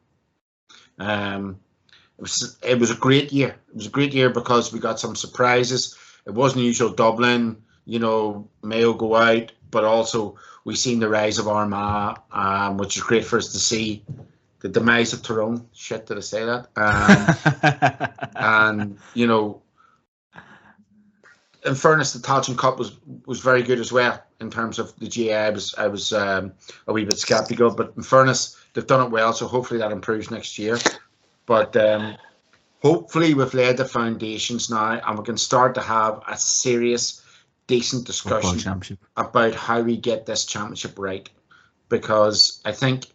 It was a great year. It was a great year because we got some surprises. It wasn't usual Dublin. You know, Mayo go out, but also we've seen the rise of Armagh, which is great for us to see. The demise of Tyrone. Shit, did I say that? And, you know, in fairness, the Tailteann Cup was very good as well in terms of the GA. I was a wee bit sceptical, but in fairness, they've done it well, so hopefully that improves next year. But hopefully we've laid the foundations now, and we can start to have a serious, decent discussion about how we get this championship right, because I think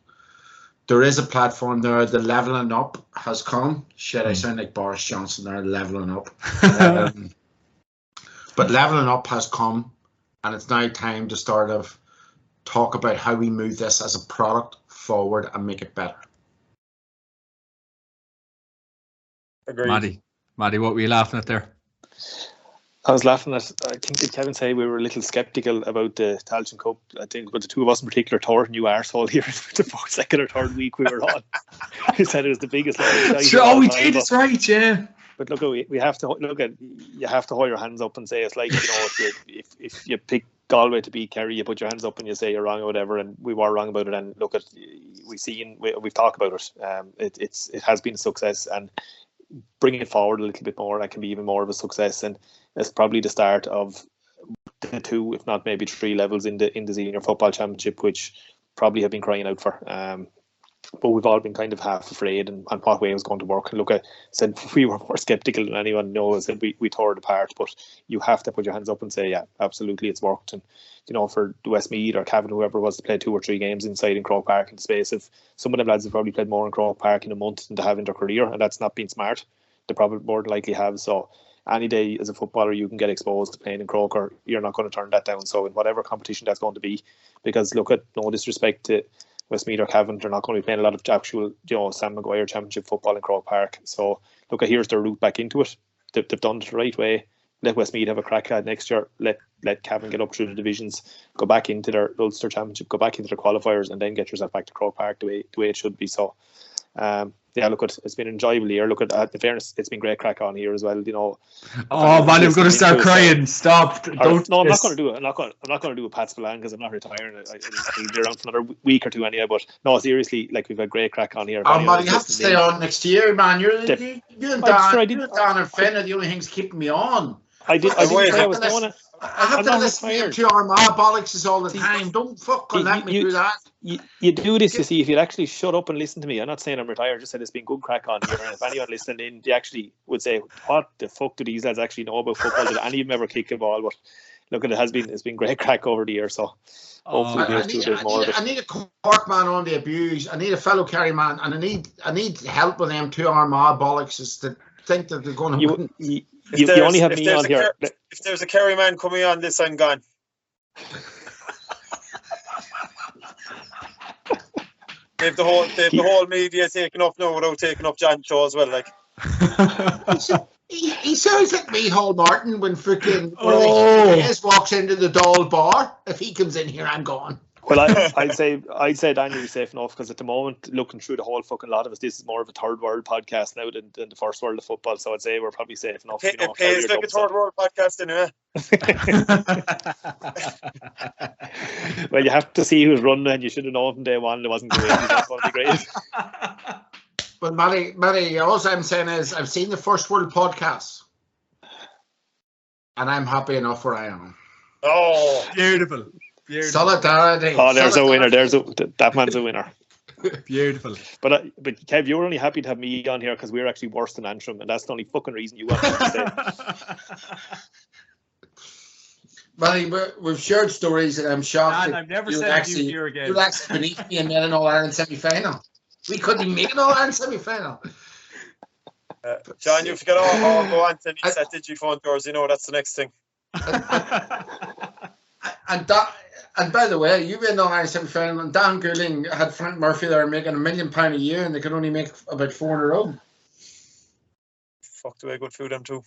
there is a platform there. The levelling up has come. Shit, I sound like Boris Johnson there, levelling up. But levelling up has come, and it's now time to start of talk about how we move this as a product forward and make it better. Agreed. Maddie, what were you laughing at there? I was laughing at, I think, did Kevin say we were a little sceptical about the Tailteann Cup? I think, but the two of us in particular, Thor, new arsehole here, the second or third week we were on. He said it was the biggest. We did, it's right, yeah. But look, we have to look at. You have to hold your hands up and say it's like, you know, if you pick Galway to beat Kerry, you put your hands up and you say you're wrong or whatever, and we were wrong about it. And look at, we've talked about it. It has been a success, and bringing it forward a little bit more, that can be even more of a success. And it's probably the start of the 2, if not maybe 3 levels in the senior football championship, which probably have been crying out for. but we've all been kind of half afraid and what way it was going to work. And look, I said we were more sceptical than anyone knows. I said we tore it apart, but you have to put your hands up and say, yeah, absolutely, it's worked. And for Westmeath or Cavan, whoever it was, to play 2 or 3 games inside in Croke Park in the space of some of them lads have probably played more in Croke Park in a month than they have in their career, and that's not being smart. They probably more than likely have. So any day as a footballer you can get exposed to playing in Croke, or you're not going to turn that down. So in whatever competition that's going to be, because look, at no disrespect to Westmeath or Cavan, they're not going to be playing a lot of actual, Sam Maguire Championship football in Croke Park. So look, here's their route back into it. They've done it the right way. Let Westmeath have a crack at next year. Let Cavan get up through the divisions, go back into their Ulster Championship, go back into their qualifiers, and then get yourself back to Croke Park the way it should be. So, look, it's been an enjoyable year. Look, at the fairness, it's been great crack on here as well. Oh man, I'm going to start crying. Stop! Don't. No, I'm not going to do it. I'm not going to do a Pat Spillane because I'm not retiring. I'll be around for another week or two anyway. But no, seriously, like, we've had great crack on here. Oh man, you have to stay on next year, man. You and Dan and Finn are the only things keeping me on. I didn't say I was going to. I have to listen to Armagh bollocks all the time. Don't fucking let me do that. You do this, you see, if you'd actually shut up and listen to me. I'm not saying I'm retired, I just said it's been good crack on here. And if anyone listening in, they actually would say, what the fuck do these lads actually know about football? Did any of them ever kick a ball? But look, it's been great crack over the year. So hopefully I need a Cork man on the abuse. I need a fellow Kerry man, and I need help with them 2 Armagh bollocks to think that they're going to win. You only have me on here. If there's a Kerry man coming on this, I'm gone. They've the whole media taken up now without taking up John Shaw as well. Like, he sounds like me, Hall Martin, when freaking walks into the Dáil bar. If he comes in here, I'm gone. Well, I'd say Daniel's safe enough, because at the moment, looking through the whole fucking lot of us, this is more of a third world podcast now than the first world of football. So I'd say we're probably safe enough. It pays like a third world podcast anyway. Well, you have to see who's running, and you should have known from day one it wasn't great. It was going to be great. But Matty, all I'm saying is I've seen the first world podcast, and I'm happy enough where I am. Oh, Beautiful. Solidarity. Oh, there's a winner. That man's a winner. Beautiful. But Kev, you're only happy to have me on here because we're actually worse than Antrim, and that's the only fucking reason you want me to stay. Matty, we've shared stories, and I'm shocked. Man, I've never said you here again. You're actually beneath me in an All-Ireland semi-final. We couldn't even make an All-Ireland semi-final. John, you forget all go on to that Digiphone doors. That's the next thing. And by the way, you've been on our semi-final, and Dan Goulding had Frank Murphy there making £1 million a year, and they could only make about 4 in a row. Fuck, the way good food them too.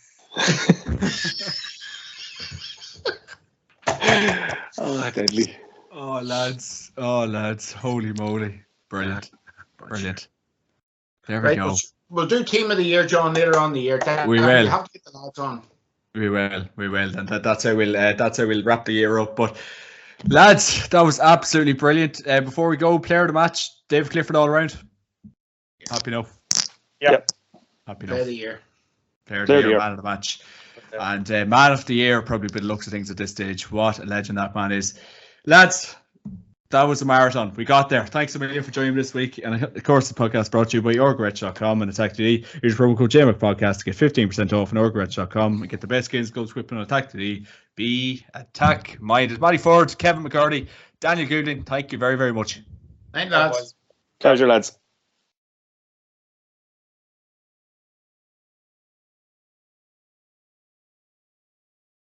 Oh, deadly. Oh lads, holy moly, brilliant. There we go. We'll do team of the year, John, later on in the year. We will. You have to get the lads on. We will, and that's how we'll wrap the year up. But lads, that was absolutely brilliant. Before we go, player of the match, David Clifford all around. Happy enough. Yep. Happy enough. Player of the year. Player of the year, man of the match. And man of the year, probably by the looks of things at this stage. What a legend that man is. Lads, that was a marathon. We got there. Thanks a million for joining me this week. And of course, the podcast brought to you by Orgarech.com and Atak.ie. Use promo code JMac podcast to get 15% off on Orgarech.com and get the best games, goals, equipment on Atak.ie. Be attack minded. Matty Ford, Kevin McCarty, Daniel Goulding, thank you very, very much. Thank you, lads. Pleasure, lads.